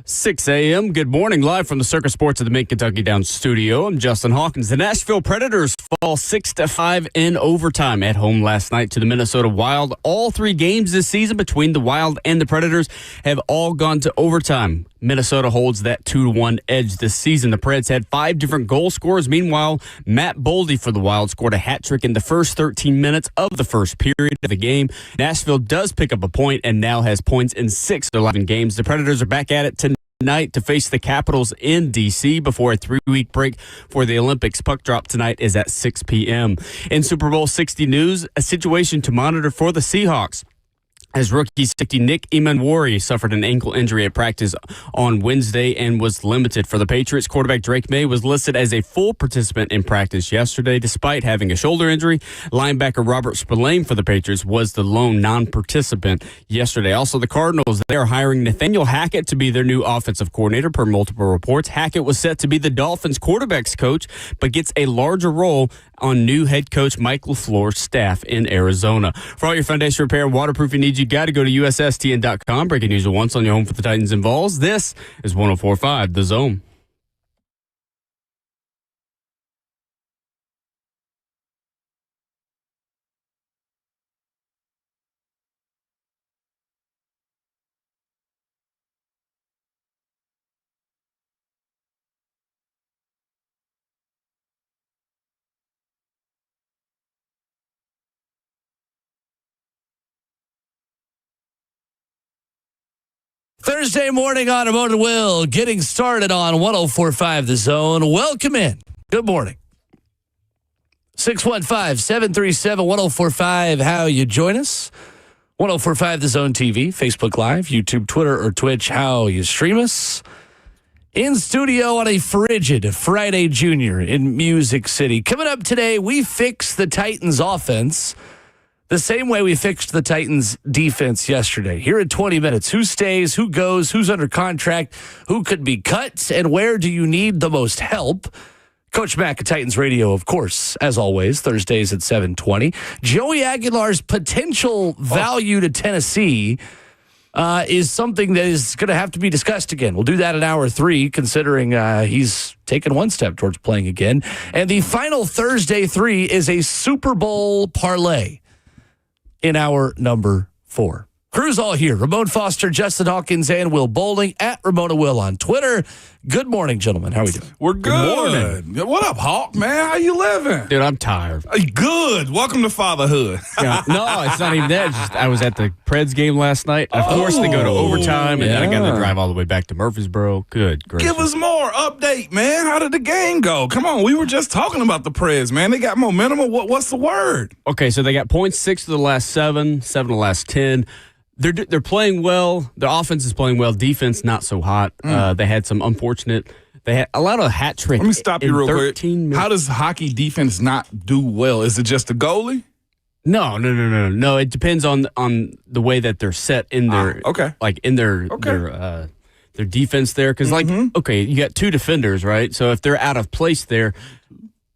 6 a.m. Good morning, live from the Circus Sports of the Mid-Kentucky Downs studio. I'm Justin Hawkins. The Nashville Predators fall 6-5 in overtime at home last night to the Minnesota Wild. All three games this season between the Wild and the Predators have all gone to overtime. Minnesota holds that 2-1 edge this season. The Preds had 5 different goal scorers. Meanwhile, Matt Boldy for the Wild scored a hat trick in the first 13 minutes of the first period of the game. Nashville does pick up a point and now has points in 6 of 11 games. The Predators are back at it tonight to face the Capitals in D.C. before a 3-week break for the Olympics. Puck drop tonight is at 6 p.m. In Super Bowl 60 news, a situation to monitor for the Seahawks, as rookie safety Nick Emanwari suffered an ankle injury at practice on Wednesday and was limited. For the Patriots, quarterback Drake May was listed as a full participant in practice yesterday, despite having a shoulder injury. Linebacker Robert Spillane for the Patriots was the lone non-participant yesterday. Also, the Cardinals, they are hiring Nathaniel Hackett to be their new offensive coordinator, per multiple reports. Hackett was set to be the Dolphins' quarterbacks coach, but gets a larger role on new head coach Mike LaFleur's staff in Arizona. For all your foundation repair and waterproofing needs, you got to go to USSTN.com. Breaking news at once on your home for the Titans and Vols. This is 104.5 The Zone. Thursday morning, Automotive Will, getting started on 104.5 The Zone. Welcome in. Good morning. 615-737-1045. How you join us? 104.5 The Zone TV, Facebook Live, YouTube, Twitter, or Twitch. How you stream us? In studio on a frigid Friday Junior in Music City. Coming up today, we fix the Titans offense the same way we fixed the Titans defense yesterday. Here in 20 minutes, who stays, who goes, who's under contract, who could be cut, and where do you need the most help? Coach Mack at Titans Radio, of course, as always, Thursdays at 7:20. Joey Aguilar's potential value to Tennessee is something that is going to have to be discussed again. We'll do that in hour 3, considering he's taken one step towards playing again. And the final Thursday 3 is a Super Bowl parlay in hour number 4. Crew's all here. Ramon Foster, Justin Hawkins, and Will Bowling at Ramona Will on Twitter. Good morning, gentlemen. How are we doing? We're good. What up, Hawk, man? How you living? Dude, I'm tired. Good. Welcome to fatherhood. Yeah, no, it's not even that. It's just, I was at the Preds game last night. Of course, they go to overtime, and then I got to drive all the way back to Murfreesboro. Good gracious. Give us more update, man. How did the game go? Come on. We were just talking about the Preds, man. They got momentum. What's the word? Okay, so they got points 6 of the last 7 of the last 10. They're playing well. Their offense is playing well. Defense not so hot. They had some unfortunate. They had a lot of hat tricks. Let me stop you real quick. Minutes. How does hockey defense not do well? Is it just the goalie? No. It depends on the way that they're set in their their defense there. Because you got 2 defenders, right? So if they're out of place there,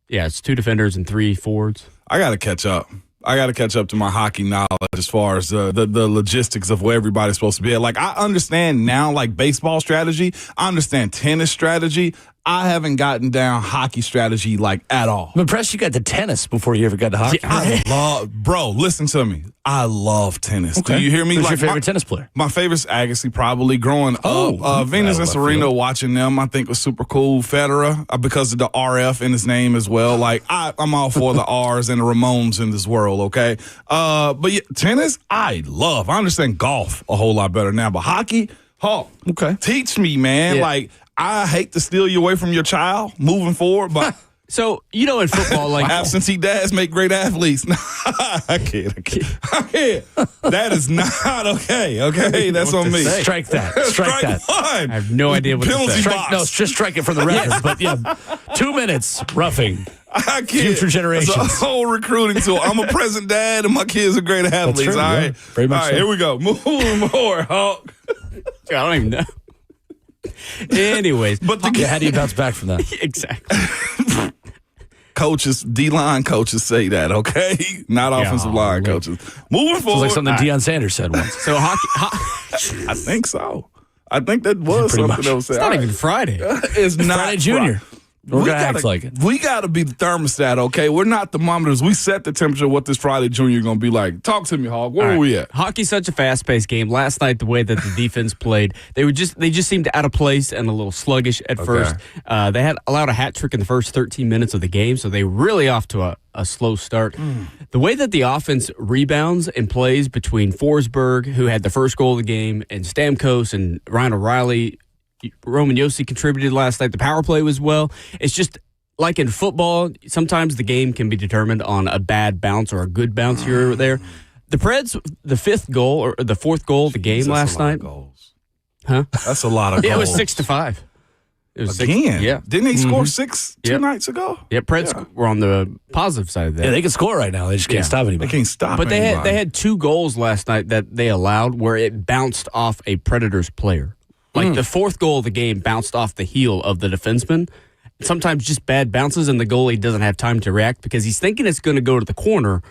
it's 2 defenders and 3 forwards. I got to catch up. To my hockey knowledge as far as the logistics of where everybody's supposed to be at. Like, I understand now, like, baseball strategy. I understand tennis strategy. I haven't gotten down hockey strategy, like, at all. I'm impressed you got to tennis before you ever got to hockey. Bro, listen to me. I love tennis. Okay. Do you hear me? Who's your favorite tennis player? My favorite's Agassi, probably growing up. Venus and Serena, watching them, I think was super cool. Federer, because of the RF in his name as well. Like, I'm all for the R's and the Ramones in this world, okay? But yeah, tennis, I love. I understand golf a whole lot better now. But hockey, okay. Teach me, man. Yeah. Like, I hate to steal you away from your child moving forward, but so, in football, like absentee dads make great athletes. I can't. That is not okay. Okay, that's on me. Strike that. Strike that. One. I have no idea what to say. Just strike it for the record. But 2 minutes roughing. I can't. Future generations. It's a whole recruiting tool. I'm a present dad, and my kids are great athletes. That's true, all right, very much. All right, so. Here we go. Move more, Hawk. I don't even know. Anyways, but how do you bounce back from that? Exactly. Coaches, D-line coaches say that, okay? Not offensive line coaches. Moving forward. It's like something Deion Sanders said once. So hockey. I think so. I think that was Pretty something much. that was said. It's not even Friday. It's not Friday Junior. We're going to act like it. We got to be the thermostat, okay? We're not thermometers. We set the temperature of what this Friday Junior going to be like. Talk to me, Hog. Where are we at? Hockey's such a fast-paced game. Last night, the way that the defense played, they just seemed out of place and a little sluggish at first. They had allowed a hat trick in the first 13 minutes of the game, so they were really off to a slow start. The way that the offense rebounds and plays between Forsberg, who had the first goal of the game, and Stamkos and Ryan O'Reilly, Roman Yossi contributed last night. The power play was well. It's just like in football, sometimes the game can be determined on a bad bounce or a good bounce here or there. The Preds, the fifth goal or the fourth goal of the game last night. Huh? That's a lot of goals. It was 6-5. It was Again? 6, yeah. Didn't they score 6 two nights ago? Yeah, Preds were on the positive side of that. Yeah, they can score right now. They just can't stop anybody. They can't stop But they anybody. had 2 goals last night that they allowed where it bounced off a Predators player. Like the fourth goal of the game bounced off the heel of the defenseman. Sometimes just bad bounces and the goalie doesn't have time to react because he's thinking it's going to go to the corner.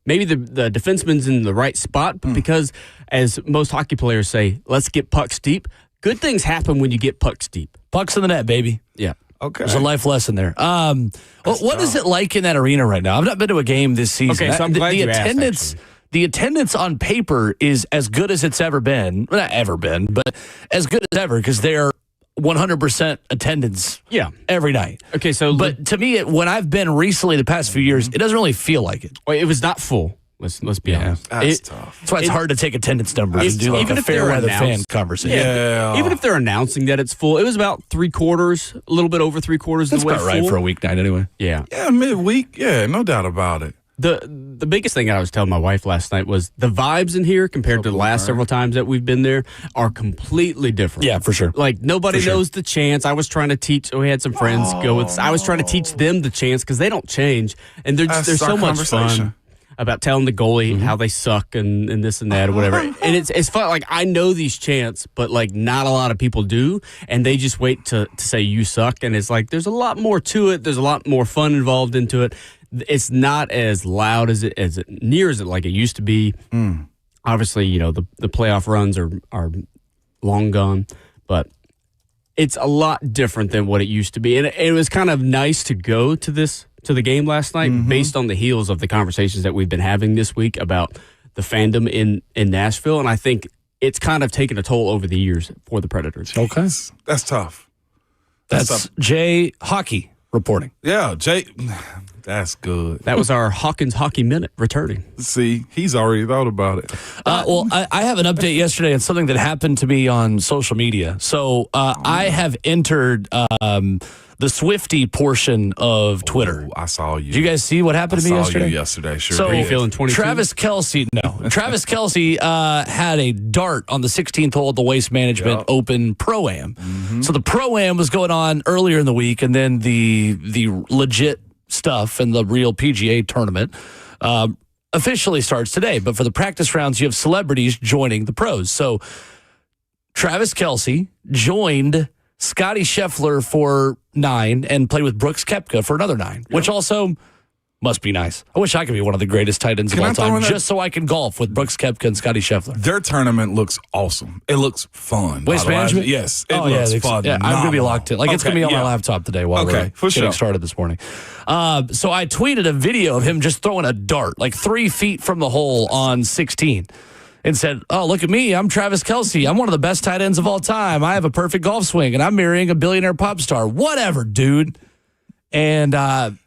Maybe the defenseman's in the right spot, but because, as most hockey players say, let's get pucks deep, good things happen when you get pucks deep. Pucks in the net, baby. Yeah. Okay. There's a life lesson there. What is it like in that arena right now? I've not been to a game this season. Okay, so I'm glad the you asked, attendance. actually. The attendance on paper is as good as it's ever been. Well, not ever been, but as good as ever because they're 100% attendance every night. Okay, so But to me, when I've been recently the past few years, it doesn't really feel like it. it was not full. Let's be honest. That's tough. That's why it's hard to take attendance numbers and do like even a if fair they're weather fan announced- conversation. Yeah. Even if they're announcing that it's full, it was about 3/4, a little bit over 3/4 That's of the way about right full. for a weeknight anyway. Yeah. Yeah, midweek. Yeah, no doubt about it. The biggest thing I was telling my wife last night was the vibes in here compared to the last several times that we've been there are completely different. Yeah, for sure. Like nobody knows the chants. I was trying to teach. We had some friends go with. I was trying to teach them the chants because they don't change, and they're That's our so much conversation. fun about telling the goalie how they suck and this and that or whatever. And it's fun. Like I know these chants, but like not a lot of people do, and they just wait to say you suck. And it's like there's a lot more to it. There's a lot more fun involved into it. It's not as loud as it like it used to be. Obviously, the playoff runs are long gone, but it's a lot different than what it used to be. And it was kind of nice to go to the game last night based on the heels of the conversations that we've been having this week about the fandom in Nashville. And I think it's kind of taken a toll over the years for the Predators. Okay. That's tough. That's Jay Hockey reporting. Yeah, Jay. That's good. That was our Hawkins Hockey Minute returning. See, he's already thought about it. Well, I have an update yesterday on something that happened to me on social media. So I have entered the Swiftie portion of Twitter. I saw you. Did you guys see what happened to me yesterday? I saw you yesterday. Sure. So, Are you feeling 22? Travis Kelce had a dart on the 16th hole at the Waste Management Open Pro-Am. So the Pro-Am was going on earlier in the week, and then the legit stuff and the real PGA tournament officially starts today. But for the practice rounds, you have celebrities joining the pros. So Travis Kelce joined Scotty Scheffler for 9 and played with Brooks Koepka for another 9, which also must be nice. I wish I could be one of the greatest tight ends of all time just so I can golf with Brooks Koepka and Scotty Scheffler. Their tournament looks awesome. It looks fun. Waste Management? Yes. It looks fun. Yeah, I'm going to be locked in. Like, it's going to be on my laptop today while we're getting started this morning. So I tweeted a video of him just throwing a dart, like 3 feet from the hole on 16. And said, oh, look at me. I'm Travis Kelce. I'm one of the best tight ends of all time. I have a perfect golf swing, and I'm marrying a billionaire pop star. Whatever, dude. And I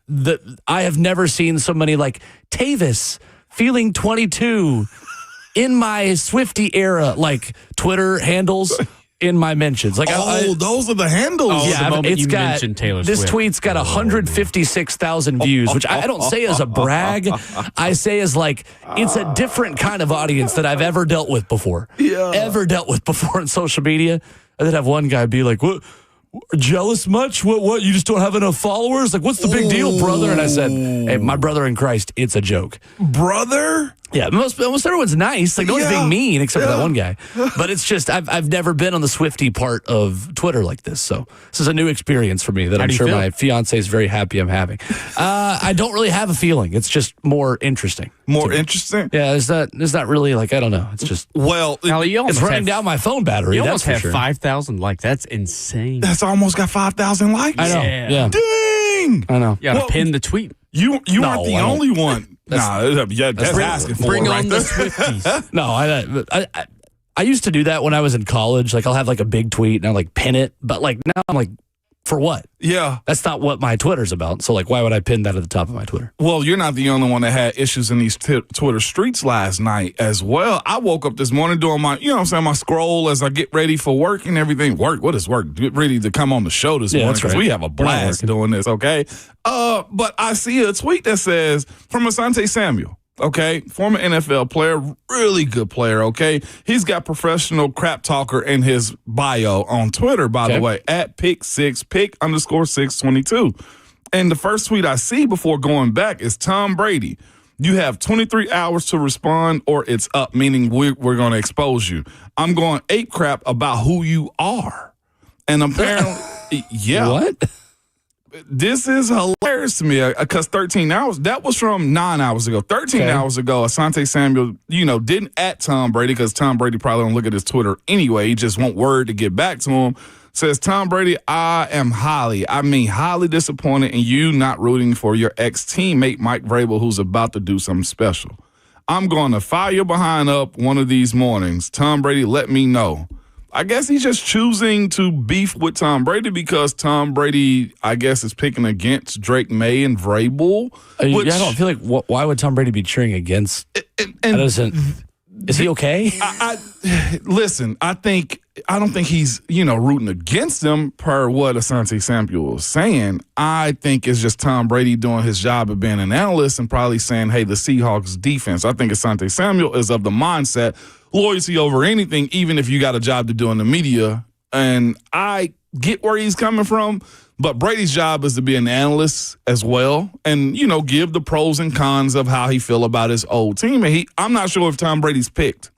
have never seen so many like Tavis feeling 22 in my Swiftie era, like Twitter handles in my mentions. Like, those are the handles. Oh, yeah, the moment it's you got mentioned Taylor this Swift. tweet's got 156,000 views, which I don't say as a brag. I say as like it's a different kind of audience that I've ever dealt with before. Yeah. Ever dealt with before in social media. And then have one guy be like, "What? Jealous much? What? You just don't have enough followers? Like, what's the big deal, brother?" And I said, "Hey, my brother in Christ, it's a joke, brother." Yeah, almost everyone's nice. Like, no one's being mean except for that one guy. But it's just, I've never been on the Swiftie part of Twitter like this. So this is a new experience for me that I'm sure my fiance is very happy I'm having. I don't really have a feeling. It's just more interesting. More interesting? Yeah, it's not really like, I don't know. It's just, it's running down my phone battery. You almost have sure. 5,000 likes. That's insane. That's almost got 5,000 likes. I know. Yeah. Dang. I know. You got to pin the tweet. You aren't the only one. That's asking for bring it on right the there. Swifties. No, I used to do that when I was in college. Like, I'll have like a big tweet and I'll like pin it. But like now I'm like, for what? Yeah. That's not what my Twitter's about. So like, why would I pin that at the top of my Twitter? Well, you're not the only one that had issues in these Twitter streets last night as well. I woke up this morning doing my, my scroll as I get ready for work and everything. Work? What is work? Get ready to come on the show this morning because we have a blast doing this, okay? But I see a tweet that says, from Asante Samuel. Okay, former NFL player, really good player, okay? He's got professional crap talker in his bio on Twitter, by the way, at pick_622. And the first tweet I see before going back is Tom Brady. You have 23 hours to respond or it's up, meaning we're going to expose you. I'm going ape crap about who you are. And apparently, yeah. What? This is hilarious to me because 13 hours, that was from 9 hours ago. 13 hours ago, Asante Samuel, didn't at Tom Brady because Tom Brady probably don't look at his Twitter anyway. He just want word to get back to him. Says, Tom Brady, I am highly disappointed in you not rooting for your ex-teammate Mike Vrabel, who's about to do something special. I'm going to fire your behind up one of these mornings. Tom Brady, let me know. I guess he's just choosing to beef with Tom Brady because Tom Brady, I guess, is picking against Drake May and Vrabel. I don't feel like, why would Tom Brady be cheering against? Is he okay? Listen, I don't think he's, rooting against them per what Asante Samuel was saying. I think it's just Tom Brady doing his job of being an analyst and probably saying, hey, the Seahawks defense. I think Asante Samuel is of the mindset, loyalty over anything, even if you got a job to do in the media. And I get where he's coming from, but Brady's job is to be an analyst as well and, give the pros and cons of how he feel about his old team. And I'm not sure if Tom Brady's picked,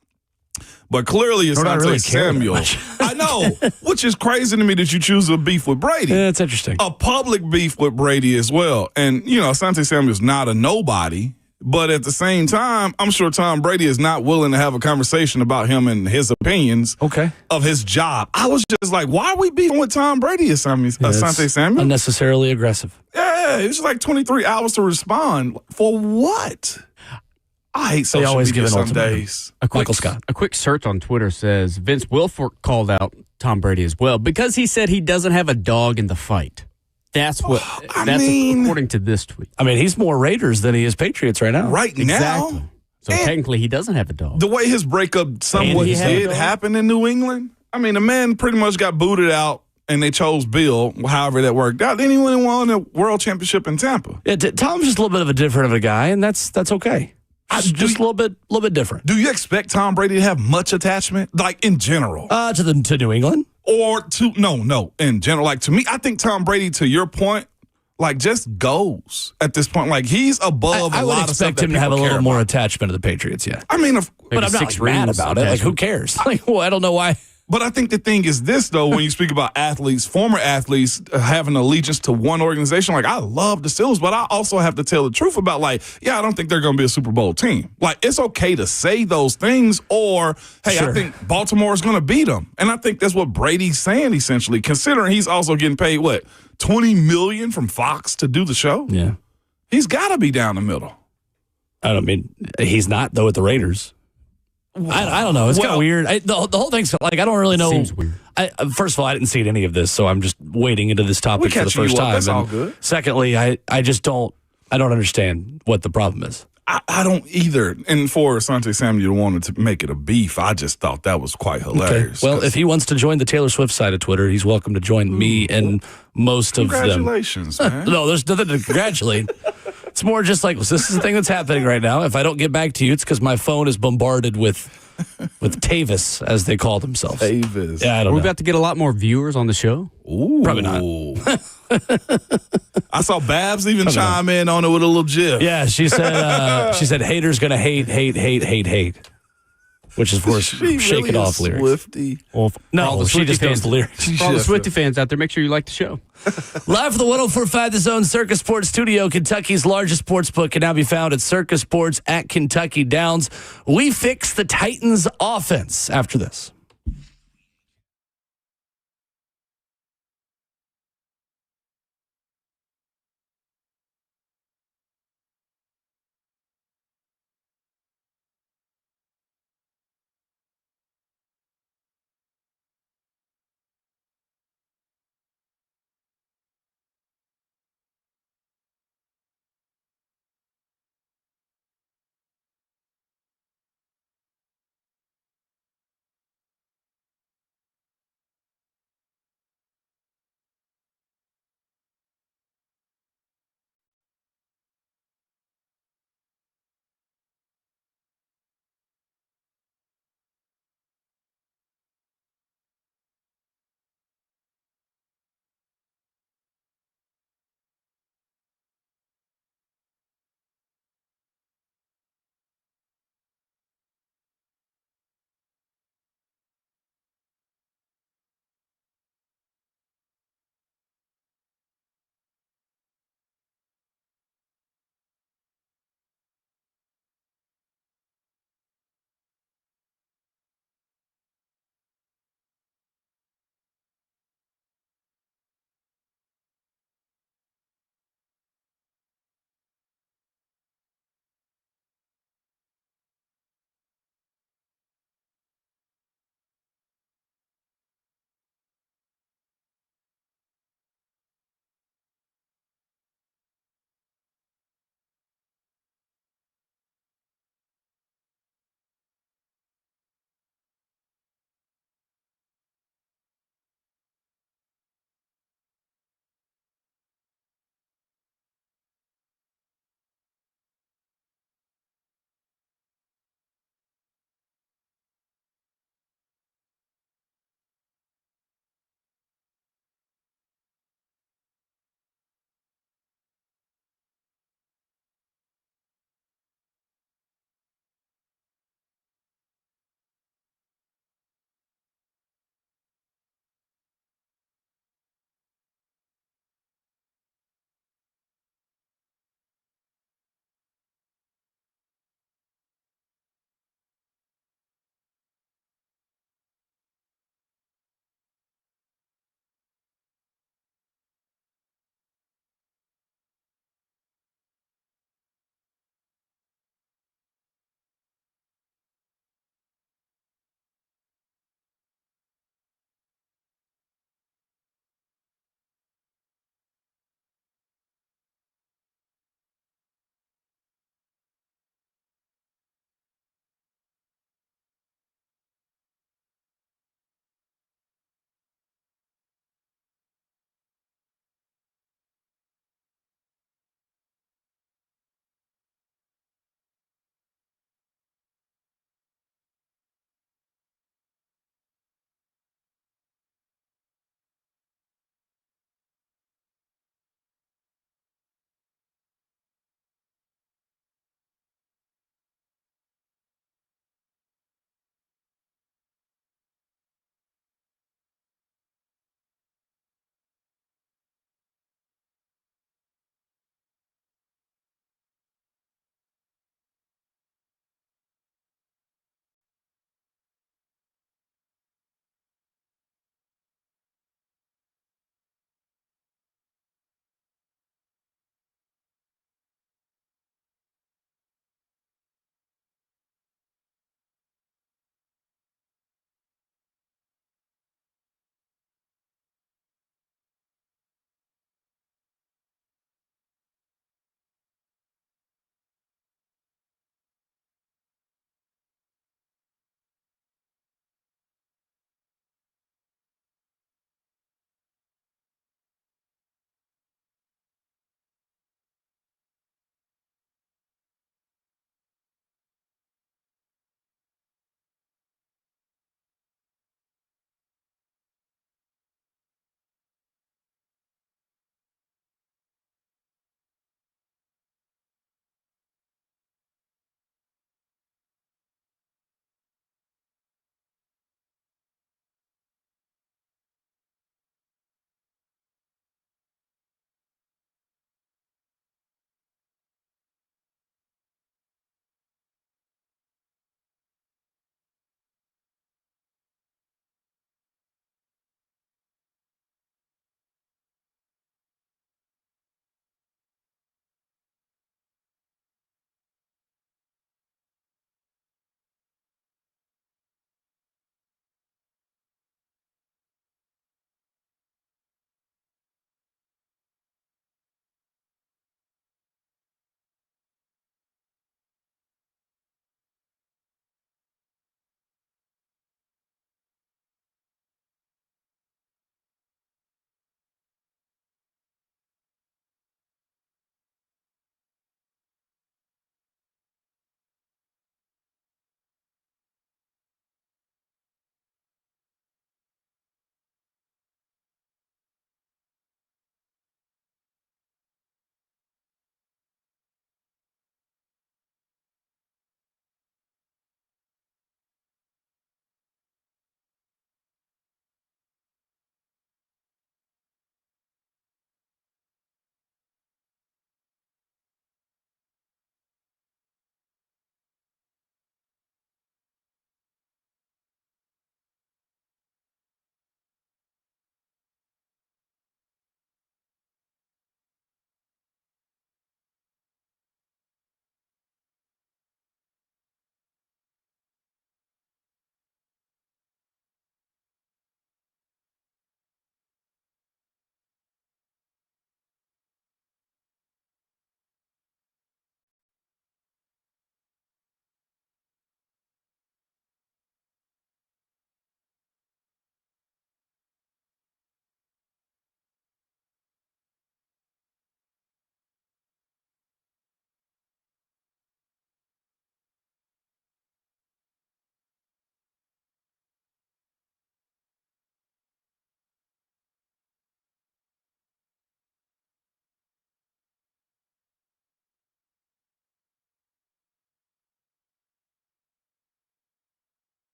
but clearly it's not really Samuel. I know, which is crazy to me that you choose a beef with Brady. Yeah, that's interesting. A public beef with Brady as well. And, Asante Samuel's not a nobody. But at the same time, I'm sure Tom Brady is not willing to have a conversation about him and his opinions of his job. I was just like, why are we beefing with Tom Brady, Asante Samuel? Unnecessarily aggressive. Yeah, it's like 23 hours to respond. For what? I hate social media some days. Michael Scott. A quick search on Twitter says Vince Wilfork called out Tom Brady as well because he said he doesn't have a dog in the fight. That's according to this tweet. I mean, he's more Raiders than he is Patriots right now. Right now. So technically, he doesn't have a dog. The way his breakup somewhat did happen in New England, I mean, the man pretty much got booted out and they chose Bill, however that worked out. Then he went and won a world championship in Tampa. Yeah, Tom's just a little bit of a different of a guy, and that's okay. Just a little bit different. Do you expect Tom Brady to have much attachment, like in general? To New England? Or no, in general. Like, to me, I think Tom Brady, to your point, like, just goes at this point. Like, he's above a lot of stuff. I would expect him to have a little more attachment to the Patriots, yeah. I mean, but I'm not mad about it. Like, who cares? Like, I don't know why. But I think the thing is this, though, when you speak about athletes, former athletes having allegiance to one organization, like, I love the Steelers, but I also have to tell the truth about, like, I don't think they're going to be a Super Bowl team. Like, it's okay to say those things, or, hey, I think Baltimore is going to beat them. And I think that's what Brady's saying, essentially, considering he's also getting paid, $20 million from Fox to do the show? Yeah. He's got to be down the middle. I don't mean, he's not, though, at the Raiders. I don't know. It's kind of weird. The whole thing's like, I don't really know. Seems weird. First of all, I didn't see any of this, so I'm just wading into this topic for the first time. That's all good. Secondly, I just don't understand what the problem is. I don't either. And for Asante Samuel wanted to make it a beef, I just thought that was quite hilarious. Okay. Well, if he wants to join the Taylor Swift side of Twitter, he's welcome to join me and most of them. Congratulations, man. No, there's nothing to congratulate. It's more just like, this is the thing that's happening right now. If I don't get back to you, it's because my phone is bombarded with Tavis, as they call themselves. Tavis. Yeah, I don't We're know. about to get a lot more viewers on the show. Ooh. Probably not. I saw Babs even chime in on it with a little gif. Yeah, she said haters gonna hate, which is, of course, shake it off lyrics. Swiftie. Well, No, she just knows the lyrics. For all the Swiftie fans out there, make sure you like the show. Live from the 104.5 The Zone Circus Sports Studio, Kentucky's largest sports book can now be found at Circus Sports at Kentucky Downs. We fix the Titans' offense after this.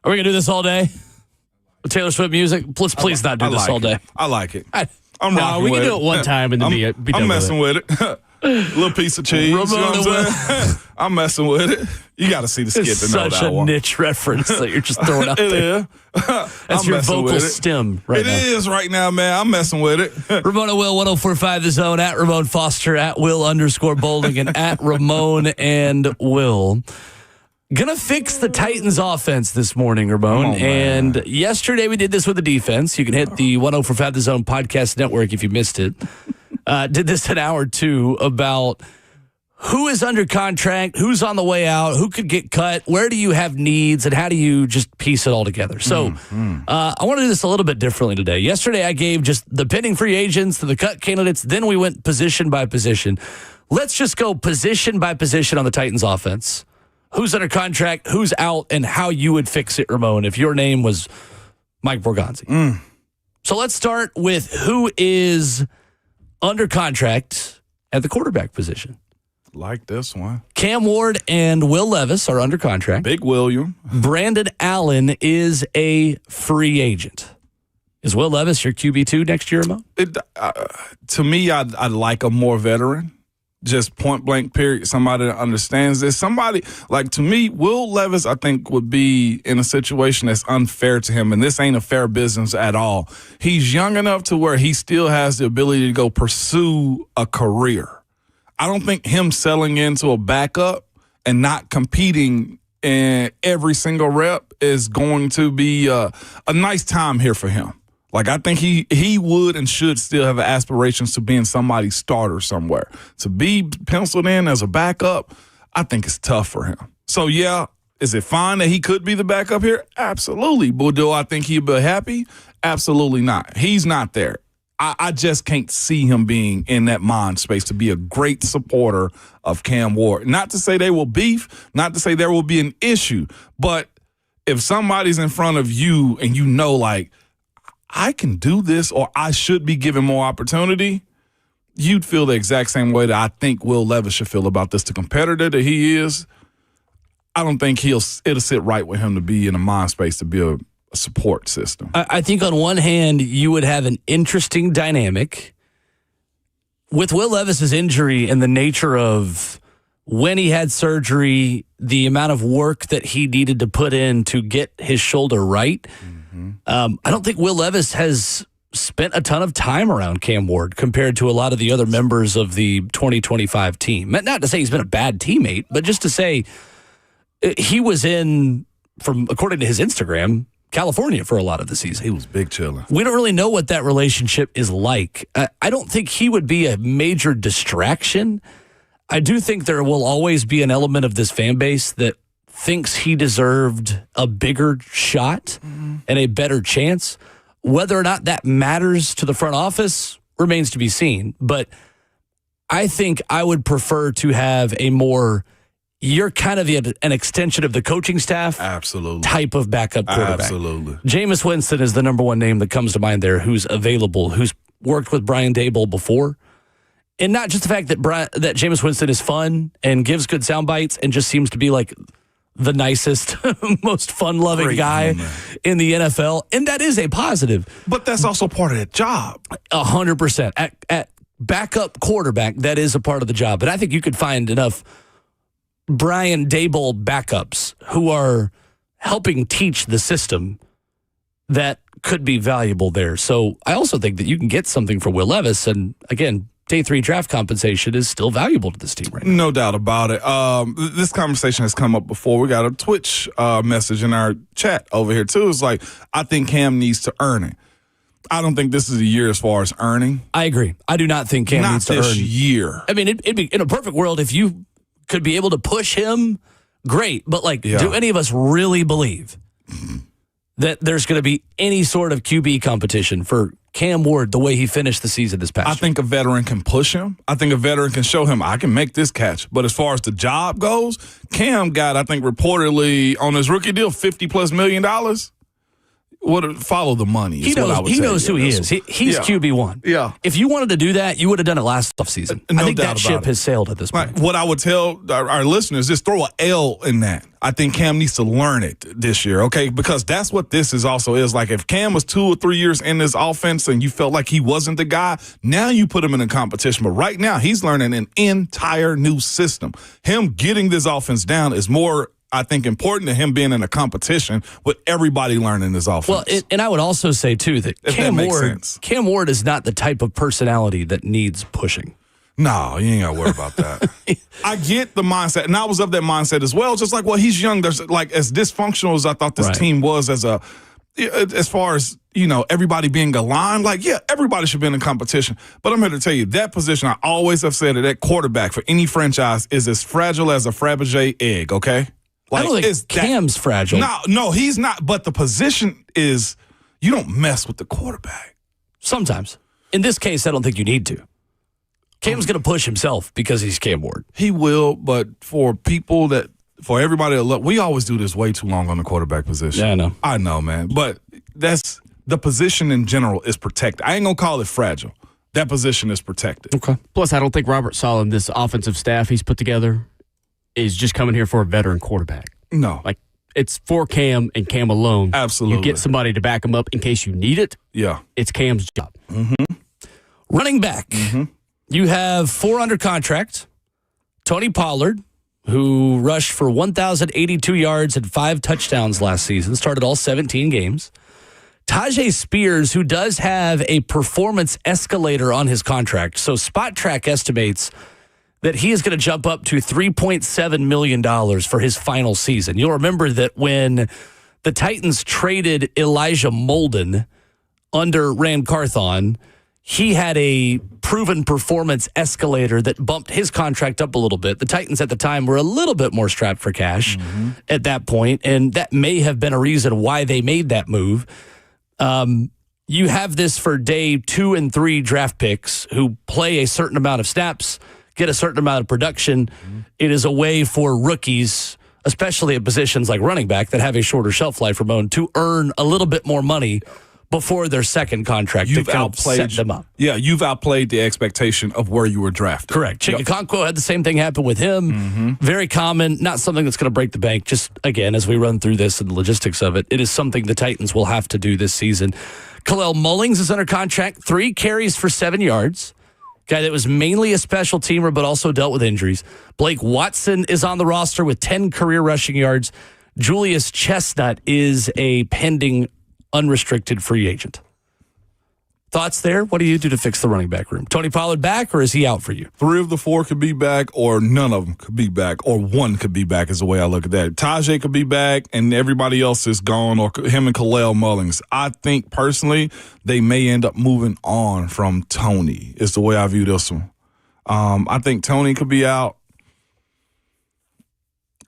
Are we going to do this all day? With Taylor Swift music? Let's please not do this all day. I like it. I'm rocking with we can it. do it one time and then be done I'm messing with it. Little piece of cheese. You know what I'm saying? I'm messing with it. You got to see the skit It's to know such that a one. niche reference that you're just throwing out It there. is. That's I'm your messing vocal with it. stem right now. It is right now, man. I'm messing with it. Ramona Will, 1045 The Zone, at Ramon Foster, at Will_Bowling, and at Ramon and Will. Gonna fix the Titans offense this morning, Ramon. Oh, man. And yesterday we did this with the defense. You can hit the 1045 The Zone podcast network if you missed it. Did this an hour or two about who is under contract, who's on the way out, who could get cut, where do you have needs, and how do you just piece it all together? So I want to do this a little bit differently today. Yesterday I gave just the pending free agents to the cut candidates. Then we went position by position. Let's just go position by position on the Titans offense. Who's under contract, who's out, and how you would fix it, Ramon, if your name was Mike Borgonzi. So let's start with who is under contract at the quarterback position. Like this one. Cam Ward and Will Levis are under contract. Big William. Brandon Allen is a free agent. Is Will Levis your QB2 next year, Ramon? To me, I'd like a more veteran. Just point blank period. Somebody that understands this. Somebody, like, to me, Will Levis, I think, would be in a situation that's unfair to him. And this ain't a fair business at all. He's young enough to where he still has the ability to go pursue a career. I don't think him selling into a backup and not competing in every single rep is going to be a nice time here for him. Like, I think he would and should still have aspirations to being somebody's starter somewhere. To be penciled in as a backup, I think it's tough for him. So, yeah, is it fine that he could be the backup here? Absolutely. But do I think he'd be happy? Absolutely not. He's not there. I just can't see him being in that mind space to be a great supporter of Cam Ward. Not to say they will beef, not to say there will be an issue, but if somebody's in front of you and you know, like, I can do this or I should be given more opportunity, you'd feel the exact same way that I think Will Levis should feel about this. The competitor that he is, I don't think it'll sit right with him to be in a mind space to be a support system. I think on one hand, you would have an interesting dynamic with Will Levis's injury and the nature of when he had surgery, the amount of work that he needed to put in to get his shoulder right. I don't think Will Levis has spent a ton of time around Cam Ward compared to a lot of the other members of the 2025 team. Not to say he's been a bad teammate, but just to say he was in, according to his Instagram, California for a lot of the season. He was big chilling. We don't really know what that relationship is like. I don't think he would be a major distraction. I do think there will always be an element of this fan base that thinks he deserved a bigger shot and a better chance. Whether or not that matters to the front office remains to be seen. But I think I would prefer to have a more, you're kind of an extension of the coaching staff Absolutely. type of backup quarterback. Absolutely. Jameis Winston is the number one name that comes to mind there who's available, who's worked with Brian Daboll before. And not just the fact that that Jameis Winston is fun and gives good sound bites and just seems to be like the nicest, most fun-loving Great guy human. in the NFL. And that is a positive. But that's also part of the job. 100%. At backup quarterback, that is a part of the job. But I think you could find enough Brian Daboll backups who are helping teach the system that could be valuable there. So I also think that you can get something for Will Levis. And again, day 3 draft compensation is still valuable to this team right now. No doubt about it. This conversation has come up before. We got a Twitch message in our chat over here, too. It's like, I think Cam needs to earn it. I don't think this is a year as far as earning. I agree. I do not think Cam needs to earn. Not this year. I mean, it'd be, in a perfect world, if you could be able to push him, great. But, do any of us really believe that there's going to be any sort of QB competition for Cam Ward the way he finished the season this past year? I think a veteran can push him. I think a veteran can show him, I can make this catch. But as far as the job goes, Cam got, I think, reportedly on his rookie deal, $50+ million. Follow the money. He knows who he is. He's QB1. Yeah. If you wanted to do that, you would have done it last offseason. No I think doubt that about ship it. has sailed at this point. What I would tell our listeners is throw an L in that. I think Cam needs to learn it this year, okay? Because that's what this is also is. Like if Cam was 2 or 3 years in this offense and you felt like he wasn't the guy, now you put him in a competition. But right now he's learning an entire new system. Him getting this offense down is more, I think, important to him being in a competition with everybody learning this offense. Well, and I would also say, too, that Cam Ward is not the type of personality that needs pushing. No, you ain't got to worry about that. I get the mindset, and I was of that mindset as well. Just like, well, he's young. There's like as dysfunctional as I thought this team was as far as, everybody being aligned, like, yeah, everybody should be in a competition. But I'm here to tell you, that position, I always have said it, that quarterback for any franchise is as fragile as a Fabergé egg, okay? Like, I don't think Cam's fragile. No, he's not. But the position is, you don't mess with the quarterback. Sometimes. In this case, I don't think you need to. Cam's going to push himself because he's Cam Ward. He will, but for everybody to look, we always do this way too long on the quarterback position. Yeah, I know. I know, man. But that's the position in general is protected. I ain't going to call it fragile. That position is protected. Okay. Plus, I don't think Robert Saleh, this offensive staff he's put together, is just coming here for a veteran quarterback. No. Like, it's for Cam and Cam alone. Absolutely. You get somebody to back him up in case you need it. Yeah. It's Cam's job. Mm-hmm. Running back. Mm-hmm. You have 4 under contract. Tony Pollard, who rushed for 1,082 yards and 5 touchdowns last season, started all 17 games. Tajay Spears, who does have a performance escalator on his contract. So Spot Track estimates that he is going to jump up to $3.7 million for his final season. You'll remember that when the Titans traded Elijah Molden under Rand Carthon, he had a proven performance escalator that bumped his contract up a little bit. The Titans at the time were a little bit more strapped for cash at that point, and that may have been a reason why they made that move. You have this for day 2 and 3 draft picks who play a certain amount of snaps, get a certain amount of production. It is a way for rookies, especially at positions like running back that have a shorter shelf life, Ramon, to earn a little bit more money before their second contract to help set them up. Yeah, you've outplayed the expectation of where you were drafted. Correct. Chikakonko had the same thing happen with him. Very common, not something that's going to break the bank. Just, again, as we run through this and the logistics of it, it is something the Titans will have to do this season. Khalil Mullings is under contract, 3 carries for 7 yards. Guy that was mainly a special teamer but also dealt with injuries. Blake Watson is on the roster with 10 career rushing yards. Julius Chestnut is a pending unrestricted free agent. Thoughts there? What do you do to fix the running back room? Tony Pollard back, or is he out for you? 3 of the 4 could be back, or none of them could be back, or 1 could be back is the way I look at that. Tajay could be back, and everybody else is gone, or him and Khalil Mullings. I think, personally, they may end up moving on from Tony, is the way I view this one. I think Tony could be out.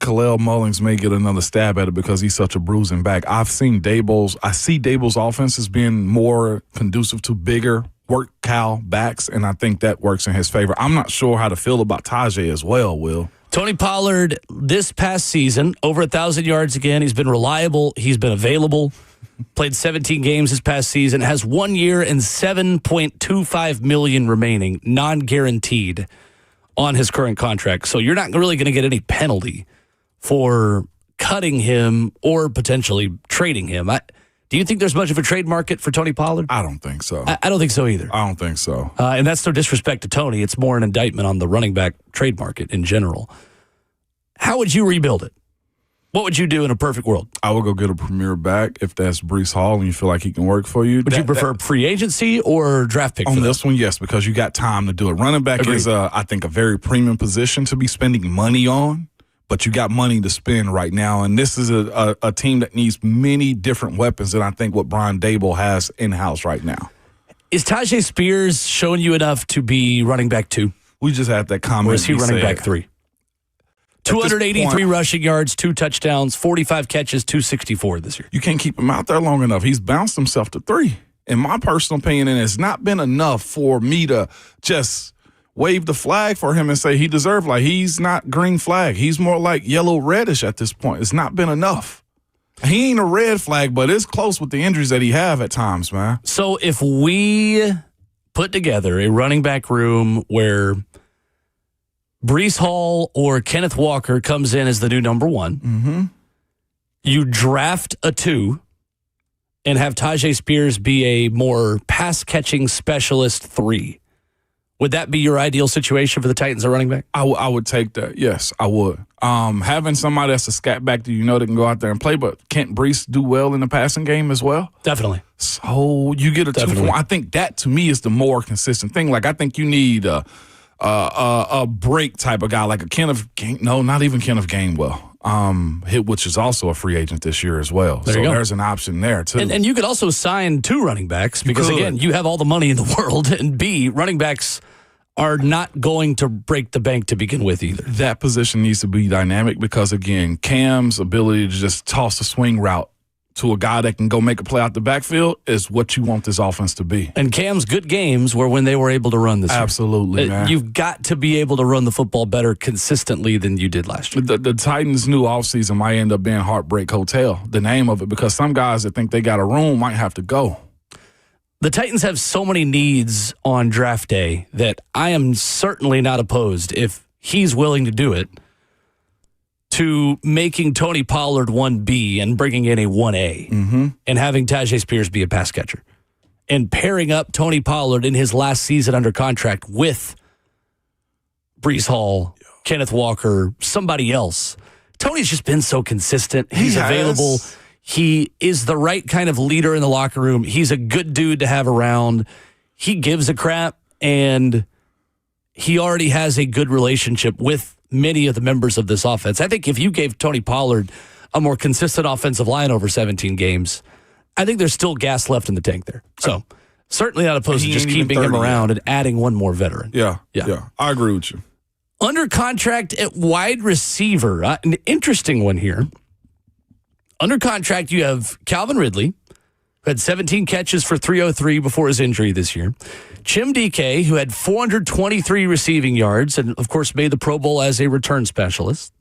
Khalil Mullings may get another stab at it because he's such a bruising back. I see Dable's offense as being more conducive to bigger work cow backs, and I think that works in his favor. I'm not sure how to feel about Tajay as well, Will. Tony Pollard, this past season, over 1,000 yards again. He's been reliable. He's been available. Played 17 games this past season. Has 1 year and $7.25 million remaining, non-guaranteed, on his current contract. So you're not really going to get any penalty for cutting him or potentially trading him. Do you think there's much of a trade market for Tony Pollard? I don't think so. I don't think so either. I don't think so. And that's no disrespect to Tony. It's more an indictment on the running back trade market in general. How would you rebuild it? What would you do in a perfect world? I would go get a premier back if that's Breece Hall and you feel like he can work for you. Would you prefer free agency or draft pick? On this one, yes, because you got time to do it. Running back is, I think, a very premium position to be spending money on. But you got money to spend right now, and this is a team that needs many different weapons than I think what Brian Dable has in-house right now. Is Tajay Spears showing you enough to be running back 2? We just had that comment. Or is he running back 3? 283 rushing yards, 2 touchdowns, 45 catches, 264 this year. You can't keep him out there long enough. He's bounced himself to 3. In my personal opinion, and it's not been enough for me to just wave the flag for him and say he deserved. Like, he's not green flag. He's more like yellow reddish at this point. It's not been enough. He ain't a red flag, but it's close with the injuries that he have at times, man. So if we put together a running back room where Breece Hall or Kenneth Walker comes in as the new number one, you draft a 2 and have Tajay Spears be a more pass-catching specialist 3. Would that be your ideal situation for the Titans at running back? I would take that. Yes, I would. Having somebody that's a scat back that that can go out there and play, but can't Breece do well in the passing game as well? Definitely. So you get a 2 for 1. I think that to me is the more consistent thing. Like I think you need a break type of guy, like a not even Kenneth Gainwell. Which is also a free agent this year as well. There's an option there too. And you could also sign 2 running backs because again, you have all the money in the world, and B, running backs are not going to break the bank to begin with either. That position needs to be dynamic because again, Cam's ability to just toss a swing route to a guy that can go make a play out the backfield is what you want this offense to be. And Cam's good games were when they were able to run this year. Absolutely, man. You've got to be able to run the football better consistently than you did last year. The Titans' new offseason might end up being Heartbreak Hotel, the name of it, because some guys that think they got a room might have to go. The Titans have so many needs on draft day that I am certainly not opposed, if he's willing to do it, to making Tony Pollard 1B and bringing in a 1A and having Tajay Spears be a pass catcher and pairing up Tony Pollard in his last season under contract with Breece Hall, Kenneth Walker, somebody else. Tony's just been so consistent. He's available. He is the right kind of leader in the locker room. He's a good dude to have around. He gives a crap, and he already has a good relationship with many of the members of this offense. I think if you gave Tony Pollard a more consistent offensive line over 17 games, I think there's still gas left in the tank there. So certainly not opposed to just keeping him around and adding one more veteran. Yeah. I agree with you. Under contract at wide receiver, an interesting one here. Under contract, you have Calvin Ridley, who had 17 catches for 303 before his injury this year. Chim DK, who had 423 receiving yards and, of course, made the Pro Bowl as a return specialist.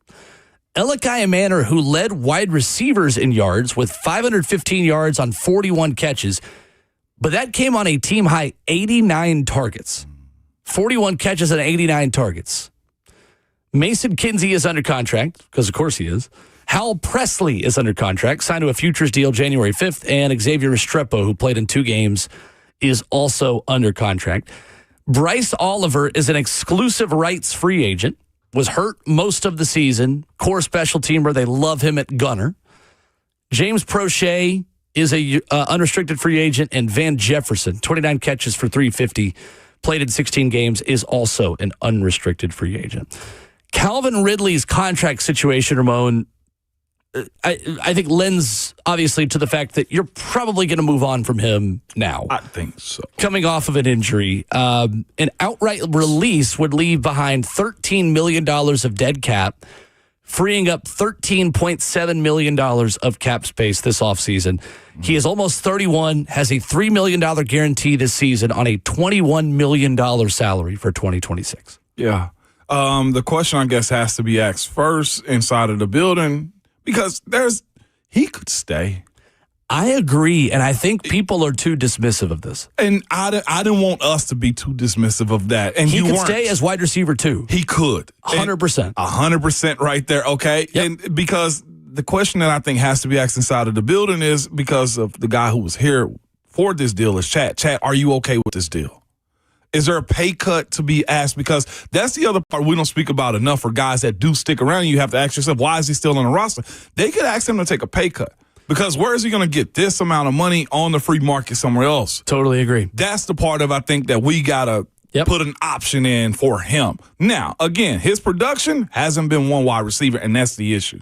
Eligibility Manor, who led wide receivers in yards with 515 yards on 41 catches, but that came on a team-high 89 targets. 41 catches and 89 targets. Mason Kinsey is under contract, because of course he is. Hal Presley is under contract, signed to a futures deal January 5th, and Xavier Restrepo, who played in 2 games, is also under contract. Bryce Oliver is an exclusive rights free agent, was hurt most of the season, core special teamer. They love him at gunner. James Prochet is a unrestricted free agent, and Van Jefferson, 29 catches for 350, played in 16 games, is also an unrestricted free agent. Calvin Ridley's contract situation, Ramon, I think lends, obviously, to the fact that you're probably going to move on from him now. I think so. Coming off of an injury. An outright release would leave behind $13 million of dead cap, freeing up $13.7 million of cap space this offseason. He is almost 31, has a $3 million guarantee this season on a $21 million salary for 2026. Yeah. The question, I guess, has to be asked first inside of the building, because he could stay. I agree, and I think people are too dismissive of this. And I didn't want us to be too dismissive of that. And he could stay as wide receiver too. He could. 100%. 100% right there, okay? Yep. And because the question that I think has to be asked inside of the building is, because of the guy who was here for this deal, is Chad. Chad, are you okay with this deal? Is there a pay cut to be asked? Because that's the other part we don't speak about enough for guys that do stick around. You have to ask yourself, why is he still on the roster? They could ask him to take a pay cut, because where is he going to get this amount of money on the free market somewhere else? Totally agree. That's the part of, I think, that we got to put an option in for him. Now, again, his production hasn't been one wide receiver, and that's the issue.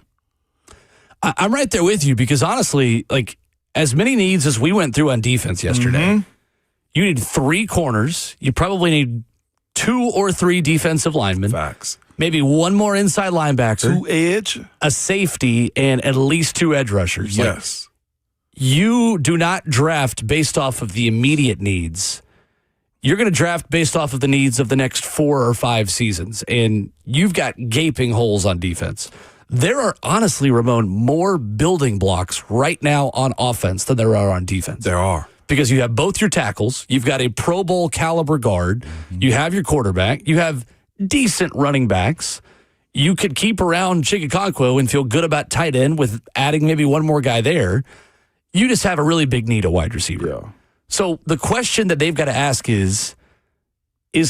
I'm right there with you, because honestly, like, as many needs as we went through on defense yesterday, you need 3 corners. You probably need 2 or 3 defensive linemen. Facts. Maybe 1 more inside linebacker. 2 edge. A safety, and at least 2 edge rushers. Yes. Like, you do not draft based off of the immediate needs. You're going to draft based off of the needs of the next 4 or 5 seasons, and you've got gaping holes on defense. There are honestly, Ramon, more building blocks right now on offense than there are on defense. There are. Because you have both your tackles, you've got a Pro Bowl caliber guard, you have your quarterback, you have decent running backs. You could keep around Chigakonkwo and feel good about tight end with adding maybe one more guy there. You just have a really big need at wide receiver. Yeah. So the question that they've got to ask is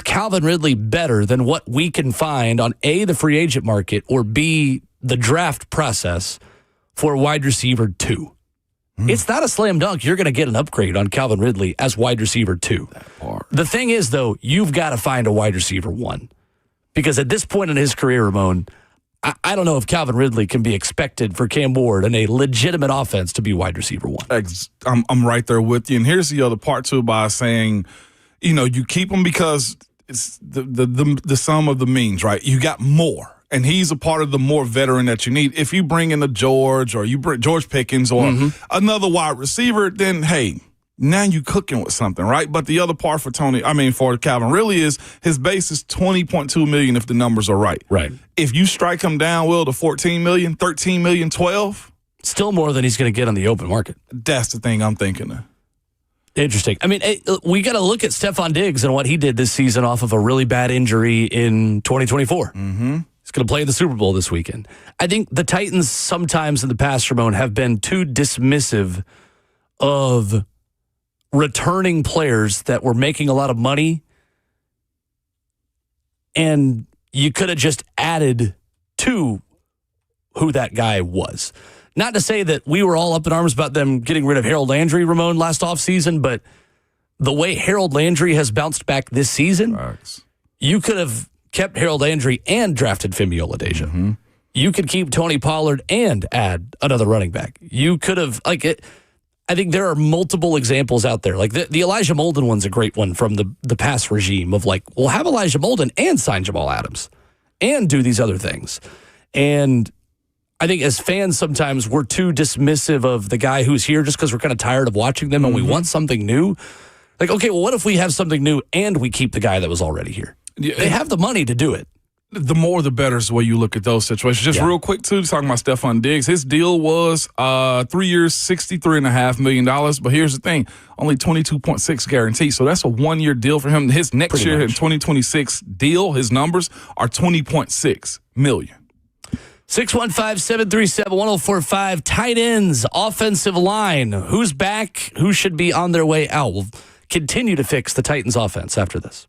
Calvin Ridley better than what we can find on A, the free agent market, or B, the draft process for wide receiver 2? It's not a slam dunk. You're going to get an upgrade on Calvin Ridley as wide receiver 2. The thing is, though, you've got to find a wide receiver 1. Because at this point in his career, Ramon, I don't know if Calvin Ridley can be expected for Cam Ward and a legitimate offense to be wide receiver 1. I'm right there with you. And here's the other part, too, by saying, you keep him because it's the sum of the means, right? You got more. And he's a part of the more veteran that you need. If you bring in a George or you bring George Pickens or another wide receiver, then, hey, now you cooking with something, right? But the other part for for Calvin really is his base is $20.2 million if the numbers are right. Right. If you strike him down, Will, to $14 million, $13 million, $12, still more than he's going to get on the open market. That's the thing I'm thinking of. Interesting. I mean, we got to look at Stephon Diggs and what he did this season off of a really bad injury in 2024. Mm-hmm. He's going to play in the Super Bowl this weekend. I think the Titans sometimes in the past, Ramon, have been too dismissive of returning players that were making a lot of money, and you could have just added to who that guy was. Not to say that we were all up in arms about them getting rid of Harold Landry, Ramon, last offseason, but the way Harold Landry has bounced back this season, you could have kept Harold Landry and drafted Femi Oladeja. Mm-hmm. You could keep Tony Pollard and add another running back. You could have, I think there are multiple examples out there. Like the Elijah Molden one's a great one from the past regime of we'll have Elijah Molden and sign Jamal Adams and do these other things. And I think as fans, sometimes we're too dismissive of the guy who's here just because we're kind of tired of watching them and we want something new. Like, okay, well, what if we have something new and we keep the guy that was already here? Yeah, they have the money to do it. The more the better is the way you look at those situations. Just real quick, too, talking about Stephon Diggs. His deal was 3 years, $63.5 million. But here's the thing, only 22.6 guaranteed. So that's a 1-year deal for him. His next year in 2026 deal, his numbers are $20.6 million. 615-737-1045. Tight ends, offensive line. Who's back? Who should be on their way out? We'll continue to fix the Titans offense after this.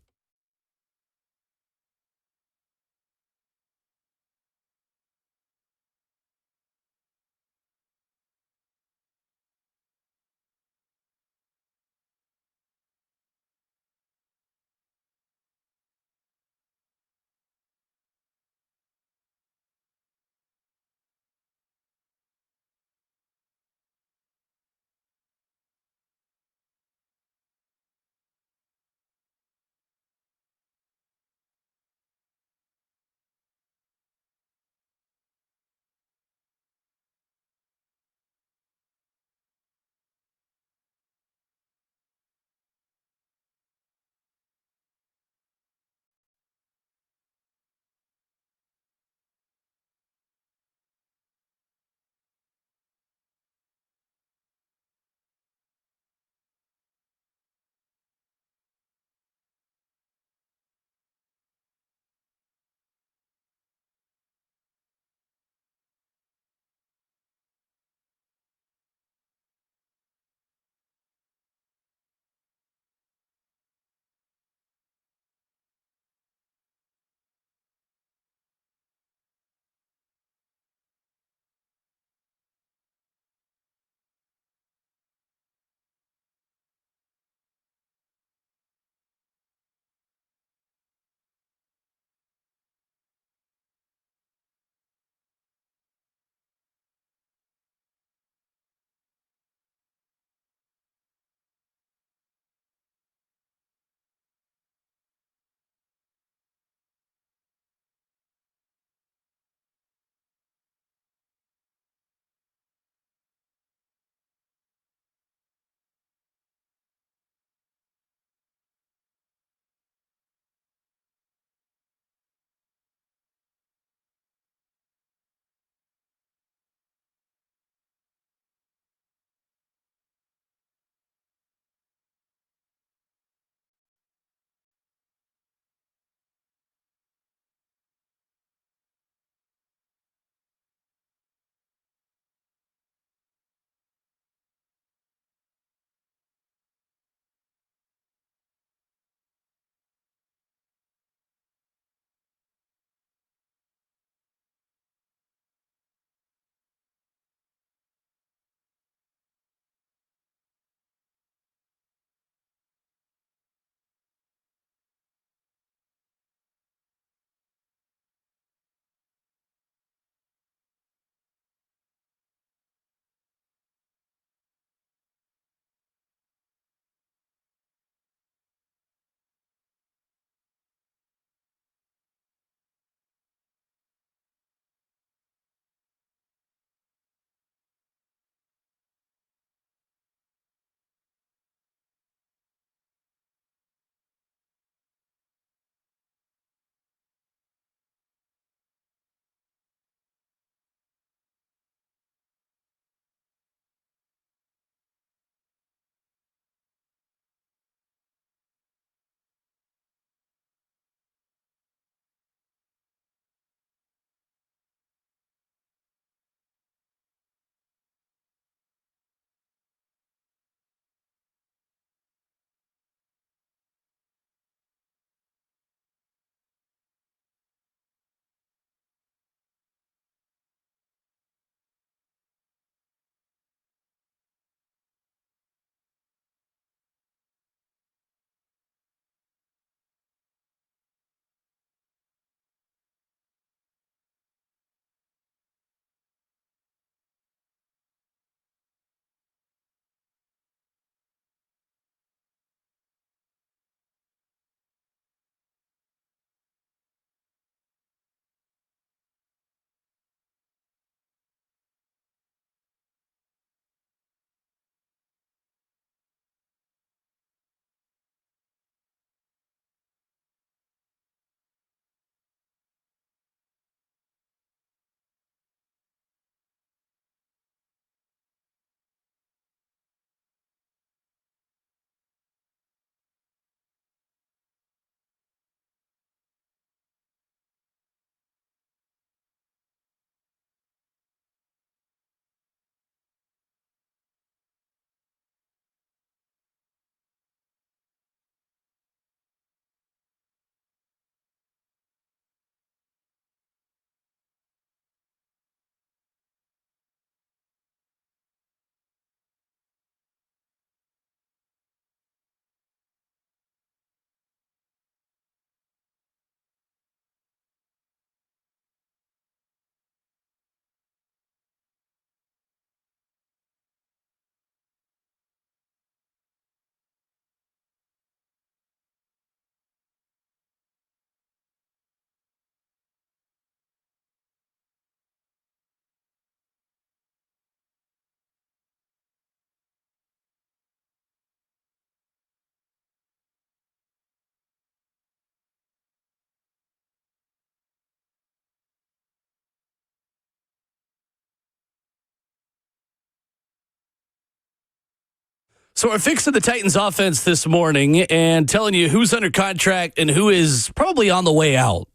So we're fixing the Titans offense this morning and telling you who's under contract and who is probably on the way out.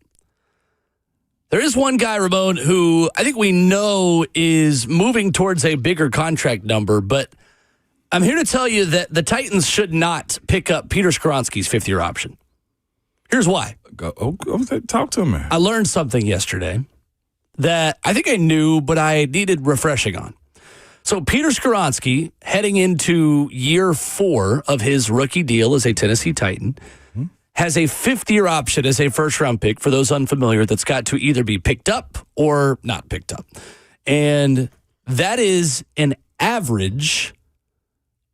There is one guy, Ramon, who I think we know is moving towards a bigger contract number, but I'm here to tell you that the Titans should not pick up Peter Skoronski's fifth-year option. Here's why. Talk to me. I learned something yesterday that I think I knew, but I needed refreshing on. So Peter Skoronski, heading into year 4 of his rookie deal as a Tennessee Titan, has a fifth-year option as a first-round pick, for those unfamiliar, that's got to either be picked up or not picked up. And that is an average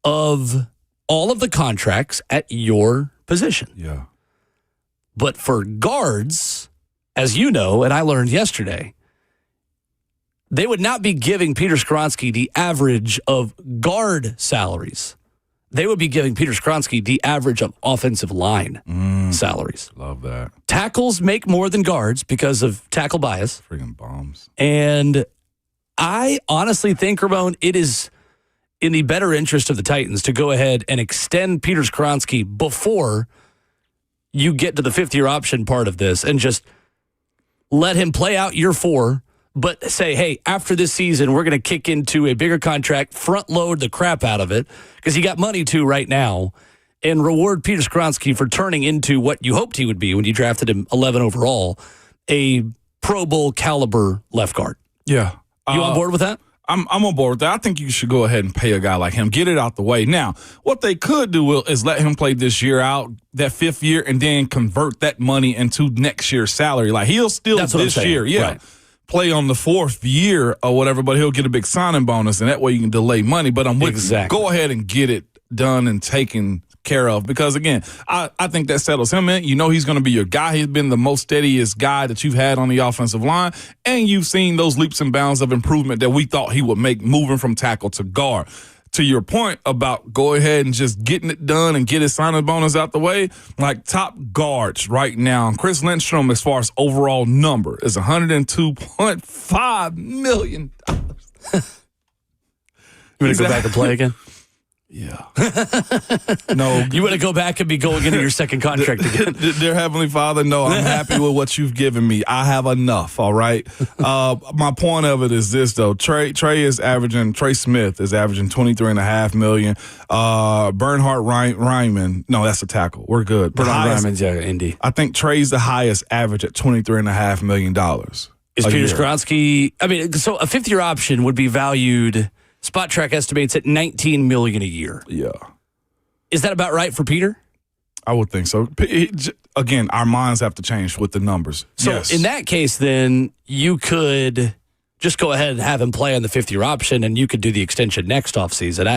of all of the contracts at your position. Yeah. But for guards, as you know, and I learned yesterday, they would not be giving Peter Skoronski the average of guard salaries. They would be giving Peter Skoronski the average of offensive line salaries. Love that. Tackles make more than guards because of tackle bias. Freaking bombs. And I honestly think, Ramon, it is in the better interest of the Titans to go ahead and extend Peter Skoronski before you get to the fifth-year option part of this and just let him play out year 4. But say, hey, after this season, we're going to kick into a bigger contract, front load the crap out of it, because you got money to right now, and reward Peter Skoronski for turning into what you hoped he would be when you drafted him 11 overall, a Pro Bowl caliber left guard. Yeah. You on board with that? I'm on board with that. I think you should go ahead and pay a guy like him. Get it out the way. Now, what they could do is let him play this year out, that 5th year, and then convert that money into next year's salary. Like, he'll still this year. Yeah. Right. Play on the 4th year or whatever, but he'll get a big signing bonus, and that way you can delay money. But I'm with you. Go ahead and get it done and taken care of, because, again, I think that settles him in. You know he's going to be your guy. He's been the most steadiest guy that you've had on the offensive line, and you've seen those leaps and bounds of improvement that we thought he would make moving from tackle to guard. To your point about go ahead and just getting it done and get his signing bonus out the way, like top guards right now, Chris Lindstrom, as far as overall number, is $102.5 million. You want to go back and play again? Yeah. No. You want to go back and be going into your second contract again? Dear Heavenly Father, no, I'm happy with what you've given me. I have enough, all right? My point of it is this, though. Trey Smith is averaging $23.5 million. Bernhard Raimann, no, that's a tackle. We're good. Bernhard Raimann's Indy. I think Trey's the highest average at $23.5 million. Is Peter Skoronski, I mean, so a fifth-year option would be valued, Spot Track estimates at $19 million a year. Yeah. Is that about right for Peter? I would think so. Again, our minds have to change with the numbers. So yes. In that case, then, you could just go ahead and have him play on the fifth-year option, and you could do the extension next offseason.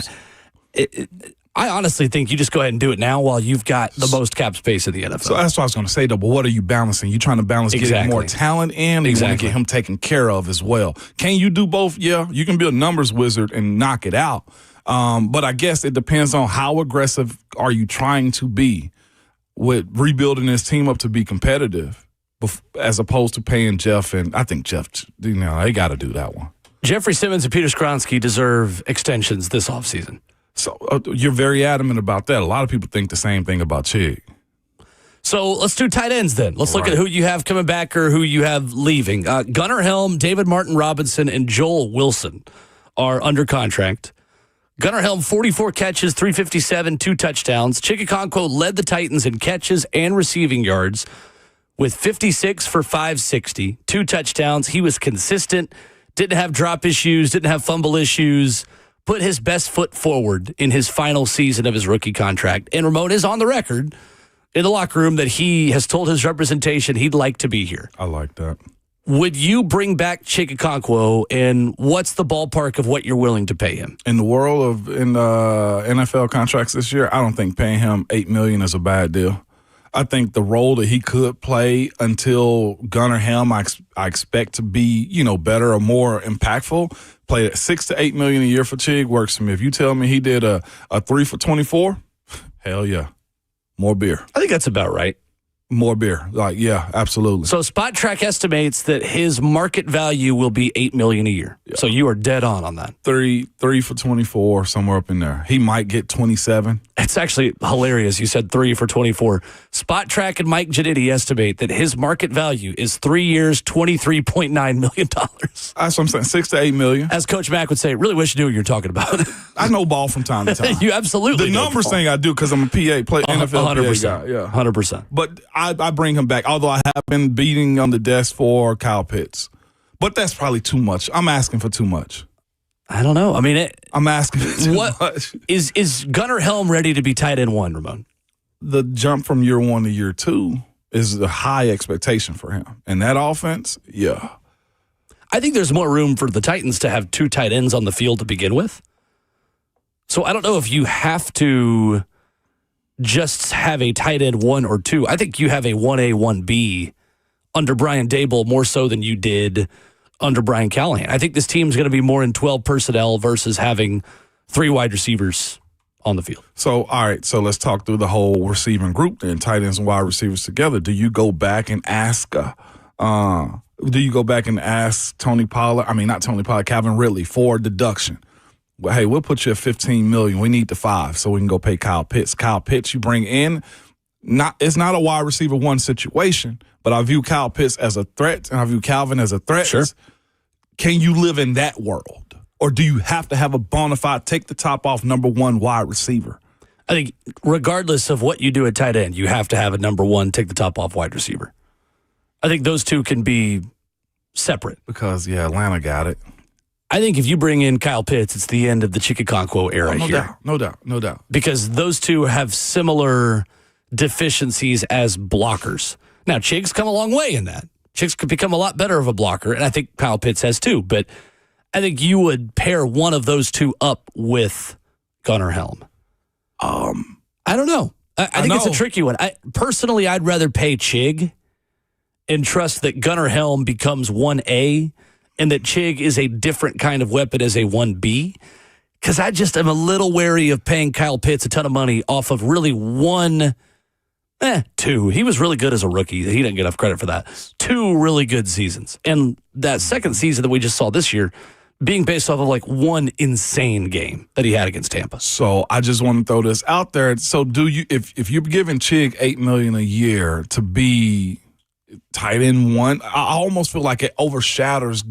I honestly think you just go ahead and do it now while you've got the most cap space in the NFL. So that's what I was going to say, though. But what are you balancing? You trying to balance getting more talent in, and you want to get him taken care of as well. Can you do both? Yeah, you can be a numbers wizard and knock it out. But I guess it depends on how aggressive are you trying to be with rebuilding this team up to be competitive, as opposed to paying Jeff. And I think Jeff, they got to do that one. Jeffrey Simmons and Peter Skoronski deserve extensions this offseason. So you're very adamant about that. A lot of people think the same thing about Chig. So let's do tight ends then. Let's look at who you have coming back or who you have leaving. Gunnar Helm, David Martin Robinson, and Joel Wilson are under contract. Gunnar Helm, 44 catches, 357, 2 touchdowns. Chig led the Titans in catches and receiving yards with 56 for 560, 2 touchdowns. He was consistent, didn't have drop issues, didn't have fumble issues. Put his best foot forward in his final season of his rookie contract. And Ramon is on the record in the locker room that he has told his representation he'd like to be here. I like that. Would you bring back Chig Okonkwo, and what's the ballpark of what you're willing to pay him? In the world of NFL contracts this year, I don't think paying him $8 million is a bad deal. I think the role that he could play until Gunnar Helm, I expect to be, better or more impactful. Played at $6 to $8 million a year for Chig works for me. If you tell me he did a 3 for 24, hell yeah, more beer. I think that's about right. More beer. Like, yeah, absolutely. So Spot Track estimates that his market value will be $8 million a year. Yeah. So you are dead on that. 3 for 24, somewhere up in there. He might get 27. It's actually hilarious. You said 3 for 24. Spot Track and Mike Giannitti estimate that his market value is 3 years, $23.9 million. That's what I'm saying, 6 to 8 million. As Coach Mack would say, really wish you knew what you're talking about. I know ball from time to time. You absolutely The numbers thing I do because I'm a PA, play NFL 100%, PA guy. Yeah. 100%. But I bring him back, although I have been beating on the desk for Kyle Pitts. But that's probably too much. I'm asking for too much. I don't know. I mean, I'm asking for too much. Is Gunnar Helm ready to be tight end 1, Ramon? The jump from year 1 to year 2 is a high expectation for him. And that offense, yeah. I think there's more room for the Titans to have 2 tight ends on the field to begin with. So I don't know if you have to just have a tight end 1 or 2. I think you have a 1A, 1B under Brian Daboll more so than you did under Brian Callahan. I think this team's going to be more in 12 personnel versus having 3 wide receivers on the field. So, all right, so let's talk through the whole receiving group then, tight ends and wide receivers together. Do you go back and ask Tony Pollard, not Tony Pollard, Calvin Ridley for a deduction? Well, hey, we'll put you at $15 million. We need the 5 so we can go pay Kyle Pitts. Kyle Pitts, you bring in, it's not a wide receiver 1 situation, but I view Kyle Pitts as a threat and I view Calvin as a threat. Sure. Can you live in that world? Or do you have to have a bona fide, take the top off number 1 wide receiver? I think regardless of what you do at tight end, you have to have a number 1, take the top off wide receiver. I think those two can be separate. Because, Atlanta got it. I think if you bring in Kyle Pitts, it's the end of the Chickakankwo era here. No doubt. Because those two have similar deficiencies as blockers. Now, Chig's come a long way in that. Chig's could become a lot better of a blocker, and I think Kyle Pitts has too. But I think you would pair one of those two up with Gunnar Helm. I don't know. I think it's a tricky one. Personally, I'd rather pay Chig and trust that Gunnar Helm becomes 1A and that Chig is a different kind of weapon as a 1B. Because I just am a little wary of paying Kyle Pitts a ton of money off of really 2. He was really good as a rookie. He didn't get enough credit for that. 2 really good seasons. And that second season that we just saw this year being based off of like 1 insane game that he had against Tampa. So I just want to throw this out there. So do you, if you're giving Chig $8 million a year to be tight end 1, I almost feel like it overshadows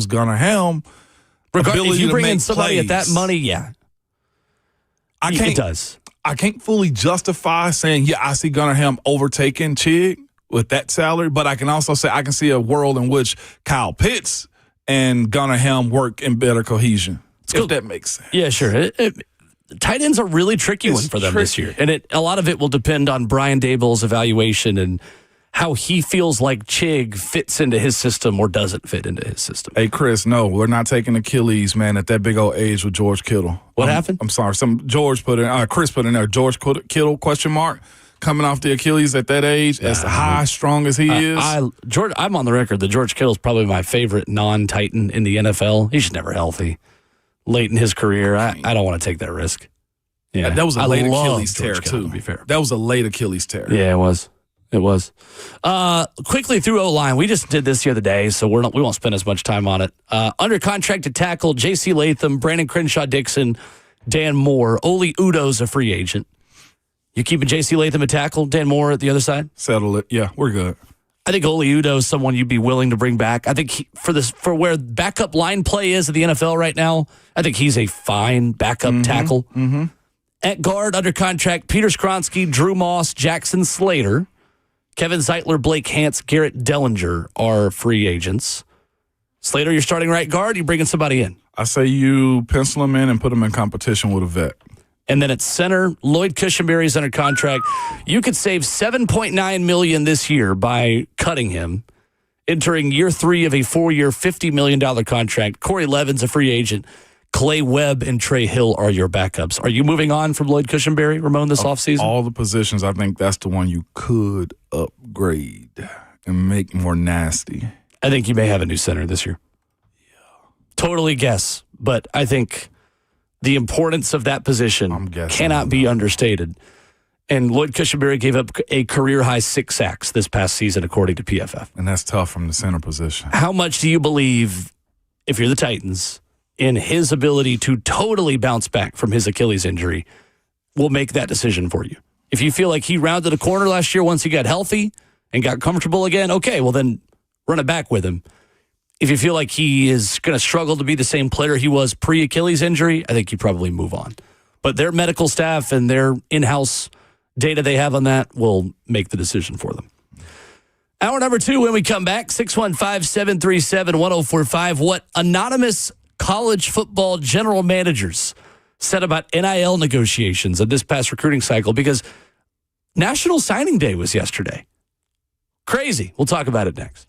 Gunnar Helm. If you bring in somebody at that money, it does. I can't fully justify saying, I see Gunnar Helm overtaking Chig with that salary, but I can also say I can see a world in which Kyle Pitts and Gunnar Helm work in better cohesion. If that makes sense. Yeah, sure. Tight end's a really tricky one for them this year. And a lot of it will depend on Brian Daboll's evaluation and how he feels like Chig fits into his system or doesn't fit into his system. Hey, Chris, no, we're not taking Achilles, man, at that big old age with George Kittle. What happened? I'm sorry. Chris put in there, George Kittle, ? Coming off the Achilles at that age, as high, strong as he is. I'm on the record that George Kittle's probably my favorite non-Titan in the NFL. He's never healthy. Late in his career, I don't want to take that risk. Yeah, that was a late Achilles tear, too. To be fair. That was a late Achilles tear. Yeah, it was. Quickly through O-line. We just did this the other day, so we won't spend as much time on it. Under contract to tackle, J.C. Latham, Brandon Crenshaw-Dixon, Dan Moore. Oli Udoh's a free agent. You keeping J.C. Latham at tackle, Dan Moore at the other side? Settle it. Yeah, we're good. I think Oli Udoh is someone you'd be willing to bring back. I think for where backup line play is at the NFL right now, I think he's a fine backup tackle. Mm-hmm. At guard, under contract, Peter Skronsky, Drew Moss, Jackson Slater, Kevin Zeitler, Blake Hance, Garrett Dellinger are free agents. Slater, you're starting right guard. You bringing somebody in? I say you pencil him in and put him in competition with a vet. And then at center, Lloyd Cushenberry's under contract. You could save $7.9 million this year by cutting him, entering year 3 of a 4-year, $50 million contract. Corey Levin's a free agent. Clay Webb and Trey Hill are your backups. Are you moving on from Lloyd Cushenberry, Ramon, this offseason? All the positions, I think that's the one you could upgrade and make more nasty. I think you may have a new center this year. Yeah. Totally guess, but I think the importance of that position cannot be understated. And Lloyd Cushenberry gave up a career-high 6 sacks this past season, according to PFF. And that's tough from the center position. How much do you believe, if you're the Titans, in his ability to totally bounce back from his Achilles injury will make that decision for you? If you feel like he rounded a corner last year once he got healthy and got comfortable again, okay, well then run it back with him. If you feel like he is going to struggle to be the same player he was pre-Achilles injury, I think you probably move on. But their medical staff and their in-house data they have on that will make the decision for them. Hour number 2, when we come back, 615-737-1045. What anonymous college football general managers said about NIL negotiations in this past recruiting cycle, because National Signing Day was yesterday. Crazy. We'll talk about it next.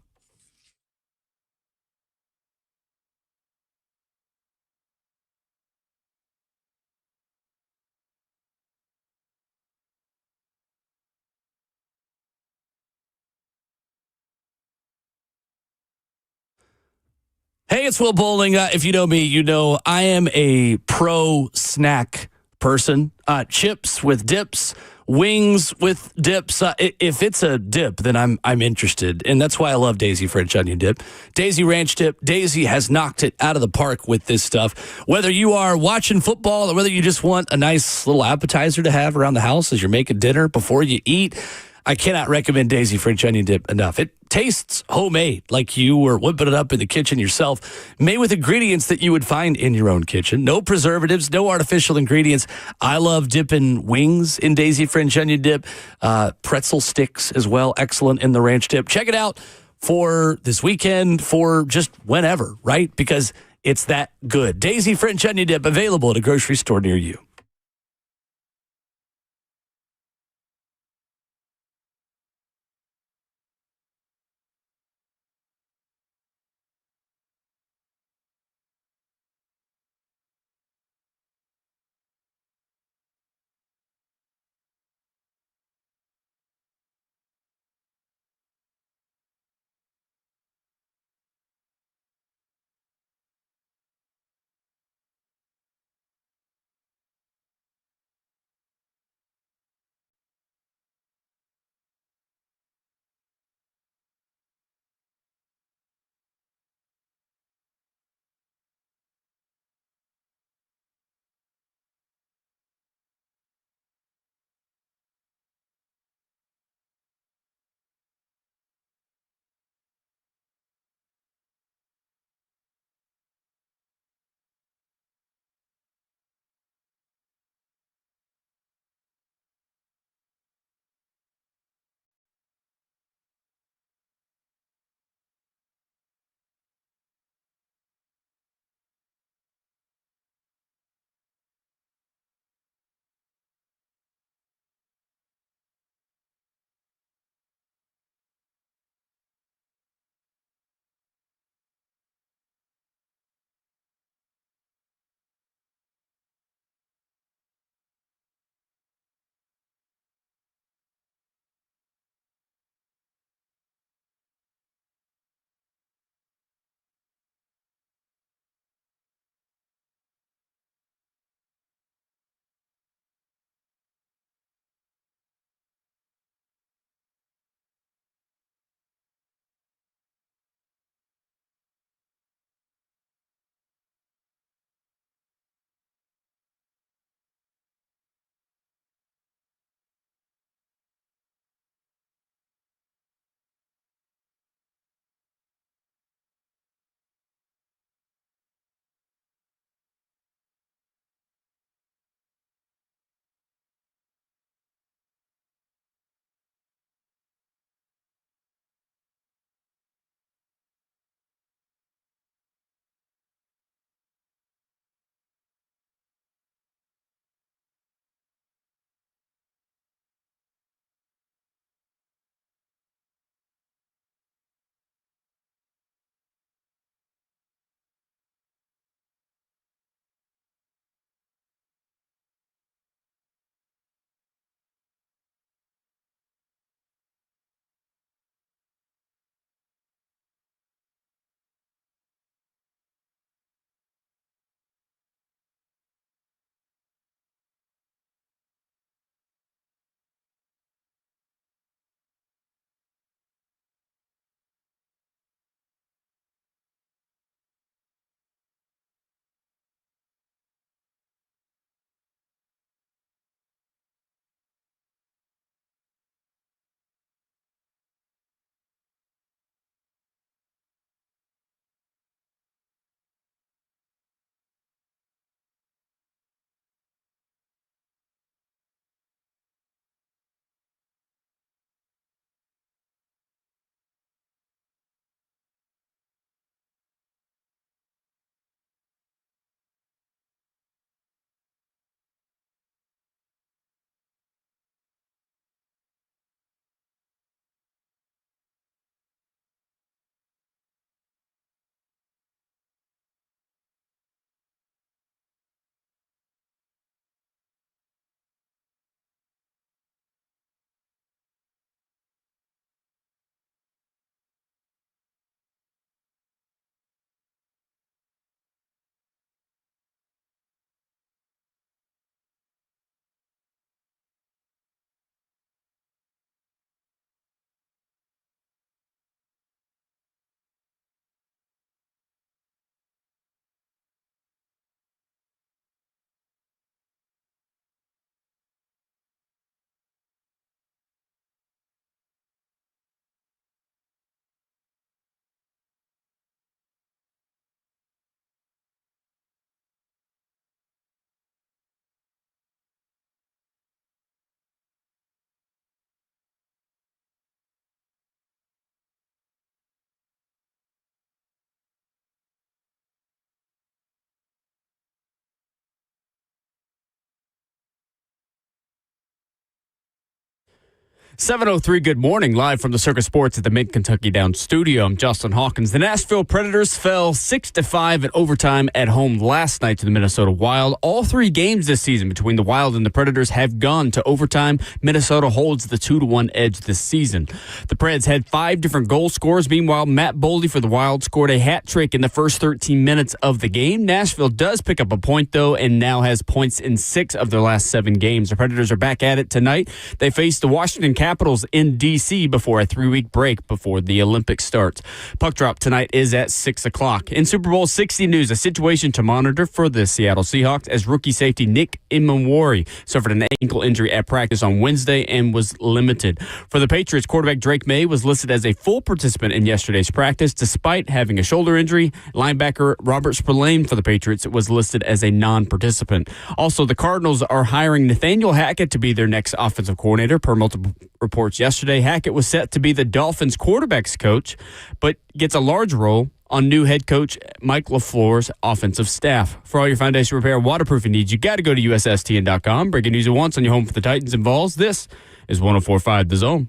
Hey, it's Will Bowling. If you know me, you know I am a pro snack person. Chips with dips, wings with dips. If it's a dip, then I'm interested, and that's why I love Daisy French onion dip. Daisy Ranch dip. Daisy has knocked it out of the park with this stuff. Whether you are watching football or whether you just want a nice little appetizer to have around the house as you're making dinner before you eat, I cannot recommend Daisy French onion dip enough. It tastes homemade, like you were whipping it up in the kitchen yourself, made with ingredients that you would find in your own kitchen. No preservatives, no artificial ingredients. I love dipping wings in Daisy French onion dip. Pretzel sticks as well, excellent in the ranch dip. Check it out for this weekend, for just whenever, right? Because it's that good. Daisy French onion dip, available at a grocery store near you. 7:03, good morning, live from the Circus Sports at the Mid-Kentucky Downs studio. I'm Justin Hawkins. The Nashville Predators fell 6-5 in overtime at home last night to the Minnesota Wild. All three games this season between the Wild and the Predators have gone to overtime. Minnesota holds the 2-1 edge this season. The Preds had 5 different goal scorers. Meanwhile, Matt Boldy for the Wild scored a hat trick in the first 13 minutes of the game. Nashville does pick up a point, though, and now has points in 6 of their last 7 games. The Predators are back at it tonight. They face the Washington Capitals in D.C. before a 3-week break before the Olympics starts. Puck drop tonight is at 6 o'clock. In Super Bowl 60 news, a situation to monitor for the Seattle Seahawks as rookie safety Nick Imamwari suffered an ankle injury at practice on Wednesday and was limited. For the Patriots, quarterback Drake May was listed as a full participant in yesterday's practice despite having a shoulder injury. Linebacker Robert Spillane for the Patriots was listed as a non-participant. Also, the Cardinals are hiring Nathaniel Hackett to be their next offensive coordinator. Per multiple reports yesterday, Hackett was set to be the Dolphins quarterbacks coach, but gets a large role on new head coach Mike LaFleur's offensive staff. For all your foundation repair and waterproofing needs, you got to go to USSTN.com. Breaking news at once on your home for the Titans and Vols. This is 104.5 The Zone.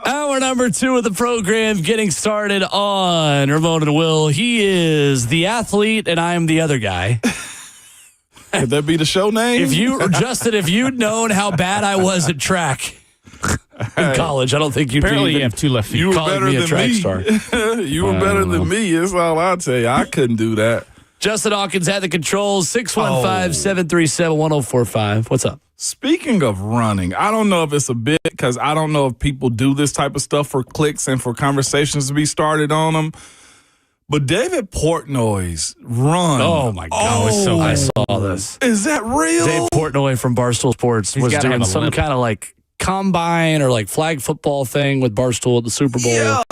Hour number 2 of the program getting started on Ramon and Will. He is the athlete, and I am the other guy. Could that be the show name? Justin, if you'd known how bad I was at track in college, I don't think you'd Apparently you have 2 left feet. You were calling better me a than track me. star. You were better than me. That's all I'll tell you. I couldn't do that. Justin Hawkins had the controls. 615-737-1045. What's up? Speaking of running, I don't know if it's a bit because I don't know if people do this type of stuff for clicks and for conversations to be started on them. But David Portnoy's run. Oh, my God. I saw this. Is that real? Dave Portnoy from Barstool Sports was doing some kind of like combine or like flag football thing with Barstool at the Super Bowl. Yeah.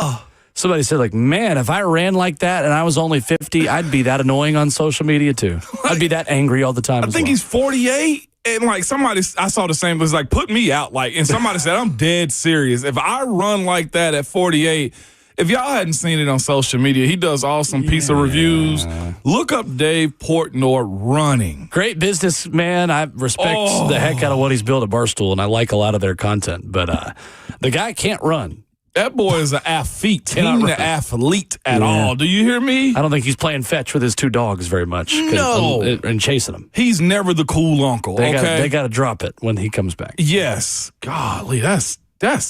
Somebody said, like, man, if I ran like that and I was only 50, I'd be that annoying on social media, too. I'd be that angry all the time. I think he's 48. And, like, somebody, I saw the same, it was like, put me out. Like, and somebody said, I'm dead serious. If I run like that at 48, if y'all hadn't seen it on social media, he does awesome piece of reviews. Look up Dave Portnoy running. Great businessman. I respect the heck out of what he's built at Barstool, and I like a lot of their content. But the guy can't run. That boy is an athlete. He's an athlete at all. Do you hear me? I don't think he's playing fetch with his 2 dogs very much. No. And chasing them. He's never the cool uncle, They got to drop it when he comes back. Yes. Golly, that's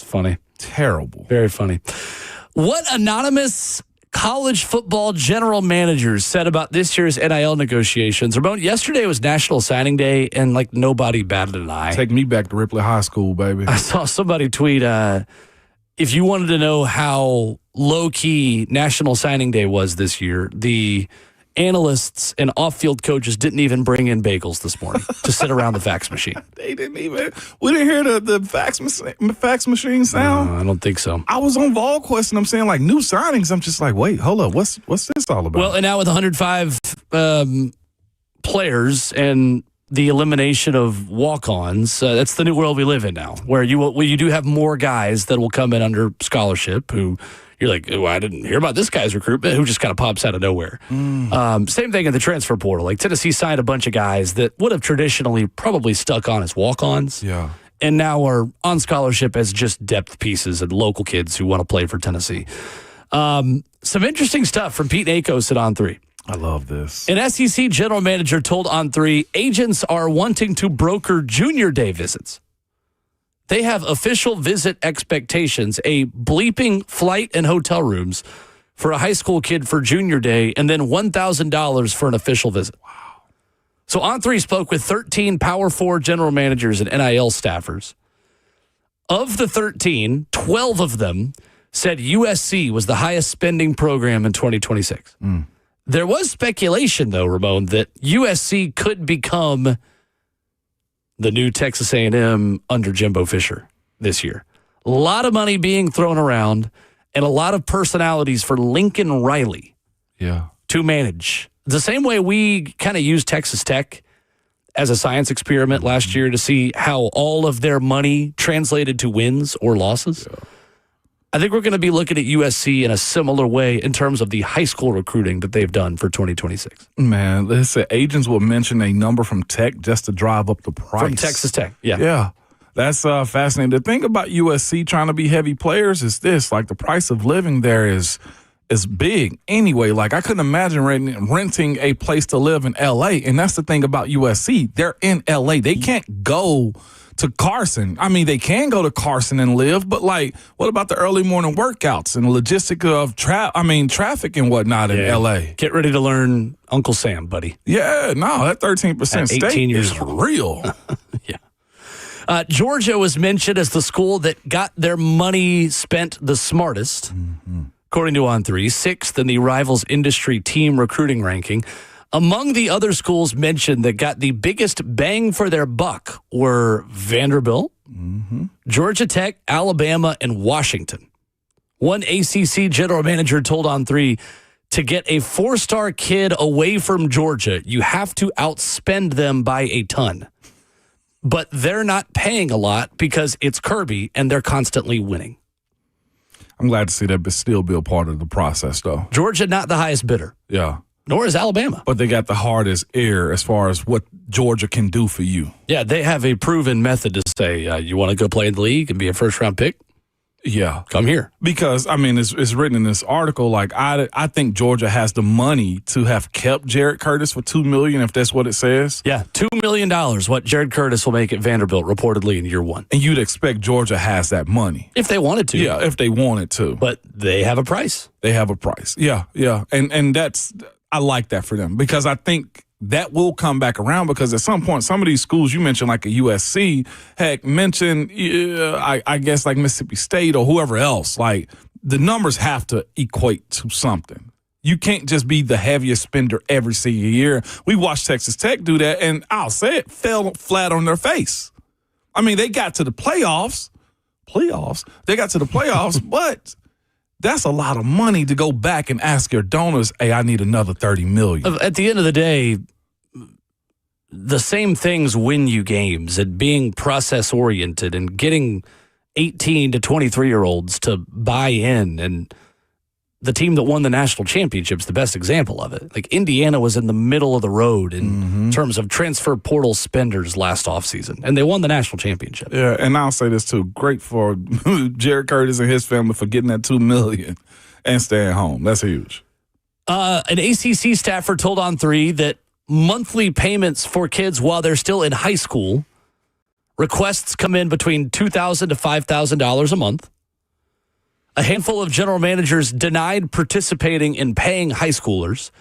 Funny. terrible. Very funny. What anonymous college football general managers said about this year's NIL negotiations. Ramon, yesterday was National Signing Day, and like nobody batted an eye. Take me back to Ripley High School, baby. I saw somebody tweet, if you wanted to know how low-key National Signing Day was this year, the analysts and off-field coaches didn't even bring in bagels this morning to sit around the fax machine. They didn't even. We didn't hear the fax machine sound. I don't think so. I was on VolQuest and I'm saying like new signings. I'm just like, wait, hold up, what's this all about? Well, and now with 105 players and the elimination of walk-ons, that's the new world we live in now, where you do have more guys that will come in under scholarship who you're like, oh, I didn't hear about this guy's recruitment, who just kind of pops out of nowhere. Same thing in the transfer portal. Like Tennessee signed a bunch of guys that would have traditionally probably stuck on as walk-ons. Yeah. And now are on scholarship as just depth pieces and local kids who want to play for Tennessee. Some interesting stuff from Pete Nakos at On3. I love this. An SEC general manager told On3 agents are wanting to broker junior day visits. They have official visit expectations, a bleeping flight and hotel rooms for a high school kid for junior day, and then $1,000 for an official visit. Wow. So On3 spoke with 13 Power 4 general managers and NIL staffers. Of the 13, 12 of them said USC was the highest spending program in 2026. There was speculation, though, Ramon, that USC could become the new Texas A&M under Jimbo Fisher this year. A lot of money being thrown around and a lot of personalities for Lincoln Riley to manage. The same way we kind of used Texas Tech as a science experiment last year to see how all of their money translated to wins or losses. Yeah. I think we're going to be looking at USC in a similar way in terms of the high school recruiting that they've done for 2026. Man, listen, agents will mention a number from Tech just to drive up the price. From Texas Tech, yeah. Yeah, that's fascinating. The thing about USC trying to be heavy players is this, like the price of living there is big anyway. Like I couldn't imagine renting a place to live in L.A., and that's the thing about USC. They're in L.A. They can't go to Carson. I mean, they can go to Carson and live, but like, what about the early morning workouts and logistic of traffic and whatnot in LA? Get ready to learn Uncle Sam, buddy. Yeah, no, that 13% state is real. Yeah. Georgia was mentioned as the school that got their money spent the smartest, according to On3, 6th in the Rivals Industry Team recruiting ranking. Among the other schools mentioned that got the biggest bang for their buck were Vanderbilt, Georgia Tech, Alabama, and Washington. One ACC general manager told On3, to get a 4-star kid away from Georgia, you have to outspend them by a ton. But they're not paying a lot because it's Kirby and they're constantly winning. I'm glad to see that still be a part of the process, though. Georgia, not the highest bidder. Yeah. Nor is Alabama. But they got the hardest air as far as what Georgia can do for you. Yeah, they have a proven method to say, you want to go play in the league and be a first-round pick? Yeah. Come here. Because, I mean, it's written in this article, like, I think Georgia has the money to have kept Jared Curtis for $2 million, if that's what it says. Yeah, $2 million, what Jared Curtis will make at Vanderbilt, reportedly in year one. And you'd expect Georgia has that money. If they wanted to. Yeah, if they wanted to. But they have a price. They have a price. Yeah. And that's... I like that for them because I think that will come back around because at some point, some of these schools you mentioned, like a USC, heck, mentioned, I guess, like Mississippi State or whoever else, like the numbers have to equate to something. You can't just be the heaviest spender every single year. We watched Texas Tech do that, and I'll say it, fell flat on their face. I mean, they got to the playoffs. They got to the playoffs, but... That's a lot of money to go back and ask your donors, hey, I need another $30 million. At the end of the day, the same things win you games and being process-oriented and getting 18 to 23-year-olds to buy in. And the team that won the national championship is the best example of it. Like Indiana was in the middle of the road in terms of transfer portal spenders last offseason, and they won the national championship. Yeah, and I'll say this too. Great for Jared Curtis and his family for getting that $2 million and staying home. That's huge. An ACC staffer told On3 that monthly payments for kids while they're still in high school, requests come in between $2,000 to $5,000 a month. A handful of general managers denied participating in paying high schoolers,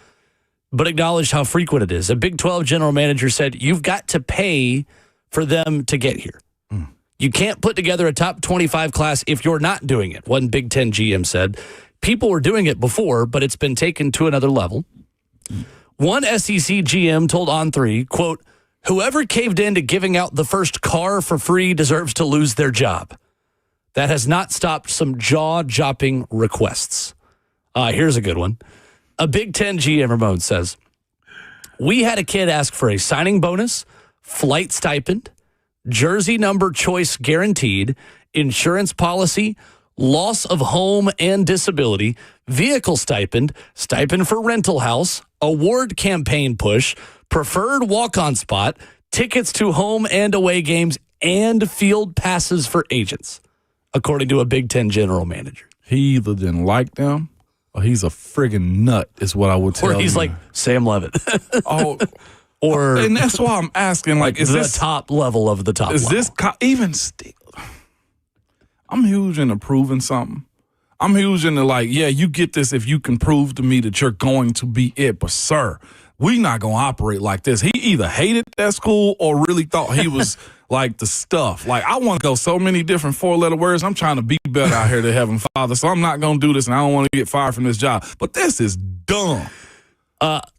but acknowledged how frequent it is. A Big 12 general manager said, you've got to pay for them to get here. You can't put together a top 25 class if you're not doing it. One Big 10 GM said, people were doing it before, but it's been taken to another level. One SEC GM told On3, quote, whoever caved in to giving out the first car for free deserves to lose their job. That has not stopped some jaw-dropping requests. Here's a good one. A Big 10 GM, Ramon, says, we had a kid ask for a signing bonus, flight stipend, jersey number choice guaranteed, insurance policy, loss of home and disability, vehicle stipend, stipend for rental house, award campaign push, preferred walk-on spot, tickets to home and away games, and field passes for agents, according to a Big 10 general manager. He either didn't like them or he's a friggin' nut is what I would tell you. Or he's like Sam Levitt. And that's why I'm asking, like, is the this top level of the top is level? This even still? I'm huge into proving something. I'm huge into like, yeah, you get this if you can prove to me that you're going to be it. But sir, we not gonna operate like this. He either hated that school or really thought he was like the stuff. Like, I want to go so many different 4-letter words. I'm trying to be better out here to Heavenly Father, so I'm not gonna do this, and I don't want to get fired from this job. But this is dumb.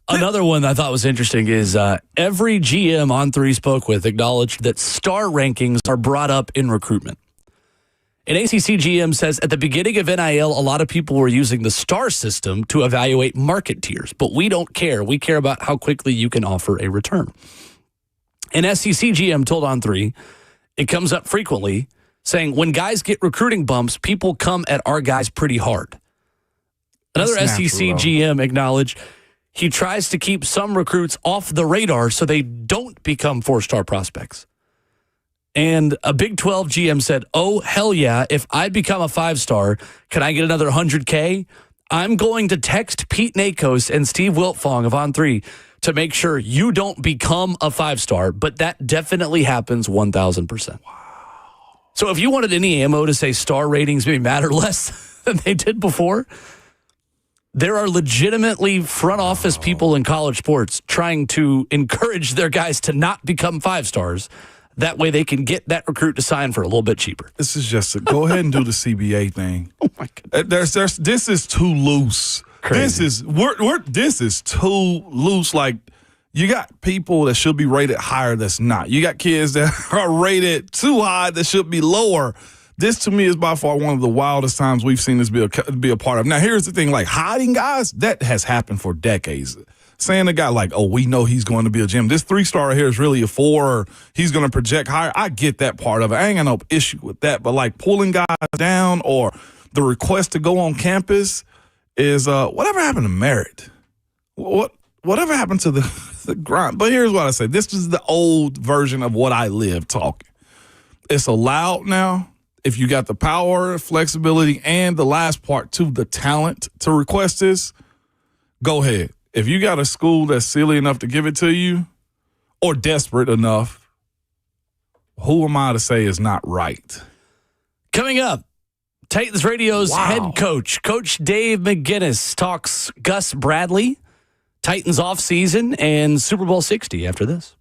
Another one I thought was interesting is every GM On3 spoke with acknowledged that star rankings are brought up in recruitment. An ACC GM says at the beginning of NIL, a lot of people were using the STAR system to evaluate market tiers, but we don't care. We care about how quickly you can offer a return. An SEC GM told On3, it comes up frequently, saying when guys get recruiting bumps, people come at our guys pretty hard. Another SEC GM acknowledged he tries to keep some recruits off the radar so they don't become 4-star prospects. And a Big 12 GM said, oh, hell yeah, if I become a 5-star, can I get another $100K? I'm going to text Pete Nakos and Steve Wiltfong of On3 to make sure you don't become a 5-star, but that definitely happens 1,000%. Wow. So if you wanted any ammo to say star ratings maybe matter less than they did before, there are legitimately front office people in college sports trying to encourage their guys to not become 5-stars. That way they can get that recruit to sign for a little bit cheaper. This is just go ahead and do the CBA thing. Oh my goodness. This is too loose. Crazy. This is too loose. Like, you got people that should be rated higher that's not. You got kids that are rated too high that should be lower. This, to me, is by far one of the wildest times we've seen this be a part of. Now, here's the thing. Like, hiding guys, that has happened for decades. Saying a guy like, oh, we know he's going to be a gem. This 3-star right here is really a 4, or he's going to project higher. I get that part of it. I ain't got no issue with that. But, like, pulling guys down or the request to go on campus is whatever happened to merit? Whatever happened to the grind? But here's what I say. This is the old version of what I live talking. It's allowed now. If you got the power, flexibility, and the last part, too, the talent to request this, go ahead. If you got a school that's silly enough to give it to you or desperate enough, who am I to say is not right? Coming up, Titans Radio's head coach, Coach Dave McGinness, talks Gus Bradley, Titans offseason, and Super Bowl 60 after this.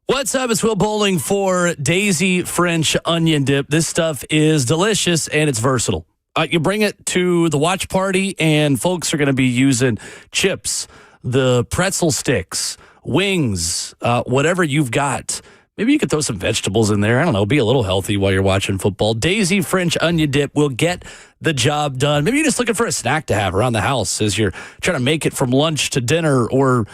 What's up? It's Will Bowling for Daisy French Onion Dip. This stuff is delicious and it's versatile. You bring it to the watch party and folks are going to be using chips, the pretzel sticks, wings, whatever you've got. Maybe you could throw some vegetables in there. I don't know. Be a little healthy while you're watching football. Daisy French Onion Dip will get the job done. Maybe you're just looking for a snack to have around the house as you're trying to make it from lunch to dinner or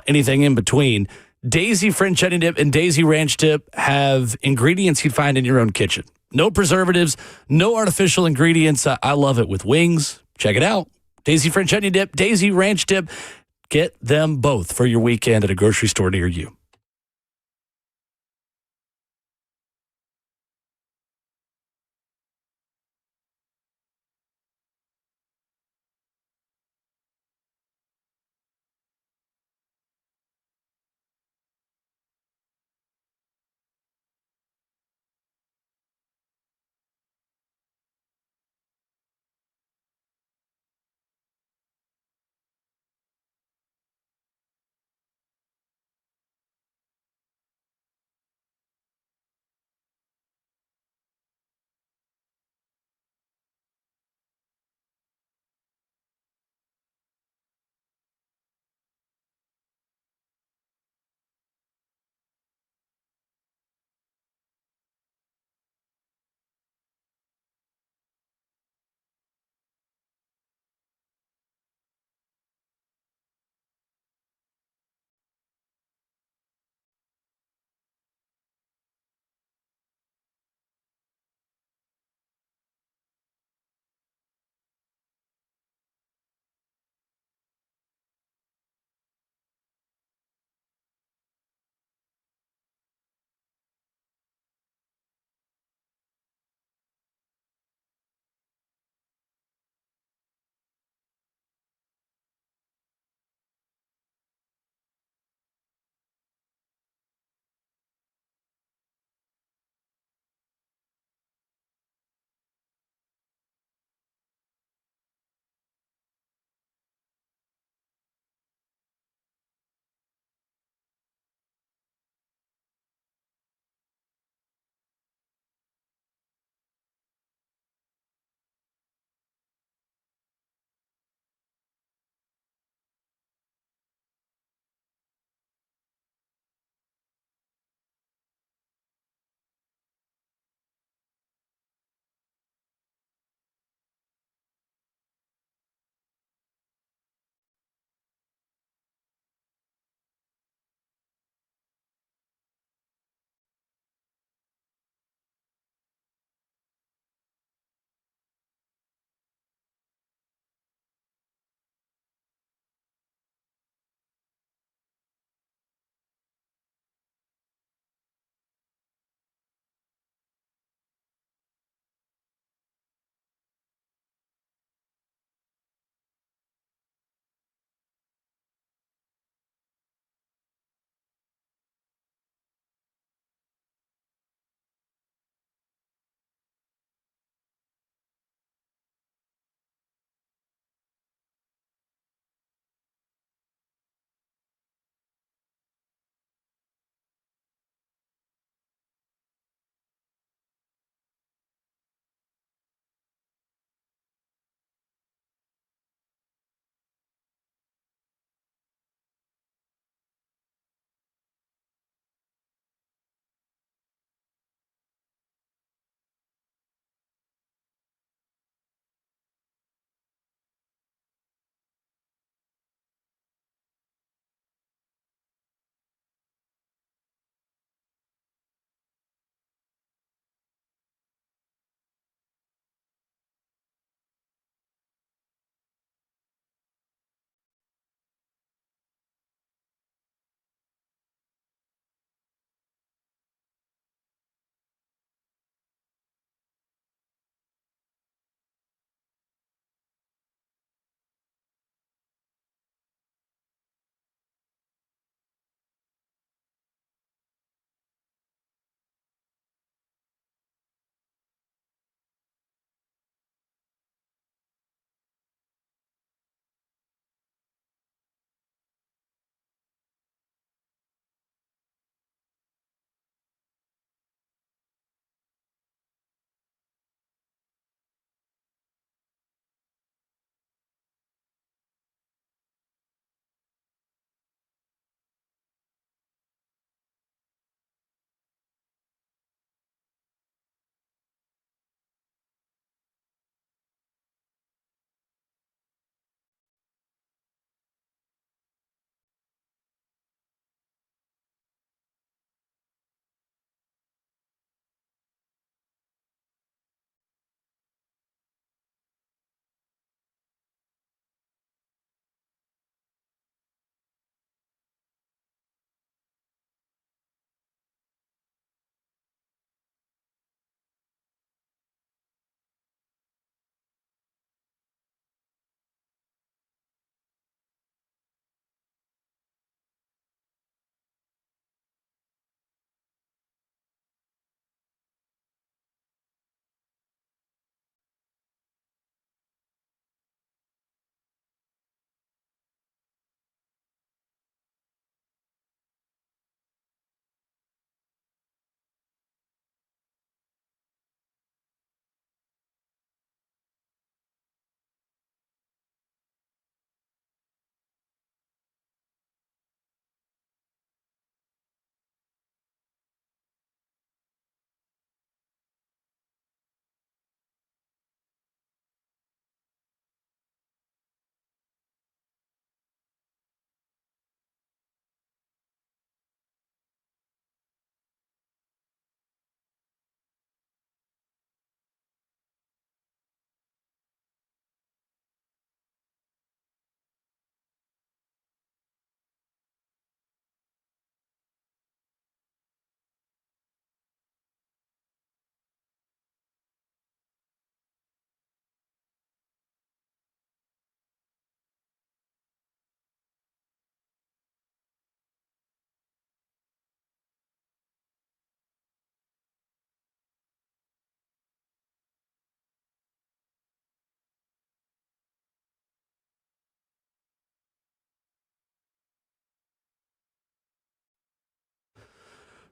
anything in between. Daisy French Onion Dip and Daisy Ranch Dip have ingredients you'd find in your own kitchen. No preservatives, no artificial ingredients. I love it with wings. Check it out. Daisy French Onion Dip, Daisy Ranch Dip. Get them both for your weekend at a grocery store near you.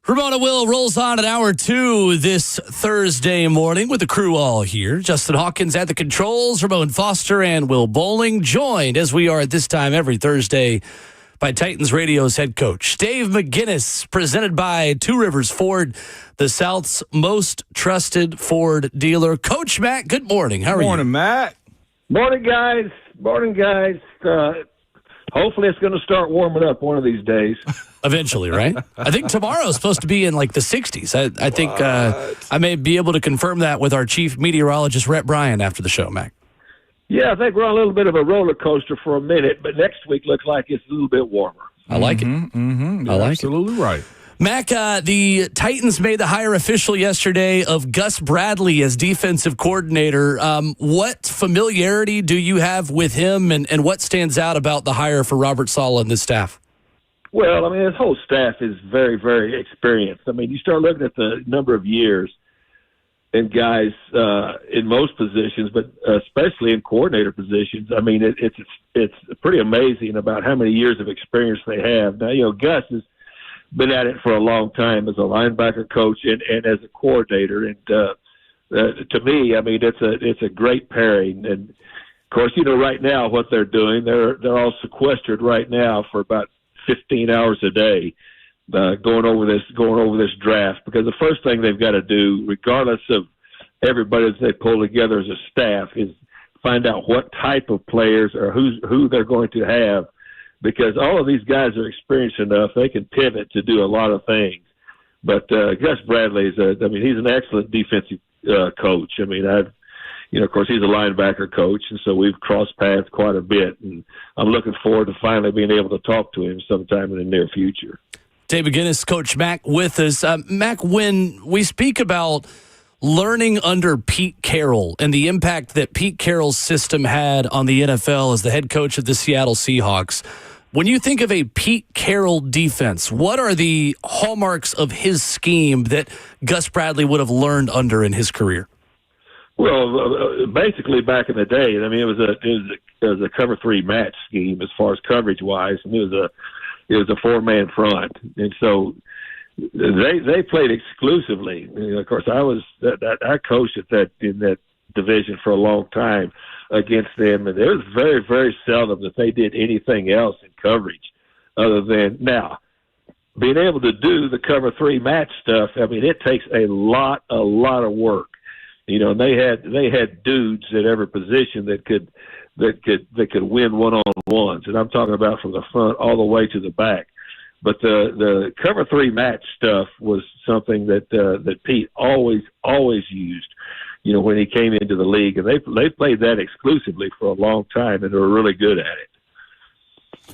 Ramona Will rolls on at hour 2 this Thursday morning with the crew all here. Justin Hawkins at the controls, Ramon Foster and Will Bowling, joined as we are at this time every Thursday by Titans Radio's head coach, Dave McGinness, presented by Two Rivers Ford, the South's most trusted Ford dealer. Coach Matt, good morning. How are you? Morning, Matt. Morning, guys. Hopefully it's going to start warming up one of these days. Eventually, right? I think tomorrow is supposed to be in like the 60s. I think I may be able to confirm that with our chief meteorologist, Rhett Bryan, after the show, Mac. Yeah, I think we're on a little bit of a roller coaster for a minute, but next week looks like it's a little bit warmer. I like it. Mm-hmm. I like absolutely right. Mac, the Titans made the hire official yesterday of Gus Bradley as defensive coordinator. What familiarity do you have with him, and what stands out about the hire for Robert Saleh and this staff? Well, I mean, his whole staff is very, very experienced. I mean, you start looking at the number of years and guys in most positions, but especially in coordinator positions. I mean, it's pretty amazing about how many years of experience they have. Now, Gus has been at it for a long time as a linebacker coach and as a coordinator. And to me, I mean, it's a great pairing. And of course, right now what they're doing, they're all sequestered right now for about 15 hours a day, going over this draft, because the first thing they've got to do, regardless of everybody that they pull together as a staff, is find out what type of players or who they're going to have, because all of these guys are experienced enough, they can pivot to do a lot of things. But Gus Bradley he's an excellent defensive coach. I mean, of course, he's a linebacker coach, and so we've crossed paths quite a bit, and I'm looking forward to finally being able to talk to him sometime in the near future. Dave McGinness, Coach Mac with us. Mac, when we speak about learning under Pete Carroll and the impact that Pete Carroll's system had on the NFL as the head coach of the Seattle Seahawks, when you think of a Pete Carroll defense, what are the hallmarks of his scheme that Gus Bradley would have learned under in his career? Well, basically back in the day, I mean, it was a cover 3 match scheme as far as coverage wise, and it was a 4-man front, and so they played exclusively. Of course, I coached in that division for a long time against them, and it was very, very seldom that they did anything else in coverage other than now being able to do the cover 3 match stuff. I mean, it takes a lot of work. And they had dudes at every position that could win one-on-ones, and I'm talking about from the front all the way to the back. But the cover 3 match stuff was something that Pete always used, when he came into the league, and they played that exclusively for a long time, and they were really good at it.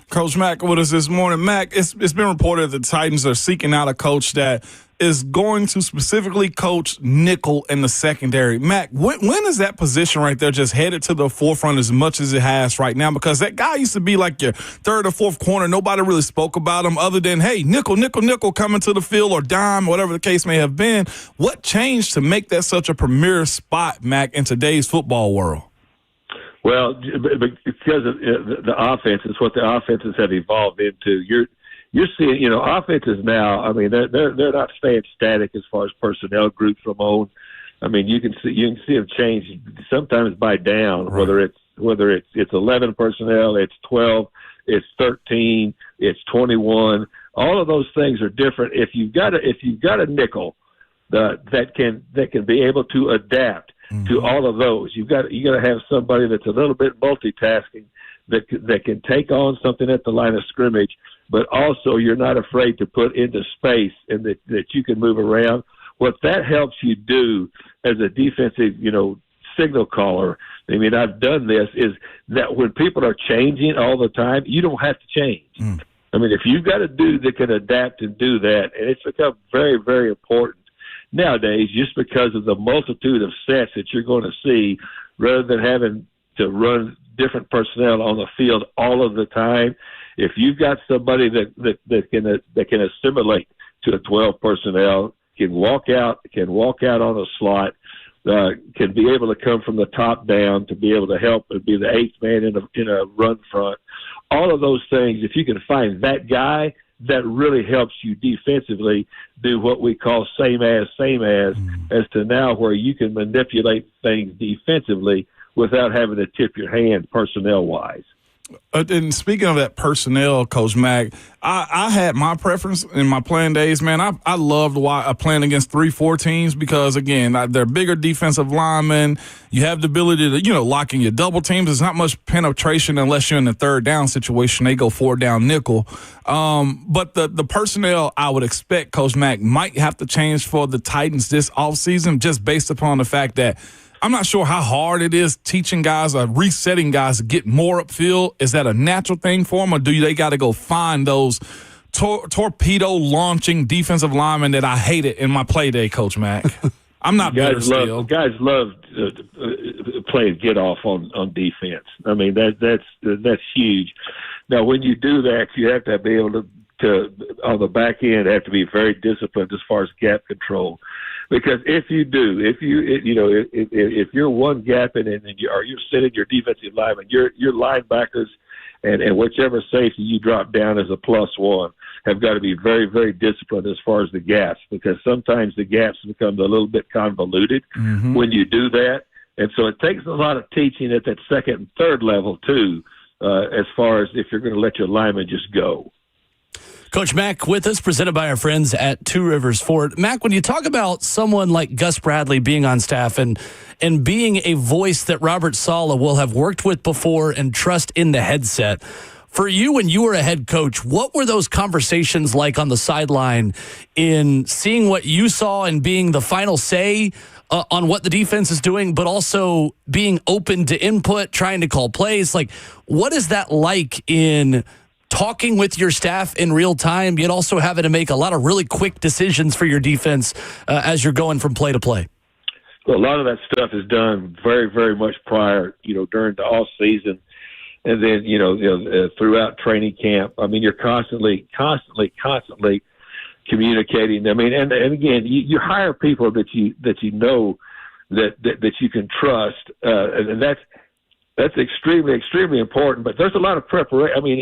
Coach Mack with us this morning. Mack, it's been reported that the Titans are seeking out a coach that is going to specifically coach nickel in the secondary. Mack, when is that position right there just headed to the forefront as much as it has right now? Because that guy used to be like your third or fourth corner. Nobody really spoke about him other than, hey, nickel coming to the field, or dime, whatever the case may have been. What changed to make that such a premier spot, Mack, in today's football world? Well, because of the offenses, what the offenses have evolved into, you're seeing, offenses now. I mean, they're not staying static as far as personnel groups, Ramon. I mean, you can see them change sometimes by down, right. whether it's 11 personnel, it's 12, it's 13, it's 21. All of those things are different. If you've got a nickel that can be able to adapt to all of those, you got to have somebody that's a little bit multitasking, that can take on something at the line of scrimmage, but also you're not afraid to put into space, and that you can move around. What that helps you do as a defensive, signal caller, I mean, I've done this, is that when people are changing all the time, you don't have to change. I mean, if you've got a dude that can adapt and do that, and it's become very, very important nowadays, just because of the multitude of sets that you're going to see, rather than having to run different personnel on the field all of the time. If you've got somebody that can assimilate to a 12 personnel, can walk out on a slot, can be able to come from the top down to be able to help and be the eighth man in a run front. All of those things, if you can find that guy, that really helps you defensively do what we call same as to now where you can manipulate things defensively without having to tip your hand personnel-wise. And speaking of that personnel, Coach Mack, I had my preference in my playing days, man. I loved playing against 3-4 teams because, again, they're bigger defensive linemen. You have the ability to, lock in your double teams. There's not much penetration unless you're in the third down situation. They go 4-down nickel. But the personnel I would expect, Coach Mack, might have to change for the Titans this offseason just based upon the fact that I'm not sure how hard it is teaching guys or resetting guys to get more upfield. Is that a natural thing for them, or do they got to go find those torpedo launching defensive linemen that I hated in my play day, Coach Mack? I'm not bitter still. Guys love playing get off on defense. I mean that's huge. Now when you do that, you have to be able to on the back end have to be very disciplined as far as gap control. Because if you're one gapping and you're sitting your defensive lineman, your linebackers and whichever safety you drop down as a +1 have got to be very, very disciplined as far as the gaps, because sometimes the gaps become a little bit convoluted when you do that. And so it takes a lot of teaching at that second and third level too, as far as if you're going to let your lineman just go. Coach Mack with us, presented by our friends at Two Rivers Ford. Mack, when you talk about someone like Gus Bradley being on staff and being a voice that Robert Saleh will have worked with before and trust in the headset, for you when you were a head coach, what were those conversations like on the sideline in seeing what you saw and being the final say on what the defense is doing, but also being open to input, trying to call plays? Like, what is that like in talking with your staff in real time, yet also having to make a lot of really quick decisions for your defense as you're going from play to play? Well, a lot of that stuff is done very, very much prior, during the off season, and then throughout training camp. I mean, you're constantly communicating. I mean, and again, you hire people that you know that you can trust, and that's extremely, extremely important. But there's a lot of preparation. I mean,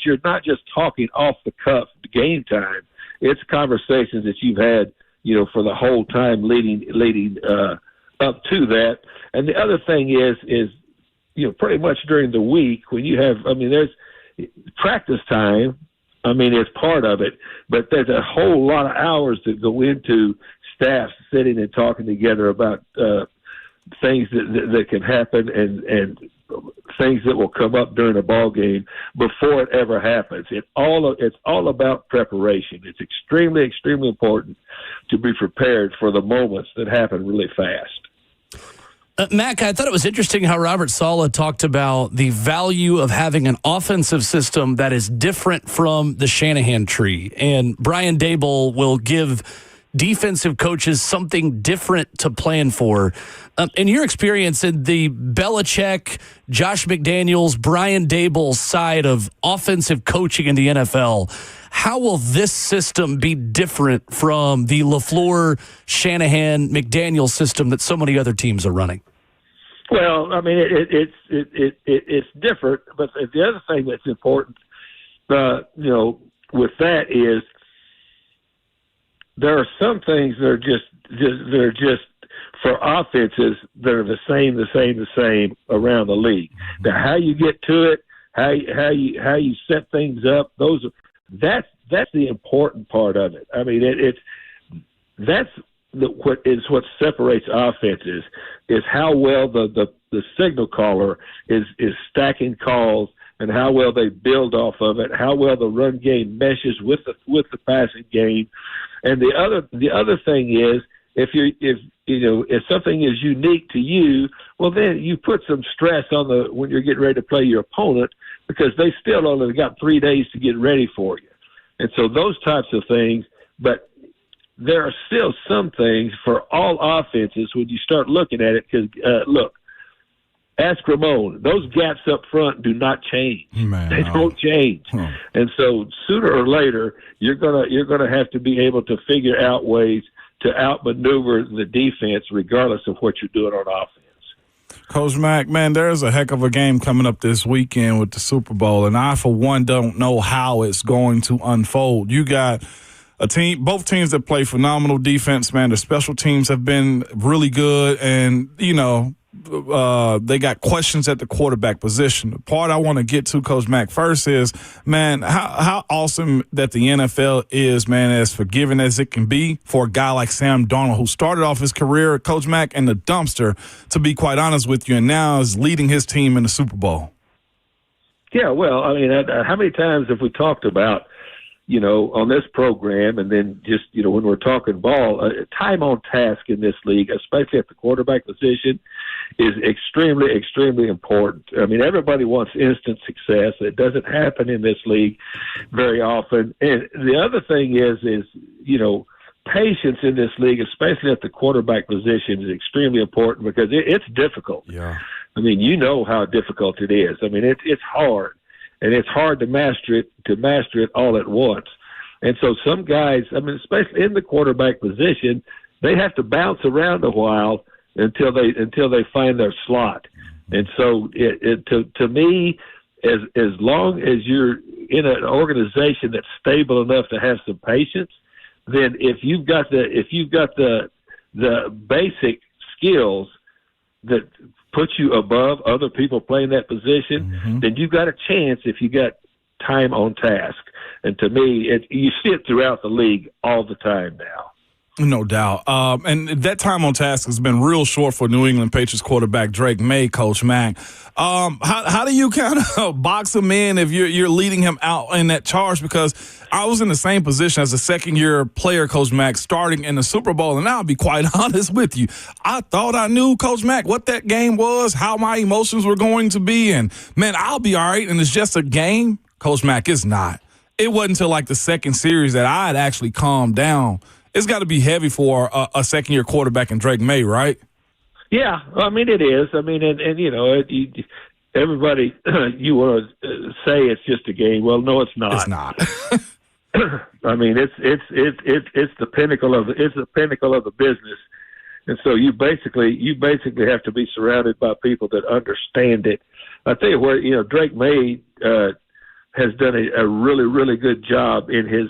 you're not just talking off the cuff game time. It's conversations that you've had, for the whole time leading up to that. And the other thing is pretty much during the week when you have, there's practice time. It's part of it, but there's a whole lot of hours that go into staff sitting and talking together about things that can happen and things that will come up during a ball game before it ever happens. It's all about preparation. It's extremely, extremely important to be prepared for the moments that happen really fast. Mac, I thought it was interesting how Robert Saleh talked about the value of having an offensive system that is different from the Shanahan tree. And Brian Daboll will give defensive coaches something different to plan for. In your experience in the Belichick, Josh McDaniels, Brian Daboll side of offensive coaching in the NFL, how will this system be different from the LaFleur, Shanahan, McDaniel system that so many other teams are running? Well, it's different, but the other thing that's important, with that is there are some things that are just for offenses that are the same around the league. Now, how you get to it, how you set things up, that's the important part of it. I mean, what separates offenses is how well the signal caller is stacking calls and how well they build off of it, how well the run game meshes with the passing game. And the other thing is, if something is unique to you, well, then you put some stress on when you're getting ready to play your opponent, because they still only got 3 days to get ready for you. And so those types of things, but there are still some things for all offenses when you start looking at it, because look, ask Ramon. Those gaps up front do not change. They don't change. And so sooner or later, you're gonna have to be able to figure out ways to outmaneuver the defense, regardless of what you're doing on offense. Coach Mack, man, there's a heck of a game coming up this weekend with the Super Bowl, and I, for one, don't know how it's going to unfold. You got both teams that play phenomenal defense, man. The special teams have been really good, and, they got questions at the quarterback position. The part I want to get to, Coach Mack, first is, man, how awesome that the NFL is, man, as forgiving as it can be for a guy like Sam Darnold, who started off his career, Coach Mack, in the dumpster, to be quite honest with you, and now is leading his team in the Super Bowl. Yeah, well, I mean, how many times have we talked about, on this program, and then just, when we're talking ball, time on task in this league, especially at the quarterback position, is extremely, extremely important. I mean, everybody wants instant success. It doesn't happen in this league very often. And the other thing is patience in this league, especially at the quarterback position, is extremely important because it's difficult. Yeah. I mean, how difficult it is. I mean, it's hard. And it's hard to master it all at once. And so some guys, I mean, especially in the quarterback position, they have to bounce around a while until they find their slot. And so to me, as long as you're in an organization that's stable enough to have some patience, then if you've got the basic skills that put you above other people playing that position, then you've got a chance if you got time on task. And to me, you see it throughout the league all the time now. No doubt. And that time on task has been real short for New England Patriots quarterback Drake May, Coach Mack. How do you kind of box him in if you're leading him out in that charge? Because I was in the same position as a second-year player, Coach Mack, starting in the Super Bowl, and I'll be quite honest with you. I thought I knew, Coach Mack, what that game was, how my emotions were going to be, and, man, I'll be all right, and it's just a game. Coach Mack, it's not. It wasn't until, like, the second series that I had actually calmed down. It's got to be heavy for a second-year quarterback in Drake May, right? Yeah, I mean, it is. I mean, and everybody, you want to say it's just a game. Well, no, it's not. It's not. I mean, it's the pinnacle of the business, and so you basically have to be surrounded by people that understand it. I tell you what, Drake May has done a really, really good job in his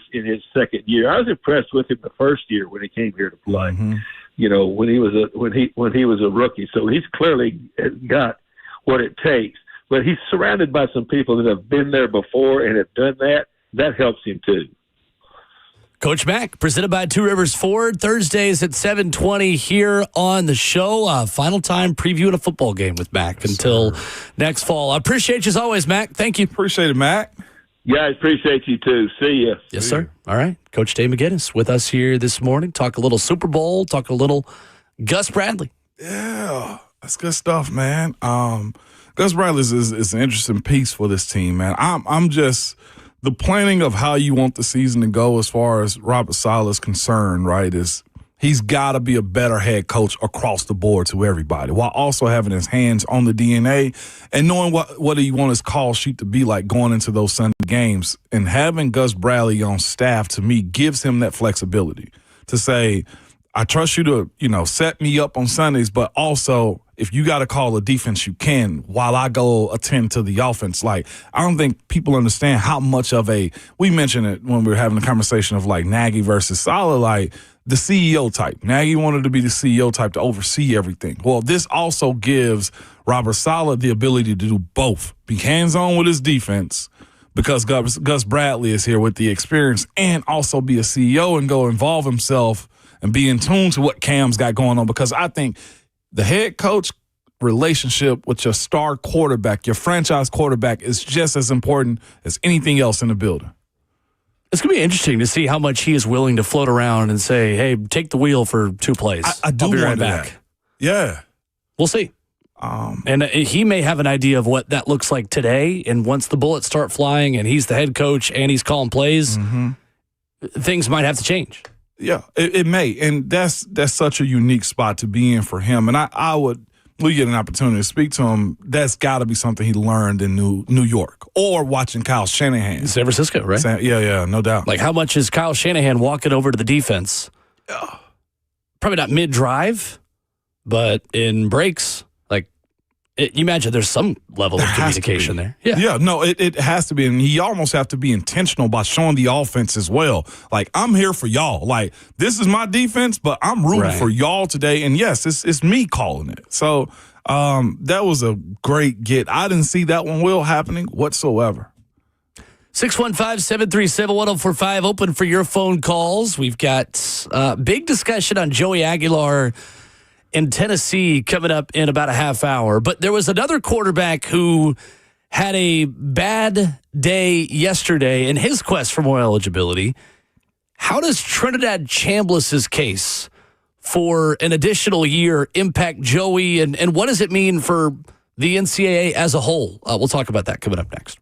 second year. I was impressed with him the first year when he came here to play. When he was a rookie. So he's clearly got what it takes. But he's surrounded by some people that have been there before and have done that. That helps him too. Coach Mack, presented by Two Rivers Ford, Thursdays at 7:20 here on the show. Final time previewing a football game with Mack until next fall. I appreciate you as always, Mack. Thank you. Appreciate it, Mack. Yeah, I appreciate you too. See ya. Yes, sir. All right. Coach Dave McGinness with us here this morning. Talk a little Super Bowl, talk a little Gus Bradley. Yeah, that's good stuff, man. Gus Bradley is an interesting piece for this team, man. I'm just – the planning of how you want the season to go as far as Robert Saleh is concerned, right, is he's got to be a better head coach across the board to everybody while also having his hands on the DNA and knowing what he want his call sheet to be like going into those Sunday games. And having Gus Bradley on staff, to me, gives him that flexibility to say, I trust you to, set me up on Sundays, but also if you got to call a defense, you can while I go attend to the offense. Like, I don't think people understand how much of we mentioned it when we were having a conversation of like Nagy versus Saleh, like the CEO type. Nagy wanted to be the CEO type to oversee everything. Well, this also gives Robert Saleh the ability to do both, be hands-on with his defense because Gus Bradley is here with the experience and also be a CEO and go involve himself and be in tune to what Cam's got going on, because I think the head coach relationship with your star quarterback, your franchise quarterback, is just as important as anything else in the building. It's going to be interesting to see how much he is willing to float around and say, hey, take the wheel for 2 plays. I do I'll be right wonder back. that. Yeah. We'll see. And he may have an idea of what that looks like today, and once the bullets start flying and he's the head coach and he's calling plays, things might have to change. Yeah, it may, and that's such a unique spot to be in for him. And we get an opportunity to speak to him. That's got to be something he learned in New York or watching Kyle Shanahan. San Francisco, right? Yeah, no doubt. Like, how much is Kyle Shanahan walking over to the defense? Probably not mid-drive, but in breaks, like You imagine there's some level of communication there. Yeah, no, it has to be. And you almost have to be intentional by showing the offense as well. Like, I'm here for y'all. Like, this is my defense, but I'm rooting for y'all today. And yes, it's me calling it. So that was a great get. I didn't see that one, Will, happening whatsoever. 615-737-1045, open for your phone calls. We've got big discussion on Joey Aguilar in Tennessee coming up in about a half hour. But there was another quarterback who had a bad day yesterday in his quest for more eligibility. How does Trinidad Chambliss's case for an additional year impact Joey, and what does it mean for the NCAA as a whole? We'll talk about that coming up next.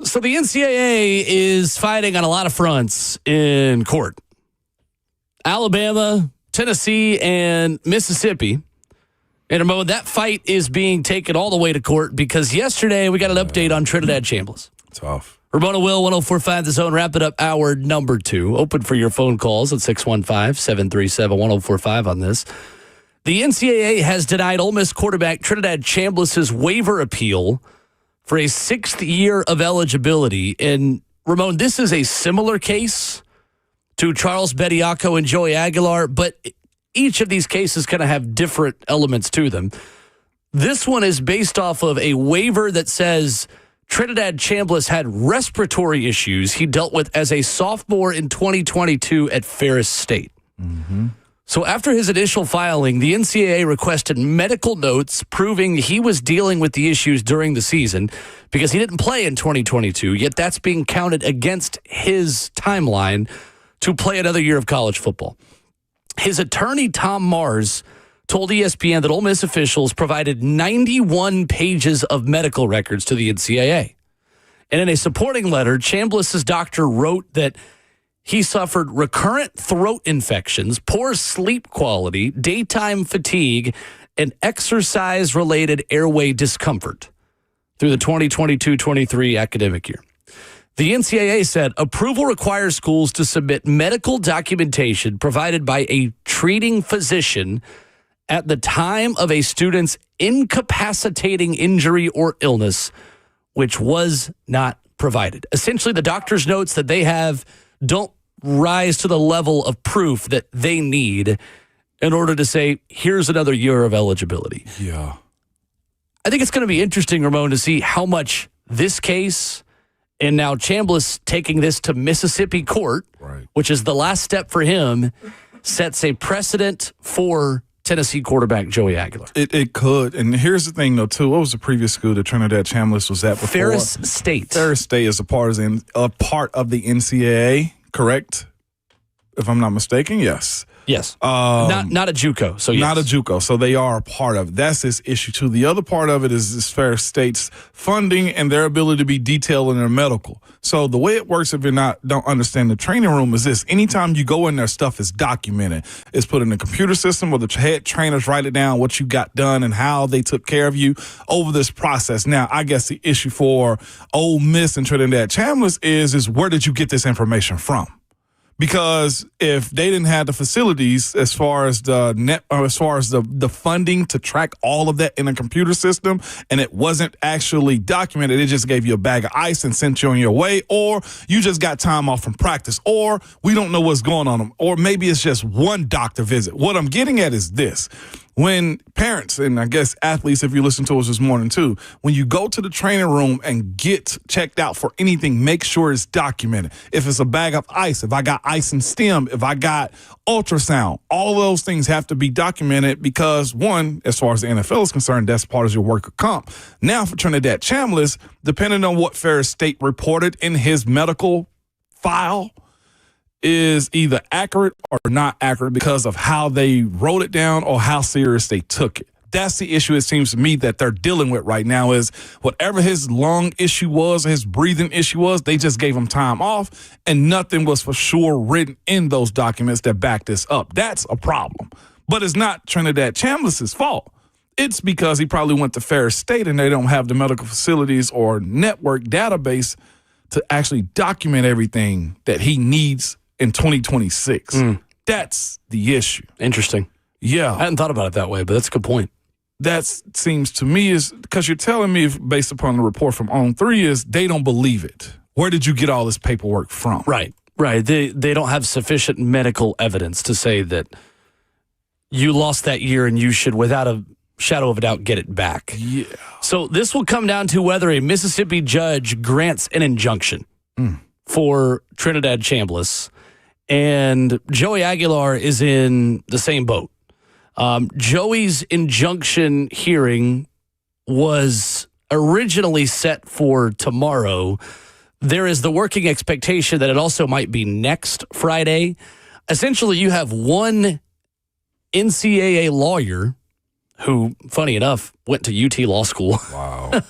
So the NCAA is fighting on a lot of fronts in court. Alabama, Tennessee, and Mississippi. And Ramon, that fight is being taken all the way to court because yesterday we got an update on Trinidad Chambliss. Tough. Ramona Will, 104.5 The Zone, wrapping up hour number 2. Open for your phone calls at 615-737-1045 on this. The NCAA has denied Ole Miss quarterback Trinidad Chambliss's waiver appeal for a 6th year of eligibility. And, Ramon, this is a similar case to Charles Bediako and Joey Aguilar, but each of these cases kind of have different elements to them. This one is based off of a waiver that says Trinidad Chambliss had respiratory issues he dealt with as a sophomore in 2022 at Ferris State. Mm-hmm. So after his initial filing, the NCAA requested medical notes proving he was dealing with the issues during the season because he didn't play in 2022, yet that's being counted against his timeline to play another year of college football. His attorney, Tom Mars, told ESPN that Ole Miss officials provided 91 pages of medical records to the NCAA. And in a supporting letter, Chambliss's doctor wrote that he suffered recurrent throat infections, poor sleep quality, daytime fatigue, and exercise-related airway discomfort through the 2022-23 academic year. The NCAA said approval requires schools to submit medical documentation provided by a treating physician at the time of a student's incapacitating injury or illness, which was not provided. Essentially, the doctor's notes that they have don't rise to the level of proof that they need in order to say, here's another year of eligibility. Yeah. I think it's going to be interesting, Ramon, to see how much this case and now Chambliss taking this to Mississippi court, right, which is the last step for him, sets a precedent for Tennessee quarterback Joey Aguilar. It could. And here's the thing, though, too. What was the previous school that Trinidad Chambliss was at before? Ferris State. Ferris State is a part of the NCAA, correct? If I'm not mistaken, yes. Yes. Not a JUCO. So yes. Not a JUCO. So they are a part of it. That's this issue, too. The other part of it is this Ferris State's funding and their ability to be detailed in their medical. So the way it works, if you don't understand the training room, is this. Anytime you go in there, stuff is documented. It's put in a computer system where the head trainers write it down, what you got done and how they took care of you over this process. Now, I guess the issue for Ole Miss and Trinidad Chambliss is where did you get this information from? Because if they didn't have the facilities as far as the funding to track all of that in a computer system, and it wasn't actually documented, it just gave you a bag of ice and sent you on your way, or you just got time off from practice, or we don't know what's going on, or maybe it's just one doctor visit. What I'm getting at is this. When parents, and I guess athletes, if you listen to us this morning too, when you go to the training room and get checked out for anything, make sure it's documented. If it's a bag of ice, if I got ice and stim, if I got ultrasound, all those things have to be documented because, one, as far as the NFL is concerned, that's part of your worker comp. Now for Trinidad Chambliss, depending on what Ferris State reported in his medical file, is either accurate or not accurate because of how they wrote it down or how serious they took it. That's the issue, it seems to me, that they're dealing with right now is whatever his lung issue was, or his breathing issue was, they just gave him time off and nothing was for sure written in those documents that back this up. That's a problem. But it's not Trinidad Chambliss's fault. It's because he probably went to Ferris State and they don't have the medical facilities or network database to actually document everything that he needs in 2026. That's the issue. Interesting. Yeah. I hadn't thought about it that way, but that's a good point. That seems to me is because you're telling me, based upon the report from On 3, is they don't believe it. Where did you get all this paperwork from? Right. They don't have sufficient medical evidence to say that you lost that year and you should, without a shadow of a doubt, get it back. Yeah. So this will come down to whether a Mississippi judge grants an injunction for Trinidad Chambliss. And Joey Aguilar is in the same boat. Joey's injunction hearing was originally set for tomorrow. There is the working expectation that it also might be next Friday. Essentially, you have one NCAA lawyer who, funny enough, went to UT Law School. Wow.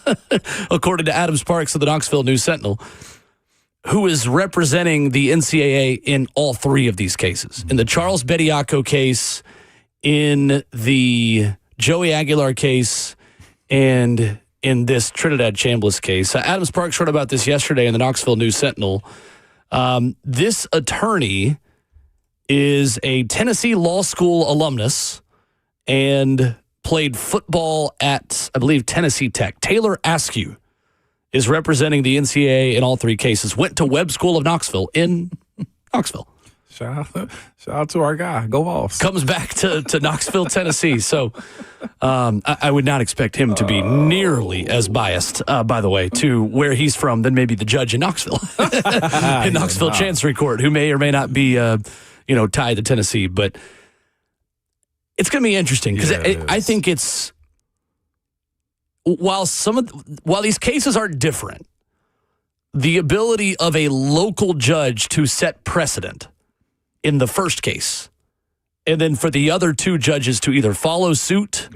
According to Adam Sparks of the Knoxville News-Sentinel, who is representing the NCAA in all three of these cases. In the Charles Bediako case, in the Joey Aguilar case, and in this Trinidad Chambliss case. Adam Sparks wrote about this yesterday in the Knoxville News-Sentinel. This attorney is a Tennessee Law School alumnus and played football at, I believe, Tennessee Tech. Taylor Askew is representing the NCAA in all three cases. Went to Webb School of Knoxville in Knoxville. Shout out to our guy. Go Vols. Comes back to Knoxville, Tennessee. So I would not expect him to be nearly as biased, by the way, to where he's from than maybe the judge in Knoxville, in Knoxville Chancery Court, who may or may not be, tied to Tennessee. But it's going to be interesting because I think it's while these cases are different, the ability of a local judge to set precedent in the first case, and then for the other two judges to either follow suit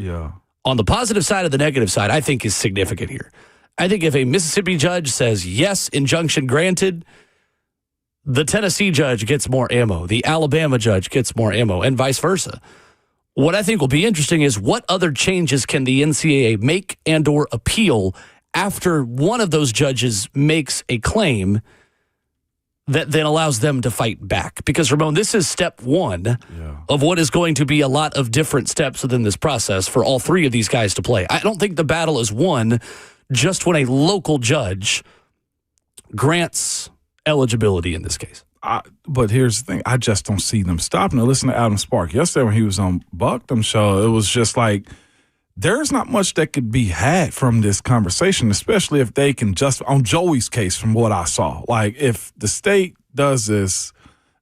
on the positive side or the negative side, I think is significant here. I think if a Mississippi judge says, yes, injunction granted, the Tennessee judge gets more ammo. The Alabama judge gets more ammo, and vice versa. What I think will be interesting is what other changes can the NCAA make and or appeal after one of those judges makes a claim that then allows them to fight back. Because, Ramon, this is step one of what is going to be a lot of different steps within this process for all three of these guys to play. I don't think the battle is won just when a local judge grants eligibility in this case. But here's the thing. I just don't see them stopping. Now, listen to Adam Spark. Yesterday when he was on Buckdom Show, it was just like, there's not much that could be had from this conversation, especially if they can just, on Joey's case from what I saw, like if the state does this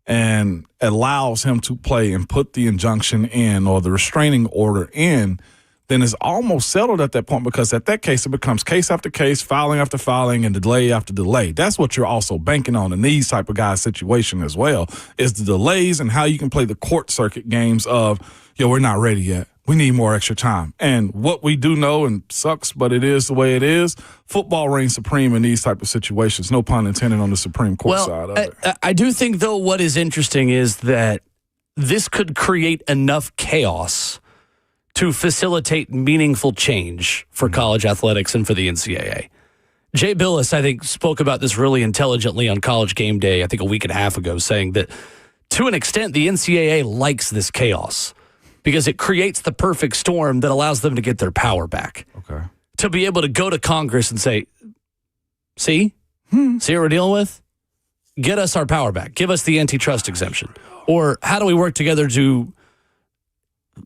and allows him to play and put the injunction in or the restraining order in, then it's almost settled at that point, because at that case, it becomes case after case, filing after filing, and delay after delay. That's what you're also banking on in these type of guys' situation as well, is the delays and how you can play the court circuit games of, we're not ready yet. We need more extra time. And what we do know, and sucks, but it is the way it is, football reigns supreme in these type of situations. No pun intended on the Supreme Court side of it. I do think, though, what is interesting is that this could create enough chaos to facilitate meaningful change for college athletics and for the NCAA. Jay Billis, I think, spoke about this really intelligently on College Game Day, I think a week and a half ago, saying that to an extent, the NCAA likes this chaos because it creates the perfect storm that allows them to get their power back. Okay. To be able to go to Congress and say, see what we're dealing with? Get us our power back. Give us the antitrust exemption. Or how do we work together to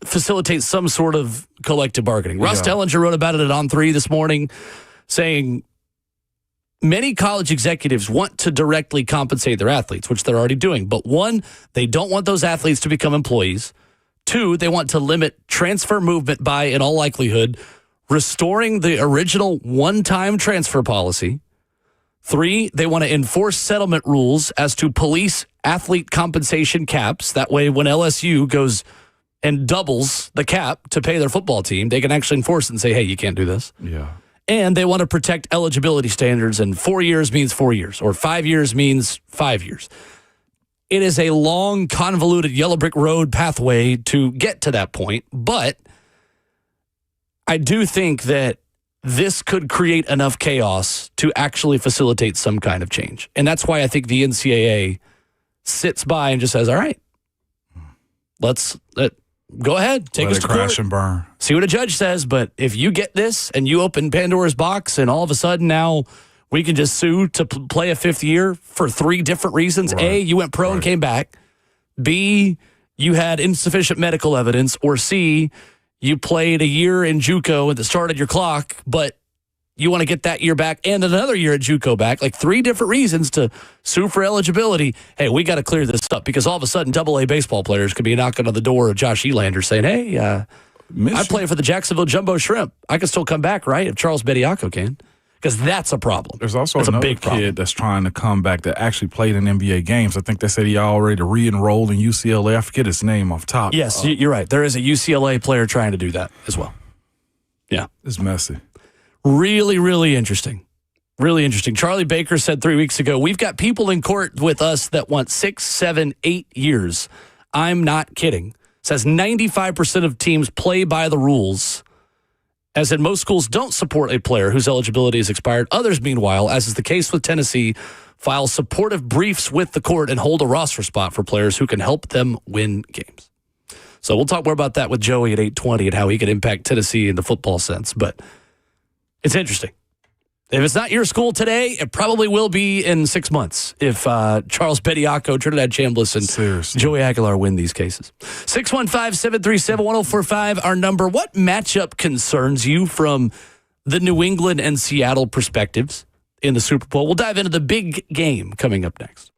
facilitate some sort of collective bargaining? Russ Dellinger wrote about it at On3 this morning, saying many college executives want to directly compensate their athletes, which they're already doing. But one, they don't want those athletes to become employees. Two, they want to limit transfer movement by, in all likelihood, restoring the original one-time transfer policy. Three, they want to enforce settlement rules as to police athlete compensation caps. That way, when LSU goes and doubles the cap to pay their football team, they can actually enforce it and say, hey, you can't do this. Yeah. And they want to protect eligibility standards, and 4 years means 4 years, or 5 years means 5 years. It is a long, convoluted yellow brick road pathway to get to that point, but I do think that this could create enough chaos to actually facilitate some kind of change. And that's why I think the NCAA sits by and just says, all right, let's go ahead, take us to court. Crash and burn. See what a judge says, but if you get this and you open Pandora's box and all of a sudden now we can just sue to play a fifth year for three different reasons. Right. A, you went pro and came back. B, you had insufficient medical evidence. Or C, you played a year in JUCO at the start of your clock, but you want to get that year back and another year at JUCO back. Like three different reasons to sue for eligibility. Hey, we got to clear this up, because all of a sudden AA baseball players could be knocking on the door of Josh Elander saying, hey, I play for the Jacksonville Jumbo Shrimp. I can still come back, right? If Charles Bediako can. because that's a problem. There's also that's another a big problem. kid that's trying to come back that actually played in NBA games. I think they said he already re-enrolled in UCLA. I forget his name off top. Yes, you're right. There is a UCLA player trying to do that as well. Yeah. It's messy. Really, really interesting. Really interesting. Charlie Baker said 3 weeks ago, we've got people in court with us that want 6, 7, 8 years. I'm not kidding. Says 95% of teams play by the rules. As in, most schools don't support a player whose eligibility is expired. Others, meanwhile, as is the case with Tennessee, file supportive briefs with the court and hold a roster spot for players who can help them win games. So we'll talk more about that with Joey at 8:20 and how he could impact Tennessee in the football sense. But it's interesting. If it's not your school today, it probably will be in 6 months if Charles Bediako, Trinidad Chambliss, and Seriously. Joey Aguilar win these cases. 615-737-1045, our number. What matchup concerns you from the New England and Seattle perspectives in the Super Bowl? We'll dive into the big game coming up next.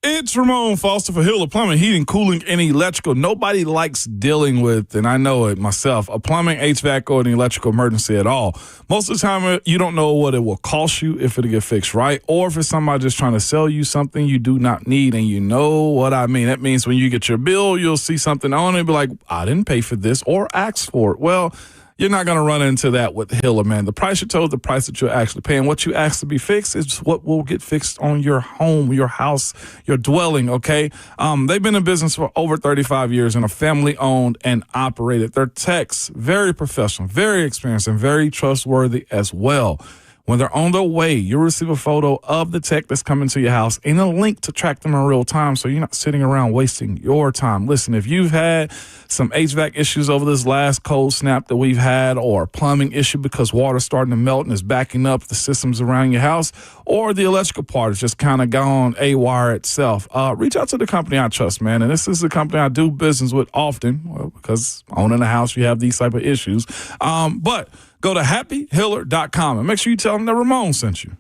It's Ramon Foster for Hiller Plumbing, Heating, Cooling, and Electrical. Nobody likes dealing with, and I know it myself, a plumbing, HVAC, or an electrical emergency at all. Most of the time, you don't know what it will cost you if it'll get fixed right, or if it's somebody just trying to sell you something you do not need, and you know what I mean. That means when you get your bill, you'll see something on it and be like, I didn't pay for this or ask for it. Well, you're not going to run into that with Hiller, man. The price you're told, the price that you're actually paying. What you ask to be fixed is what will get fixed on your home, your house, your dwelling, okay? They've been in business for over 35 years and are family-owned and operated. Their techs, very professional, very experienced, and very trustworthy as well. When they're on their way, you'll receive a photo of the tech that's coming to your house and a link to track them in real time so you're not sitting around wasting your time. Listen, if you've had some HVAC issues over this last cold snap that we've had, or a plumbing issue because water's starting to melt and is backing up the systems around your house, or the electrical part is just kind of gone AWire itself, reach out to the company I trust, man. And this is the company I do business with often, because owning a house, you have these type of issues. But go to happyhiller.com and make sure you tell them that Ramon sent you.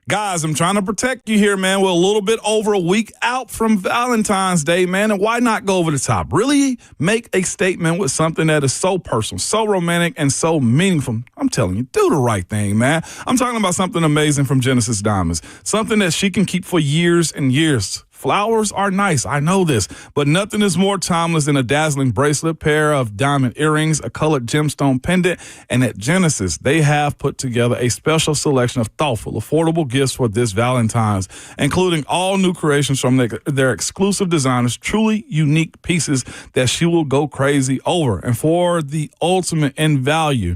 Guys, I'm trying to protect you here, man. We're a little bit over a week out from Valentine's Day, man, and why not go over the top? Really make a statement with something that is so personal, so romantic, and so meaningful. I'm telling you, do the right thing, man. I'm talking about something amazing from Genesis Diamonds, something that she can keep for years and years. Flowers are nice, I know this, but nothing is more timeless than a dazzling bracelet, pair of diamond earrings, a colored gemstone pendant, and at Genesis, they have put together a special selection of thoughtful, affordable gifts for this Valentine's, including all new creations from their exclusive designers, truly unique pieces that she will go crazy over. And for the ultimate in value,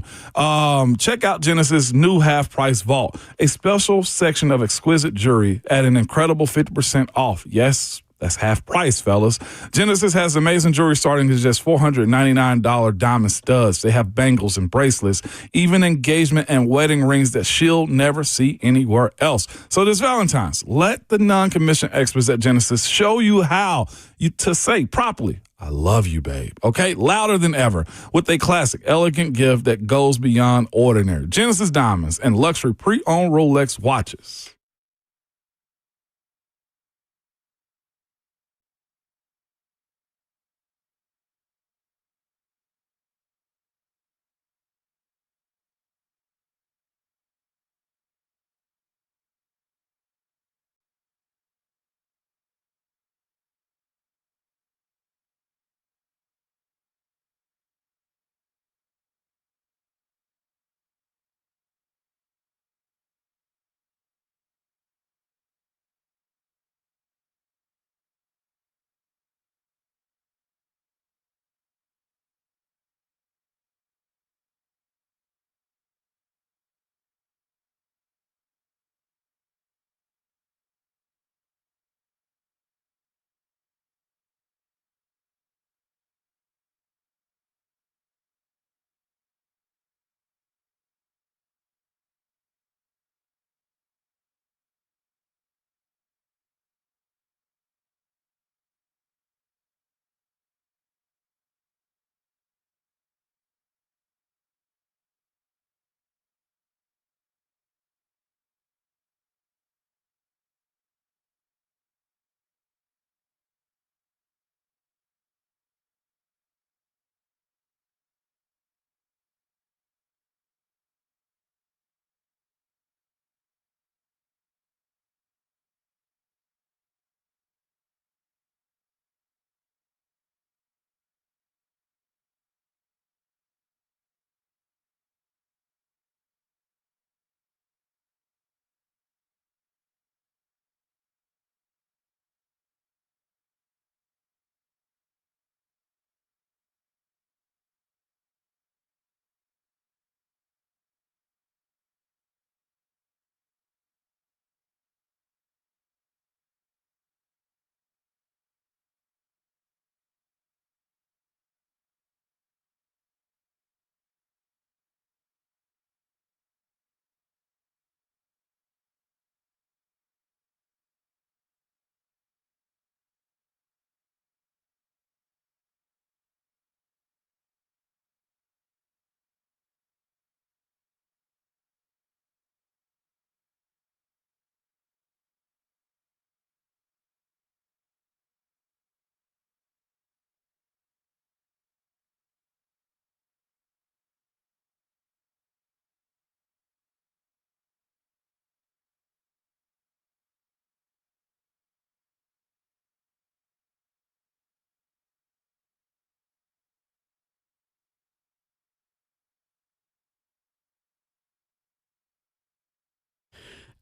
check out Genesis' new half-price vault, a special section of exquisite jewelry at an incredible 50% off. Yes, that's half price, fellas. Genesis has amazing jewelry starting at just $499 diamond studs. They have bangles and bracelets, even engagement and wedding rings that she'll never see anywhere else. So this Valentine's, let the non-commissioned experts at Genesis show you how to say properly, I love you, babe. Okay? Louder than ever with a classic, elegant gift that goes beyond ordinary. Genesis Diamonds and luxury pre-owned Rolex watches.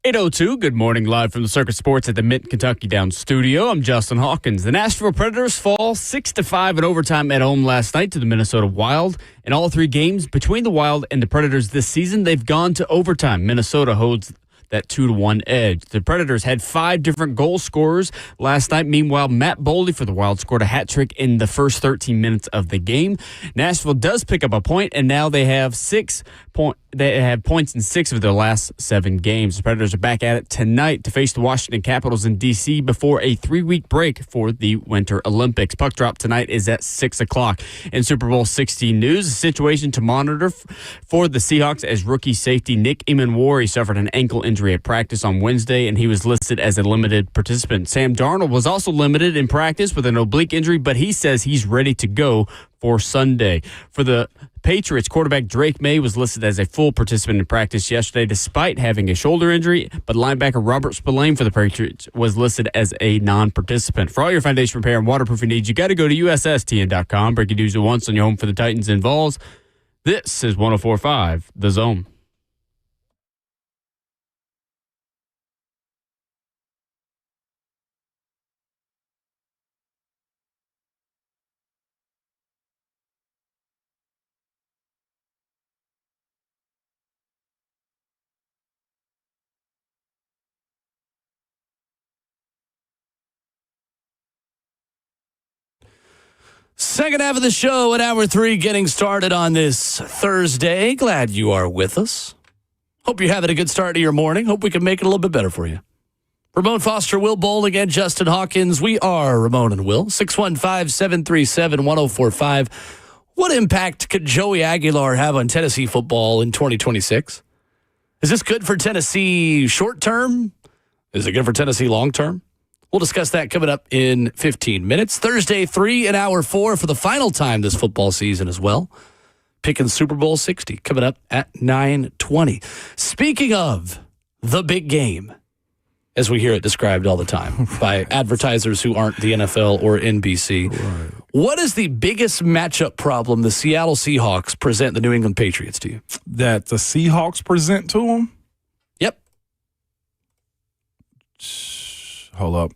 8:02, good morning, live from the Circus Sports at the Mint Kentucky Downs studio. I'm Justin Hawkins. The Nashville Predators fall 6-5 in overtime at home last night to the Minnesota Wild. In all three games between the Wild and the Predators this season, they've gone to overtime. Minnesota holds that 2-1 edge. The Predators had 5 different goal scorers last night. Meanwhile, Matt Boldy for the Wild scored a hat trick in the first 13 minutes of the game. Nashville does pick up a point, and now they have 6 points. They have points in 6 of their last 7 games. The Predators are back at it tonight to face the Washington Capitals in D.C. before a 3-week break for the Winter Olympics. Puck drop tonight is at 6 o'clock. In Super Bowl 16 news, a situation to monitor for the Seahawks as rookie safety Nick Emanwari suffered an ankle injury at practice on Wednesday, and he was listed as a limited participant. Sam Darnold was also limited in practice with an oblique injury, but he says he's ready to go for Sunday. For the Patriots, quarterback Drake May was listed as a full participant in practice yesterday despite having a shoulder injury, but linebacker Robert Spillane for the Patriots was listed as a non-participant. For all your foundation repair and waterproofing needs, you got to go to USSTN.com. Breaking news at once on your home for the Titans and Vols. This is 104.5 The Zone. Second half of the show at hour 3 getting started on this Thursday. Glad you are with us. Hope you're having a good start to your morning. Hope we can make it a little bit better for you. Ramon Foster, Will Bowling, and Justin Hawkins. We are Ramon and Will. 615-737-1045. What impact could Joey Aguilar have on Tennessee football in 2026? Is this good for Tennessee short term? Is it good for Tennessee long term? We'll discuss that coming up in 15 minutes. Thursday, 3 and hour 4 for the final time this football season as well. Picking Super Bowl 60 coming up at 9:20. Speaking of the big game, as we hear it described all the time by advertisers who aren't the NFL or NBC, right. What is the biggest matchup problem the Seattle Seahawks present the New England Patriots to you? That the Seahawks present to them? Yep. Hold up.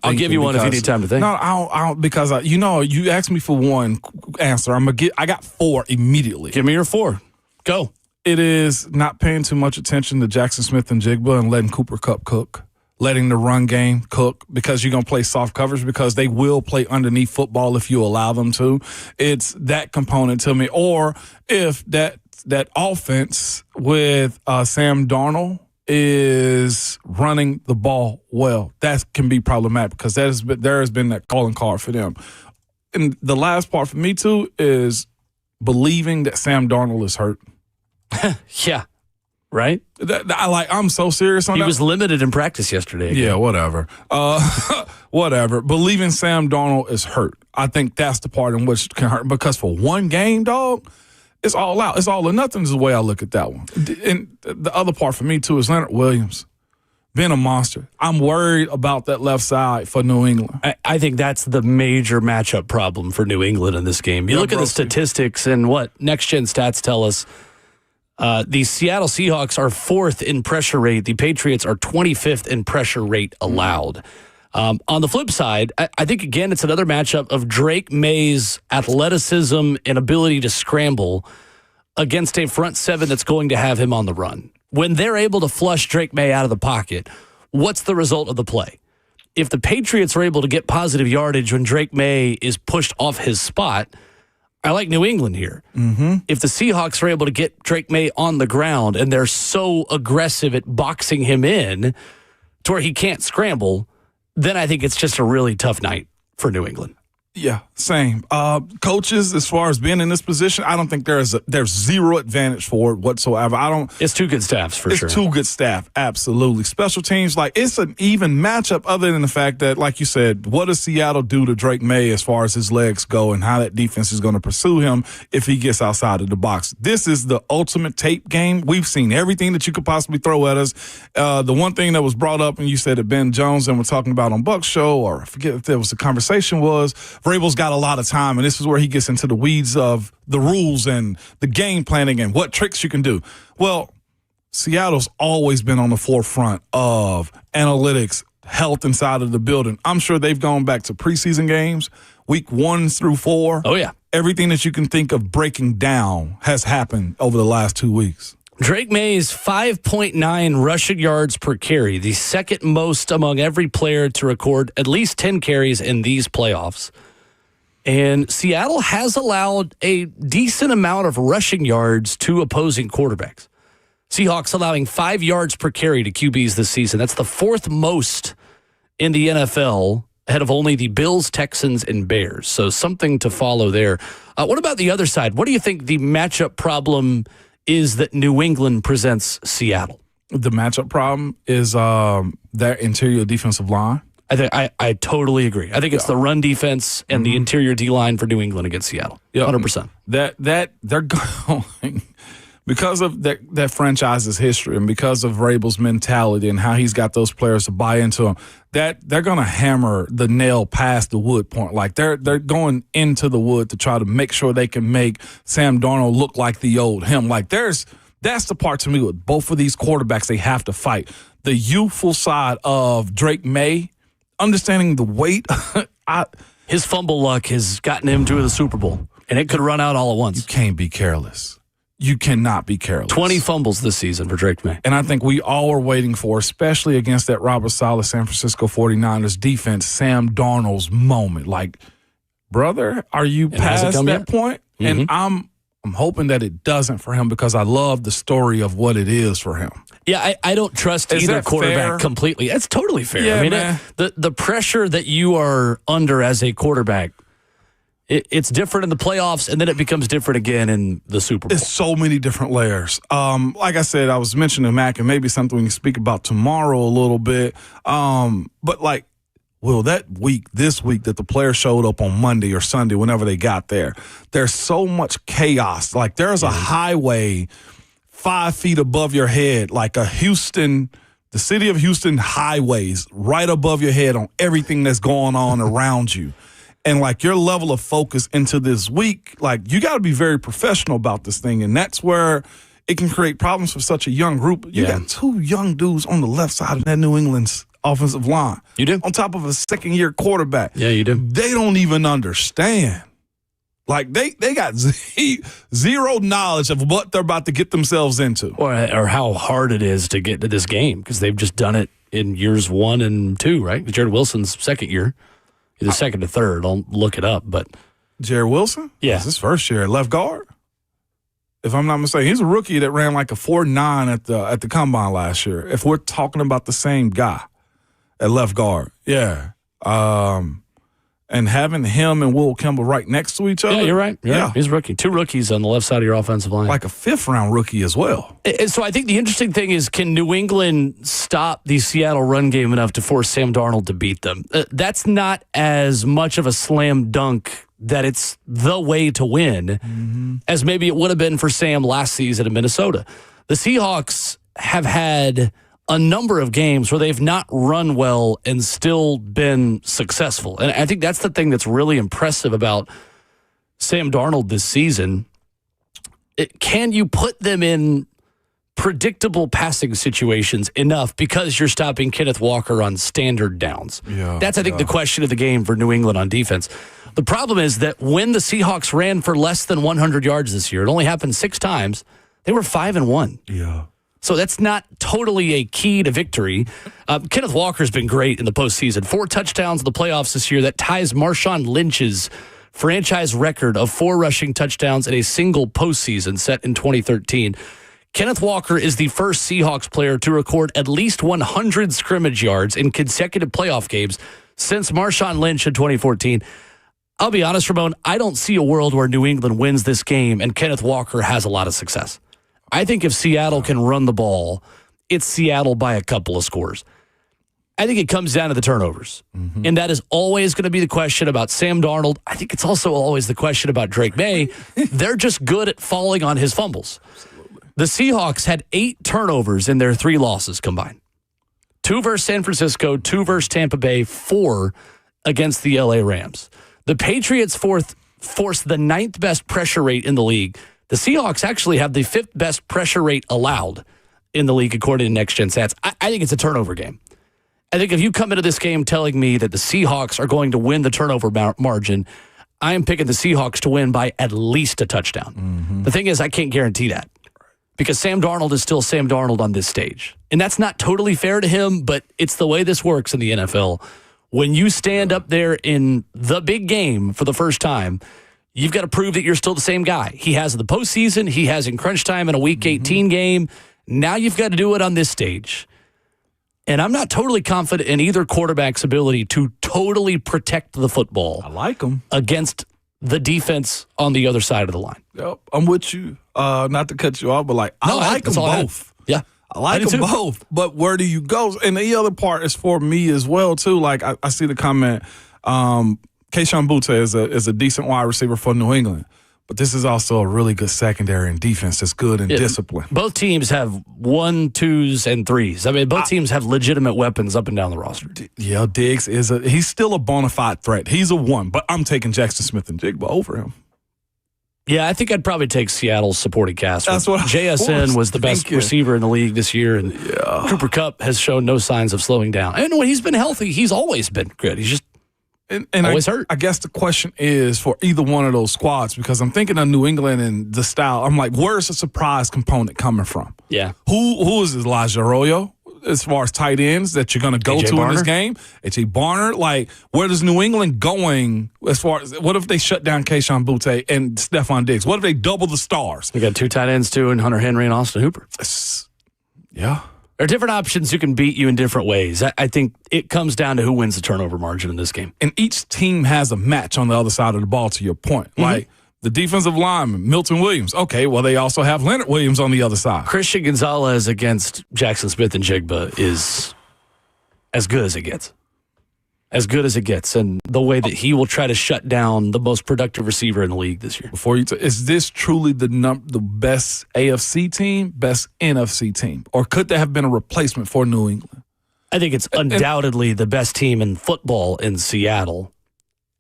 I'll give you one if you need time to think. No, I don't because you asked me for one answer. I got 4 immediately. Give me your 4. Go. It is not paying too much attention to Jackson Smith and Jigba and letting Cooper Kupp cook, letting the run game cook because you're going to play soft coverage because they will play underneath football if you allow them to. It's that component to me. Or if that offense with Sam Darnold is running the ball well, that can be problematic because there has been that calling card for them. And the last part for me too is believing that Sam Darnold is hurt. Yeah, right. I'm so serious on that. He was limited in practice yesterday. Again. Yeah, whatever. Whatever. Believing Sam Darnold is hurt. I think that's the part in which can hurt because for one game, dog. It's all out. It's all or nothing is the way I look at that one. And the other part for me, too, is Leonard Williams being a monster. I'm worried about that left side for New England. I think that's the major matchup problem for New England in this game. You look at the statistics and what next-gen stats tell us. The Seattle Seahawks are 4th in pressure rate. The Patriots are 25th in pressure rate allowed. On the flip side, I think, again, it's another matchup of Drake May's athleticism and ability to scramble against a front 7 that's going to have him on the run. When they're able to flush Drake May out of the pocket, what's the result of the play? If the Patriots are able to get positive yardage when Drake May is pushed off his spot, I like New England here. Mm-hmm. If the Seahawks are able to get Drake May on the ground and they're so aggressive at boxing him in to where he can't scramble, then I think it's just a really tough night for New England. Yeah, same. Coaches, as far as being in this position, I don't think there's zero advantage for it whatsoever. It's 2 good staffs for sure. It's 2 good staff, absolutely. Special teams, it's an even matchup other than the fact that, like you said, what does Seattle do to Drake May as far as his legs go and how that defense is going to pursue him if he gets outside of the box? This is the ultimate tape game. We've seen everything that you could possibly throw at us. The one thing that was brought up, and you said that Ben Jones and we're talking about on Buck's show, or I forget if there was a conversation, was Vrabel's got a lot of time, and this is where he gets into the weeds of the rules and the game planning and what tricks you can do. Well, Seattle's always been on the forefront of analytics, health inside of the building. I'm sure they've gone back to preseason games, week 1 through 4. Oh, yeah. Everything that you can think of breaking down has happened over the last 2 weeks. Drake May's 5.9 rushing yards per carry, the second most among every player to record at least 10 carries in these playoffs. And Seattle has allowed a decent amount of rushing yards to opposing quarterbacks. Seahawks allowing 5 yards per carry to QBs this season. That's the 4th most in the NFL, ahead of only the Bills, Texans, and Bears. So something to follow there. What about the other side? What do you think the matchup problem is that New England presents Seattle? The matchup problem is their interior defensive line. I totally agree. I think it's the run defense and the interior D-line for New England against Seattle. 100%. That they're going because of that franchise's history and because of Vrabel's mentality and how he's got those players to buy into him, that they're going to hammer the nail past the wood point. Like they're going into the wood to try to make sure they can make Sam Darnold look like the old him. Like that's the part to me with both of these quarterbacks they have to fight. The youthful side of Drake May, understanding the weight. His fumble luck has gotten him to the Super Bowl, and it could run out all at once. You can't be careless. You cannot be careless. 20 fumbles this season for Drake May. And I think we all are waiting for, especially against that Robert Saleh San Francisco 49ers defense, Sam Darnold's moment. Like, brother, are you past that point? And I'm hoping that it doesn't for him because I love the story of what it is for him. Yeah, I don't trust either quarterback completely. That's totally fair. Yeah, I mean, man. The pressure that you are under as a quarterback, it's different in the playoffs, and then it becomes different again in the Super Bowl. It's so many different layers. Like I said, I was mentioning Mac, and maybe something we can speak about tomorrow a little bit. But like, this week that the players showed up on Monday or Sunday, whenever they got there, there's so much chaos. Like there's a highway 5 feet above your head, like the city of Houston highways right above your head on everything that's going on around you. And like your level of focus into this week, like you got to be very professional about this thing. And that's where it can create problems for such a young group. You got 2 young dudes on the left side of that New England's offensive line. You do? On top of a second-year quarterback. Yeah, you do. They don't even understand. Like they got zero knowledge of what they're about to get themselves into. Or how hard it is to get to this game because they've just done it in years 1 and 2, right? Jared Wilson's second year. Either second or third. I'll look it up. But Jared Wilson? Yeah. It's his first year at left guard. If I'm not mistaken, he's a rookie that ran like a 4.9 at the combine last year. If we're talking about the same guy at left guard. Yeah. And having him and Will Campbell right next to each other. Yeah, you're right. Yeah. He's a rookie. 2 rookies on the left side of your offensive line. Like a 5th-round rookie as well. And so I think the interesting thing is, can New England stop the Seattle run game enough to force Sam Darnold to beat them? That's not as much of a slam dunk that it's the way to win as maybe it would have been for Sam last season in Minnesota. The Seahawks have had a number of games where they've not run well and still been successful. And I think that's the thing that's really impressive about Sam Darnold this season. Can you put them in predictable passing situations enough because you're stopping Kenneth Walker on standard downs? Yeah, that's, I think, the question of the game for New England on defense. The problem is that when the Seahawks ran for less than 100 yards this year, it only happened 6 times, they were 5-1. Yeah. So that's not totally a key to victory. Kenneth Walker's been great in the postseason. 4 touchdowns in the playoffs this year. That ties Marshawn Lynch's franchise record of 4 rushing touchdowns in a single postseason set in 2013. Kenneth Walker is the first Seahawks player to record at least 100 scrimmage yards in consecutive playoff games since Marshawn Lynch in 2014. I'll be honest, Ramon, I don't see a world where New England wins this game and Kenneth Walker has a lot of success. I think if Seattle can run the ball, it's Seattle by a couple of scores. I think it comes down to the turnovers. And that is always going to be the question about Sam Darnold. I think it's also always the question about Drake May. They're just good at falling on his fumbles. Absolutely. The Seahawks had 8 turnovers in their 3 losses combined. 2 versus San Francisco, 2 versus Tampa Bay, 4 against the LA Rams. The Patriots forced the 9th best pressure rate in the league. The Seahawks actually have the 5th best pressure rate allowed in the league according to Next Gen Stats. I think it's a turnover game. I think if you come into this game telling me that the Seahawks are going to win the turnover margin, I am picking the Seahawks to win by at least a touchdown. Mm-hmm. The thing is, I can't guarantee that because Sam Darnold is still Sam Darnold on this stage. And that's not totally fair to him, but it's the way this works in the NFL. When you stand up there in the big game for the first time, you've got to prove that you're still the same guy. He has in the postseason. He has in crunch time in a Week 18 game. Now you've got to do it on this stage. And I'm not totally confident in either quarterback's ability to totally protect the football. I like them against the defense on the other side of the line. Yep, I'm with you. Not to cut you off, but I like them both. Yeah. I like them both. But where do you go? And the other part is for me as well, too. Like, I see the comment, Kayshon Boutte is a decent wide receiver for New England. But this is also a really good secondary and defense that's good and disciplined. Both teams have 1s, 2s, and 3s. I mean, both teams have legitimate weapons up and down the roster. Yeah, Diggs he's still a bona fide threat. He's a 1, but I'm taking Jackson Smith and Jigba over him. Yeah, I think I'd probably take Seattle's supporting cast. That's what JSN was the best receiver in the league this year, and Cooper Kupp has shown no signs of slowing down. And when he's been healthy, he's always been good. He's just always hurt. I guess the question is for either one of those squads, because I'm thinking of New England and the style. I'm like, where's the surprise component coming from? Yeah. Who is Elijah Arroyo as far as tight ends that you're going to go to in this game? A.J. Barner. Like, where does New England going as far as what if they shut down Kayshon Boutte and Stephon Diggs? What if they double the stars? We got 2 tight ends too, and Hunter Henry and Austin Hooper. Yeah. There are different options who can beat you in different ways. I think it comes down to who wins the turnover margin in this game. And each team has a match on the other side of the ball, to your point. Mm-hmm. Like the defensive lineman, Milton Williams. Okay, well, they also have Leonard Williams on the other side. Christian Gonzalez against Jackson Smith and Jigba is as good as it gets. As good as it gets. And the way that he will try to shut down the most productive receiver in the league this year. Before you, is this truly the best AFC team, best NFC team? Or could there have been a replacement for New England? I think it's undoubtedly the best team in football in Seattle.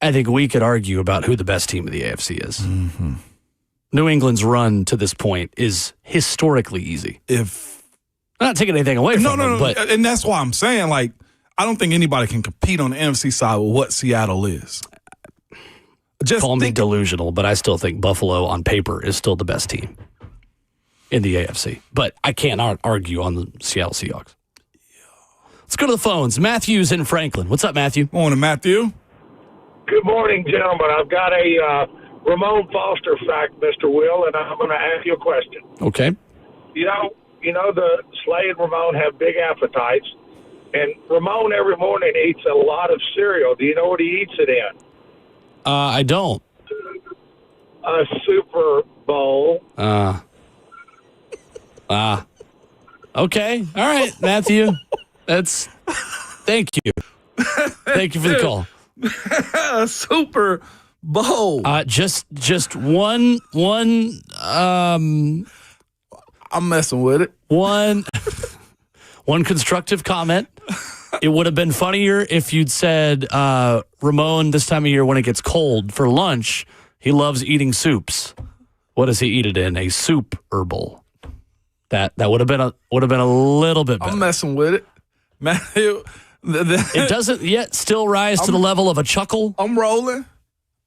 I think we could argue about who the best team of the AFC is. Mm-hmm. New England's run to this point is historically easy. I'm not taking anything away from them. But and that's why I'm saying, like, I don't think anybody can compete on the NFC side with what Seattle is. Call me delusional, but I still think Buffalo on paper is still the best team in the AFC. But I can't argue on the Seattle Seahawks. Let's go to the phones. Matthew's in Franklin. What's up, Matthew? Morning, Matthew. Good morning, gentlemen. I've got a Ramon Foster fact, Mr. Will, and I'm going to ask you a question. Okay. You know the Slay and Ramon have big appetites, and Ramon every morning eats a lot of cereal. Do you know what he eats it in? I don't. A Super Bowl. Okay. All right, Matthew. Thank you. Thank you for the call. Super Bowl. Just one. I'm messing with it. One constructive comment. It would have been funnier if you'd said, Ramon, this time of year when it gets cold for lunch, he loves eating soups. What does he eat it in? A soup bowl. That would have been a little bit better. I'm messing with it, Matthew. It doesn't yet still rise to the level of a chuckle. I'm rolling.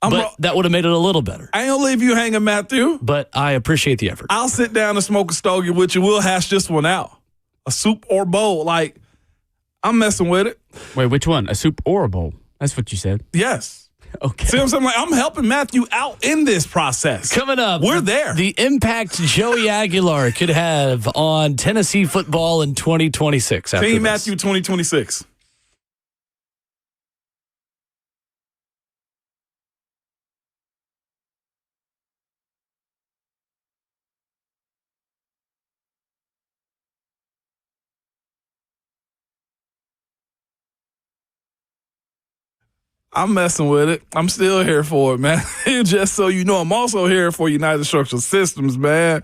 That would have made it a little better. I ain't gonna leave you hanging, Matthew. But I appreciate the effort. I'll sit down and smoke a stogie with you. We'll hash this one out. A soup or bowl. Like, I'm messing with it. Wait, which one? A soup or a bowl? That's what you said. Yes. Okay. See what I'm saying? Like, I'm helping Matthew out in this process. Coming up, we're there. The impact Joey Aguilar could have on Tennessee football in 2026. Team Matthew 2026. I'm messing with it. I'm still here for it, man. Just so you know, I'm also here for United Structural Systems, man.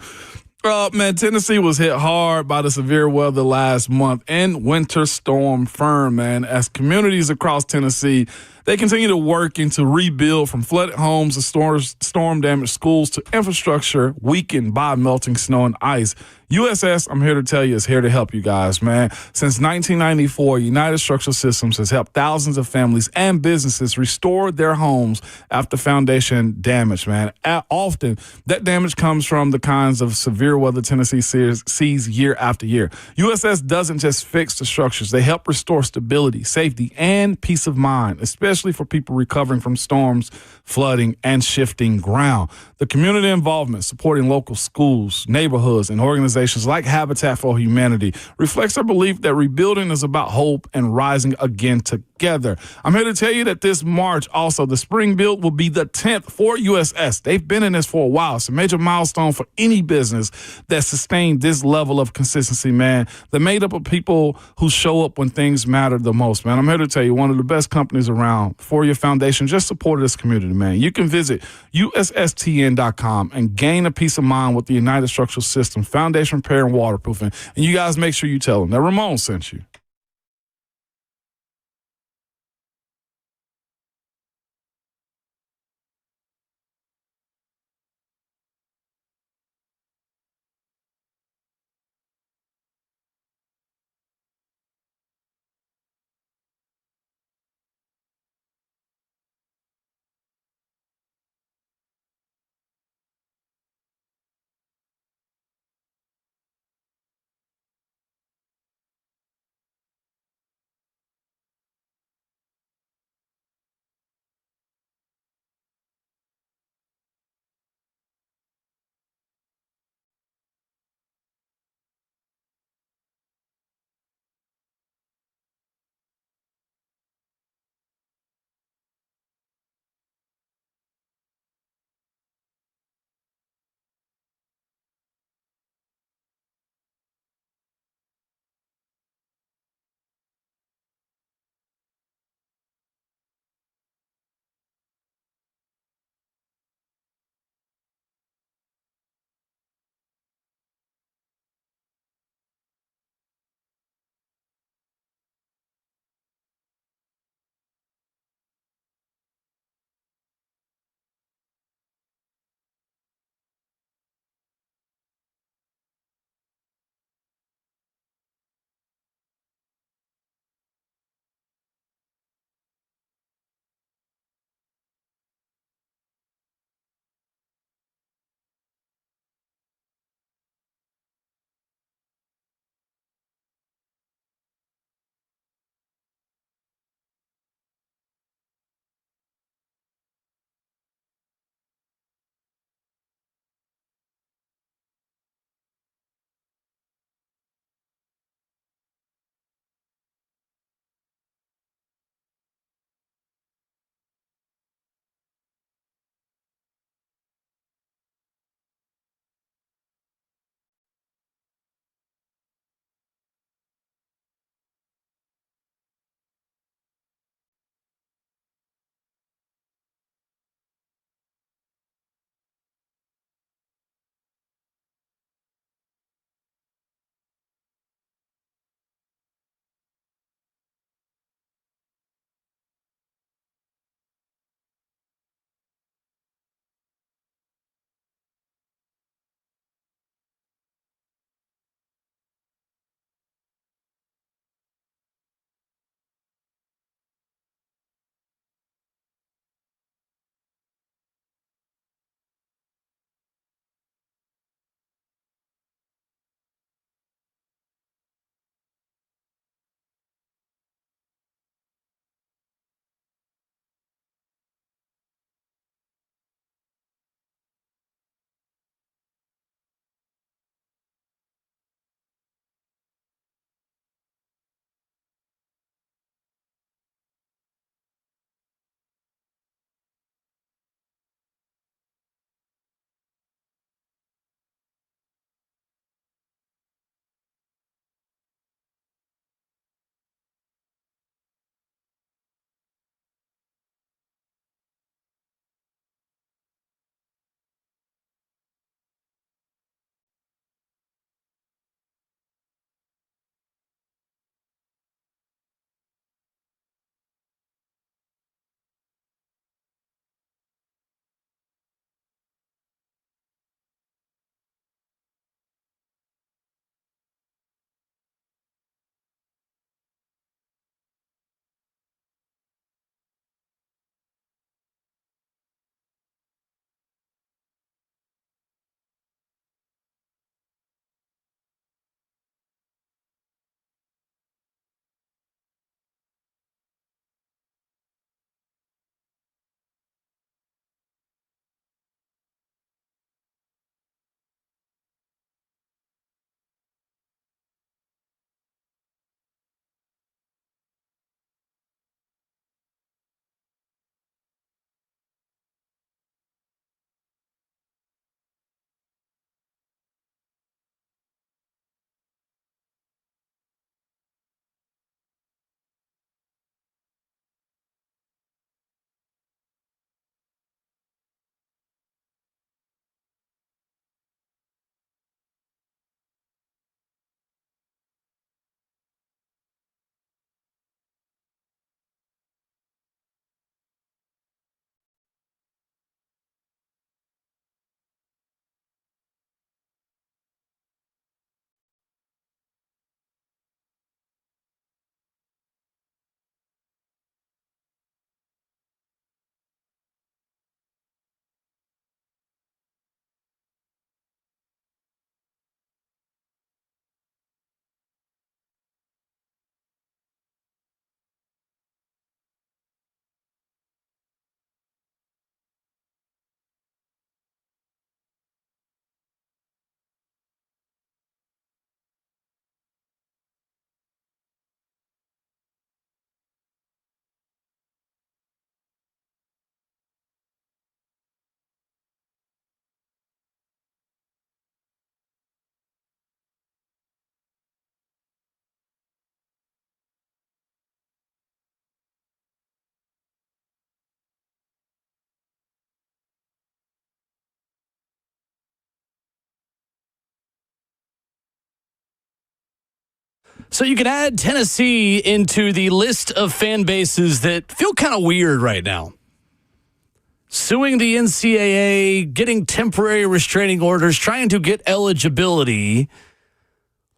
Man, Tennessee was hit hard by the severe weather last month and Winter Storm Fern, man, as communities across Tennessee They continue to work and to rebuild from flooded homes to storm-damaged schools to infrastructure weakened by melting snow and ice. USS, I'm here to tell you, is here to help you guys, man. Since 1994, United Structural Systems has helped thousands of families and businesses restore their homes after foundation damage, man. Often, that damage comes from the kinds of severe weather Tennessee sees year after year. USS doesn't just fix the structures. They help restore stability, safety, and peace of mind, especially for people recovering from storms, flooding, and shifting ground. The community involvement, supporting local schools, neighborhoods, and organizations like Habitat for Humanity reflects our belief that rebuilding is about hope and rising again together. I'm here to tell you that this March, also, the spring build will be the 10th for USS. They've been in this for a while. It's a major milestone for any business that sustained this level of consistency, man. They're made up of people who show up when things matter the most, man. I'm here to tell you, one of the best companies around for your foundation. Just support this community, man. You can visit USSTN.com and gain a peace of mind with the United Structural System, foundation repair and waterproofing. And you guys make sure you tell them that Ramon sent you. So you can add Tennessee into the list of fan bases that feel kind of weird right now. Suing the NCAA, getting temporary restraining orders, trying to get eligibility.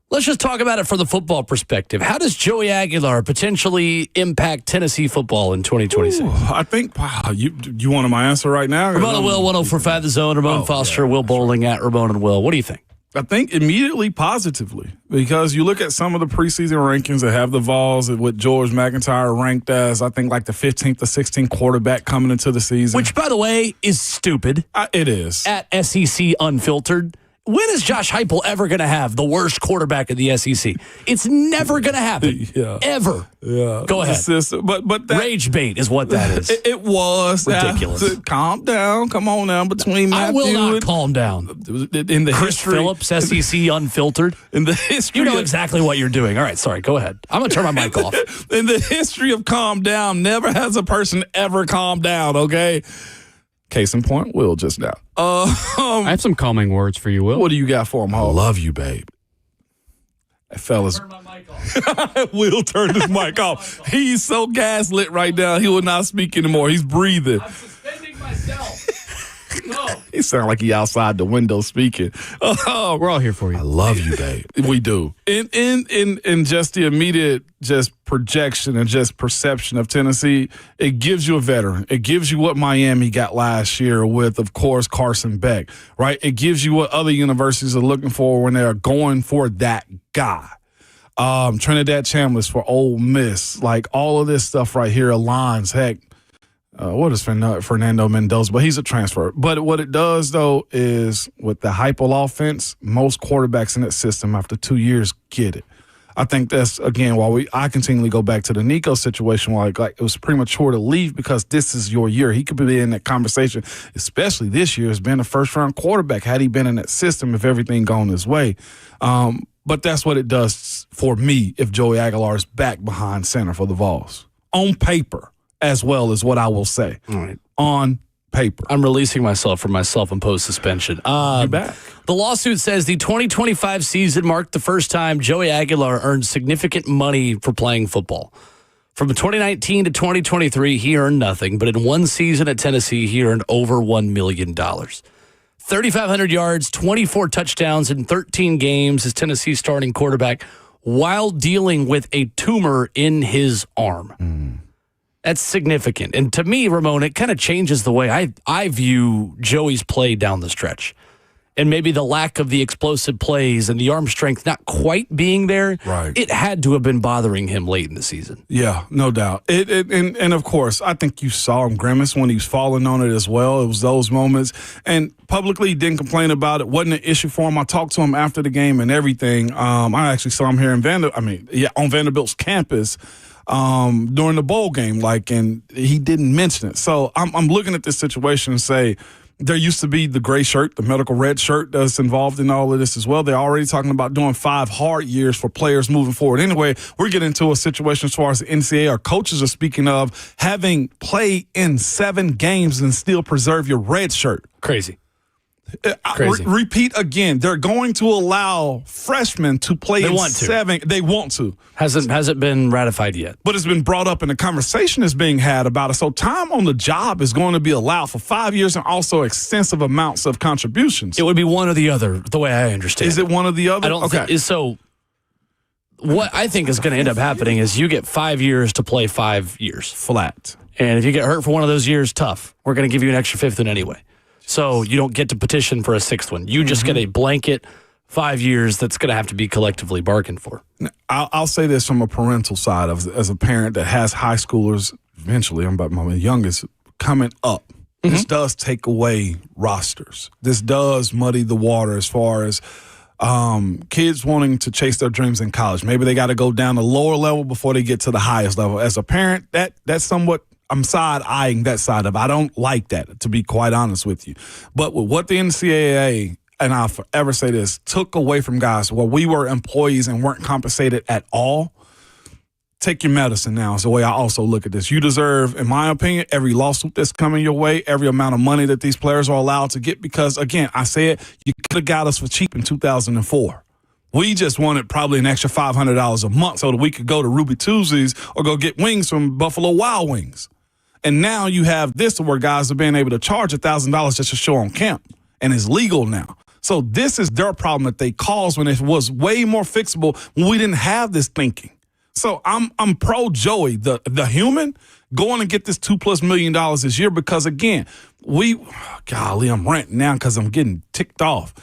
Let's just talk about it from the football perspective. How does Joey Aguilar potentially impact Tennessee football in 2026? I think, wow, you wanted my answer right now? Ramon and Will, 104.5 The Zone. Ramon Foster, Will Bowling at Ramon and Will. What do you think? I think immediately positively, because you look at some of the preseason rankings that have the Vols with George McIntyre ranked as, I think, like the 15th or 16th quarterback coming into the season. Which, by the way, is stupid. It is. At SEC Unfiltered. When is Josh Heupel ever going to have the worst quarterback in the SEC? It's never going to happen. Ever. Yeah. Go ahead. But that, rage bait is what that is. It was ridiculous. Calm down. Come on now. Between Matthew, I will not calm down. In the Chris history, Phillips, SEC Unfiltered. In the history, you know exactly what you're doing. All right, sorry. Go ahead. I'm going to turn my mic off. In the history of calm down, never has a person ever calmed down. Okay. Case in point, Will just now. I have some calming words for you, Will. What do you got for him, Hall? I love you, babe. Fellas. Turn my mic off. Will turn his mic off. He's so gaslit right now, he will not speak anymore. He's breathing. I'm suspending myself. No. He sounds like he outside the window speaking. We're all here for you. I love you, babe. We do. In just the immediate just projection and just perception of Tennessee, it gives you a veteran. It gives you what Miami got last year with, of course, Carson Beck, right? It gives you what other universities are looking for when they're going for that guy. Trinidad Chambliss for Ole Miss. Like, all of this stuff right here aligns. Heck, what is Fernando Mendoza? But he's a transfer. But what it does, though, is with the Heupel offense, most quarterbacks in that system after 2 years get it. I think that's, again, I continually go back to the Nico situation, like it was premature to leave because this is your year. He could be in that conversation, especially this year, as being a first-round quarterback had he been in that system if everything gone his way. But that's what it does for me if Joey Aguilar is back behind center for the Vols. On paper, as well as what I will say. All right. On paper. I'm releasing myself from my self-imposed suspension. You're back. The lawsuit says the 2025 season marked the first time Joey Aguilar earned significant money for playing football. From 2019 to 2023, he earned nothing, but in one season at Tennessee, he earned over $1 million. 3,500 yards, 24 touchdowns in 13 games as Tennessee's starting quarterback while dealing with a tumor in his arm. That's significant. And to me, Ramon, it kind of changes the way I view Joey's play down the stretch. And maybe the lack of the explosive plays and the arm strength not quite being there, right. It had to have been bothering him late in the season. Yeah, no doubt. And of course, I think you saw him grimace when he was falling on it as well. It was those moments. And publicly didn't complain about it. Wasn't an issue for him. I talked to him after the game and everything. I actually saw him here in on Vanderbilt's campus during the bowl game, and he didn't mention it. So I'm looking at this situation and say, there used to be the gray shirt, the medical red shirt that's involved in all of this as well. They're already talking about doing 5 hard years for players moving forward. Anyway, we're getting into a situation as far as the NCAA, our coaches are speaking of having played in 7 games and still preserve your red shirt. Crazy. Repeat again. They're going to allow freshmen to play in 7. They want to. Hasn't been ratified yet. But it's been brought up and the conversation is being had about it. So time on the job is going to be allowed for 5 years and also extensive amounts of contributions. It would be one or the other, the way I understand. Is it one or the other? I don't think so. What I think is going to end up happening is you get 5 years to play 5 years. Flat. And if you get hurt for one of those years, tough. We're going to give you an extra 5th one anyway. So you don't get to petition for a 6th one. You just get a blanket 5 years that's going to have to be collectively bargained for. I'll say this from a parental side as a parent that has high schoolers. Eventually, I'm about my youngest coming up. This does take away rosters. This does muddy the water as far as kids wanting to chase their dreams in college. Maybe they got to go down the lower level before they get to the highest level. As a parent, that's somewhat. I'm side-eyeing that side of it. I don't like that, to be quite honest with you. But with what the NCAA, and I'll forever say this, took away from guys where we were employees and weren't compensated at all, take your medicine now is the way I also look at this. You deserve, in my opinion, every lawsuit that's coming your way, every amount of money that these players are allowed to get because, again, I say it, you could have got us for cheap in 2004. We just wanted probably an extra $500 a month so that we could go to Ruby Tuesdays or go get wings from Buffalo Wild Wings. And now you have this where guys are being able to charge $1,000 just to show on camp, and it's legal now. So this is their problem that they caused when it was way more fixable when we didn't have this thinking. So I'm pro Joey, the human, going and get this $2+ million this year because, again, I'm ranting now because I'm getting ticked off.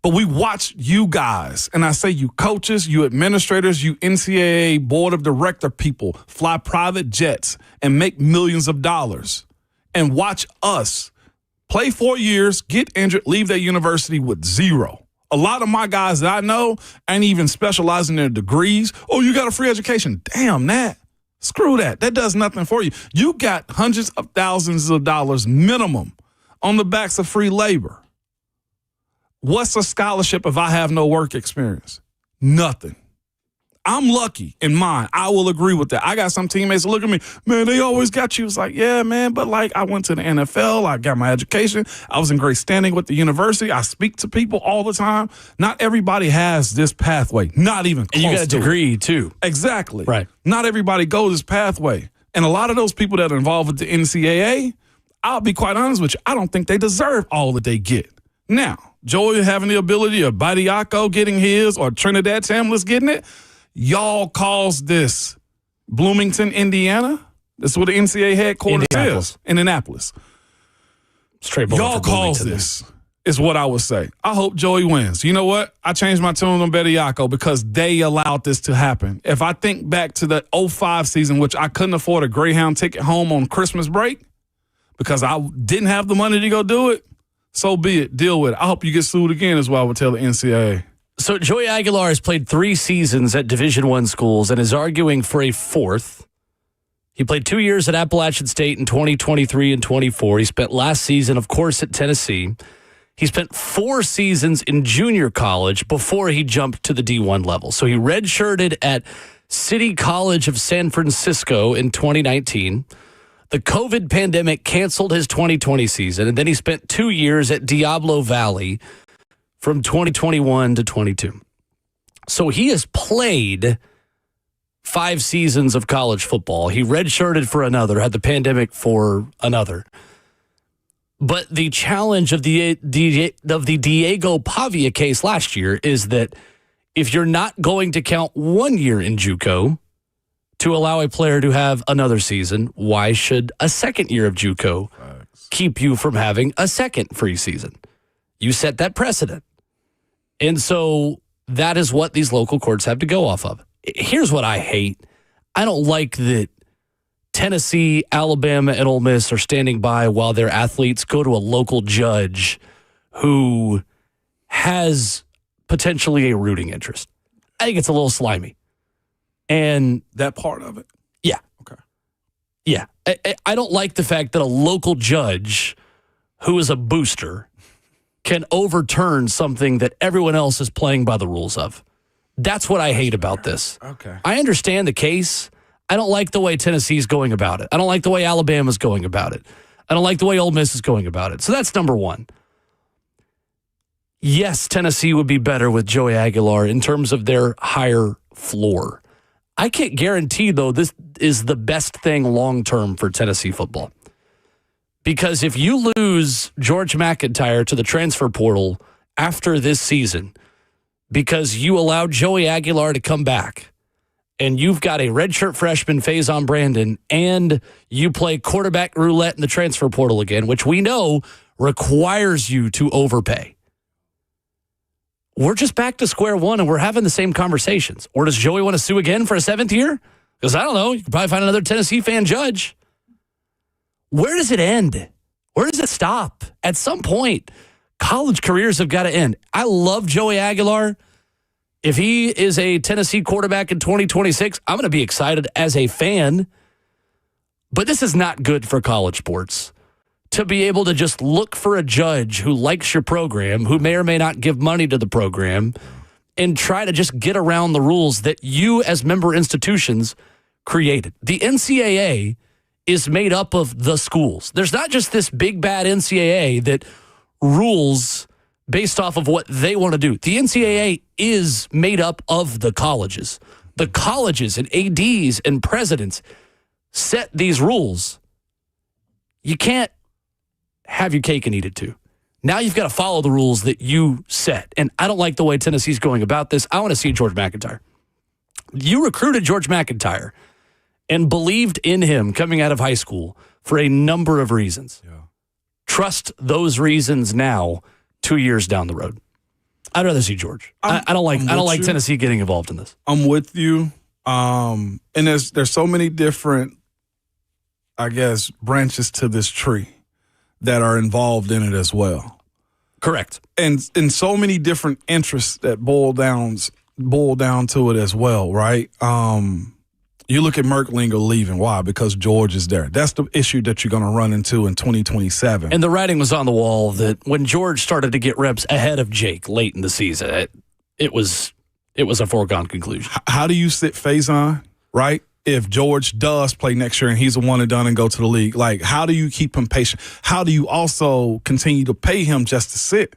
But we watch you guys, and I say you coaches, you administrators, you NCAA board of director people fly private jets and make millions of dollars, and watch us play 4 years, get injured, leave that university with zero. A lot of my guys that I know ain't even specializing in their degrees. Oh, you got a free education. Damn that. Screw that. That does nothing for you. You got hundreds of thousands of dollars minimum on the backs of free labor. What's a scholarship if I have no work experience? Nothing. I'm lucky in mine. I will agree with that. I got some teammates that look at me, man, they always got you. It's like, yeah, man, but like I went to the NFL. I got my education. I was in great standing with the university. I speak to people all the time. Not everybody has this pathway. Not even close. And you got a degree too. Exactly. Right. Not everybody goes this pathway. And a lot of those people that are involved with the NCAA, I'll be quite honest with you, I don't think they deserve all that they get. Now, Joey having the ability, or Badiako getting his, or Trinidad Tamlis getting it, y'all caused this. Bloomington, Indiana, that's where the NCAA headquarters is. Indianapolis. Straight bullet y'all for caused Bloomington. this, is what I would say. I hope Joey wins. You know what? I changed my tune on Badiako because they allowed this to happen. If I think back to the 05 season, which I couldn't afford a Greyhound ticket home on Christmas break because I didn't have the money to go do it, so be it. Deal with it. I hope you get sued again is what I would tell the NCAA. So Joey Aguilar has played 3 seasons at Division I schools and is arguing for a 4th. He played 2 years at Appalachian State in 2023 and 24. He spent last season, of course, at Tennessee. He spent 4 seasons in junior college before he jumped to the D1 level. So he redshirted at City College of San Francisco in 2019. The COVID pandemic canceled his 2020 season, and then he spent 2 years at Diablo Valley from 2021 to 22. So he has played 5 seasons of college football. He redshirted for another, had the pandemic for another. But the challenge of the Diego Pavia case last year is that if you're not going to count 1 year in JUCO to allow a player to have another season, why should a second year of JUCO keep you from having a second free season? You set that precedent. And so that is what these local courts have to go off of. Here's what I hate. I don't like that Tennessee, Alabama, and Ole Miss are standing by while their athletes go to a local judge who has potentially a rooting interest. I think it's a little slimy. And that part of it? Yeah. Okay. Yeah. I don't like the fact that a local judge who is a booster can overturn something that everyone else is playing by the rules of. That's what I hate about this. Okay. I understand the case. I don't like the way Tennessee's going about it. I don't like the way Alabama's going about it. I don't like the way Ole Miss is going about it. So that's number one. Yes, Tennessee would be better with Joey Aguilar in terms of their higher floor. I can't guarantee, though, this is the best thing long-term for Tennessee football. Because if you lose George McIntyre to the transfer portal after this season because you allowed Joey Aguilar to come back and you've got a redshirt freshman, Faison Brandon, and you play quarterback roulette in the transfer portal again, which we know requires you to overpay. We're just back to square one and we're having the same conversations. Or does Joey want to sue again for a 7th year? Because I don't know. You could probably find another Tennessee fan judge. Where does it end? Where does it stop? At some point, college careers have got to end. I love Joey Aguilar. If he is a Tennessee quarterback in 2026, I'm going to be excited as a fan. But this is not good for college sports. To be able to just look for a judge who likes your program, who may or may not give money to the program, and try to just get around the rules that you as member institutions created. The NCAA is made up of the schools. There's not just this big bad NCAA that rules based off of what they want to do. The NCAA is made up of the colleges. The colleges and ADs and presidents set these rules. You can't have your cake and eat it too. Now you've got to follow the rules that you set. And I don't like the way Tennessee's going about this. I want to see George McIntyre. You recruited George McIntyre and believed in him coming out of high school for a number of reasons. Yeah. Trust those reasons now, 2 years down the road. I'd rather see George. I don't like Tennessee getting involved in this. I'm with you. And there's so many different, I guess, branches to this tree that are involved in it as well. Correct. And so many different interests that boil down to it as well, right? You look at Merklinger leaving. Why? Because George is there. That's the issue that you're going to run into in 2027. And the writing was on the wall that when George started to get reps ahead of Jake late in the season, it was a foregone conclusion. How do you sit Faison, right? If George does play next year and he's a one and done and go to the league, like, how do you keep him patient? How do you also continue to pay him just to sit?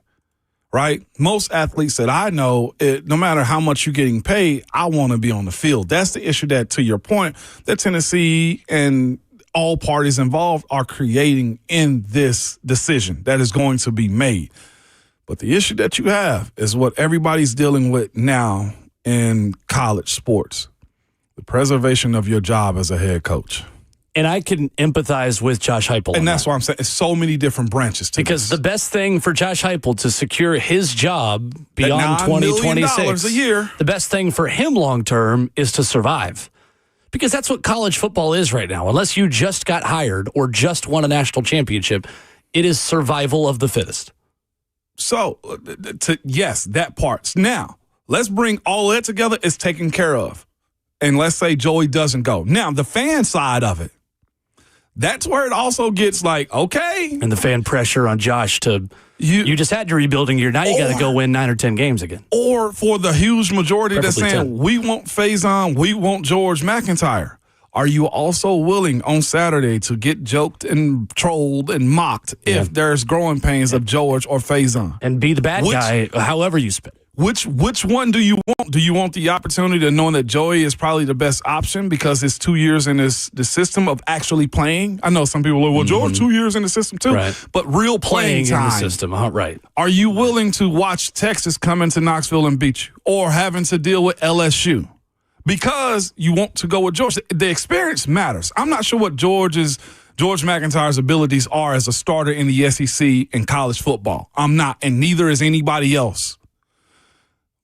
Right? Most athletes that I know, no matter how much you're getting paid, I want to be on the field. That's the issue that, to your point, that Tennessee and all parties involved are creating in this decision that is going to be made. But the issue that you have is what everybody's dealing with now in college sports, the preservation of your job as a head coach. And I can empathize with Josh Heupel. And that's why I'm saying it's so many different branches to because this. The best thing for Josh Heupel to secure his job beyond $2026 a year, the best thing for him long term is to survive. Because that's what college football is right now. Unless you just got hired or just won a national championship, it is survival of the fittest. So, yes, that part. Now, let's bring all that together. It's taken care of. And let's say Joey doesn't go. Now, the fan side of it, that's where it also gets like, okay. And the fan pressure on Josh to, you just had your rebuilding year. Now you got to go win 9 or 10 games again. Or for the huge majority Preferably that's saying, 10. we want Faison, we want George McIntyre. Are you also willing on Saturday to get joked and trolled and mocked if there's growing pains of George or Faison? And be the bad guy, however you spin it. Which one do you want? Do you want the opportunity of knowing that Joey is probably the best option because it's 2 years in the system of actually playing? I know some people are like, well, George, 2 years in the system too. Right. But real playing time. In the system, right. Are you willing to watch Texas come into Knoxville and beat you or having to deal with LSU? Because you want to go with George. The experience matters. I'm not sure what George McIntyre's abilities are as a starter in the SEC in college football. I'm not, and neither is anybody else.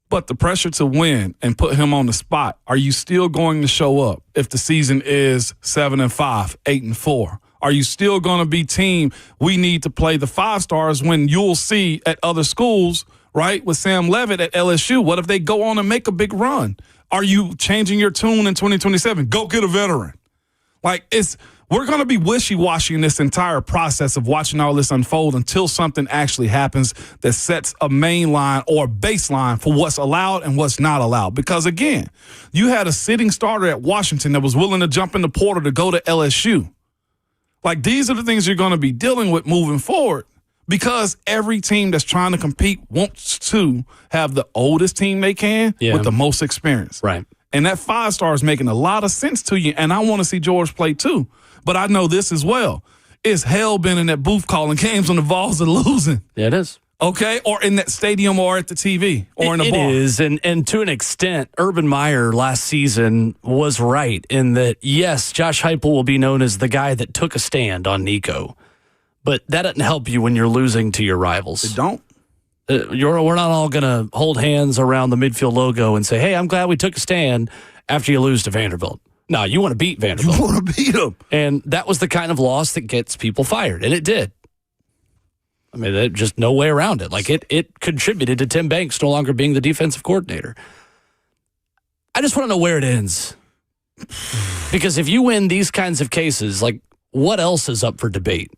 But the pressure to win and put him on the spot, are you still going to show up if the season is 7-5, 8-4? Are you still going to be team, we need to play the 5 stars when you'll see at other schools, right, with Sam Levitt at LSU? What if they go on and make a big run? Are you changing your tune in 2027? Go get a veteran. Like, we're going to be wishy-washy in this entire process of watching all this unfold until something actually happens that sets a main line or baseline for what's allowed and what's not allowed. Because, again, you had a sitting starter at Washington that was willing to jump in the portal to go to LSU. Like, these are the things you're going to be dealing with moving forward because every team that's trying to compete wants to have the oldest team they can with the most experience. Right. And that 5-star is making a lot of sense to you, and I want to see George play too. But I know this as well. It's hell been in that booth calling games when the Vols are losing. Yeah, it is. Okay? Or in that stadium or at the TV or in a bar. It is. And to an extent, Urban Meyer last season was right in that, yes, Josh Heupel will be known as the guy that took a stand on Nico. But that doesn't help you when you're losing to your rivals. It don't. We're not all going to hold hands around the midfield logo and say, hey, I'm glad we took a stand after you lose to Vanderbilt. No, you want to beat Vanderbilt. You want to beat them. And that was the kind of loss that gets people fired, and it did. I mean, there's just no way around it. Like, it contributed to Tim Banks no longer being the defensive coordinator. I just want to know where it ends. Because if you win these kinds of cases, like, what else is up for debate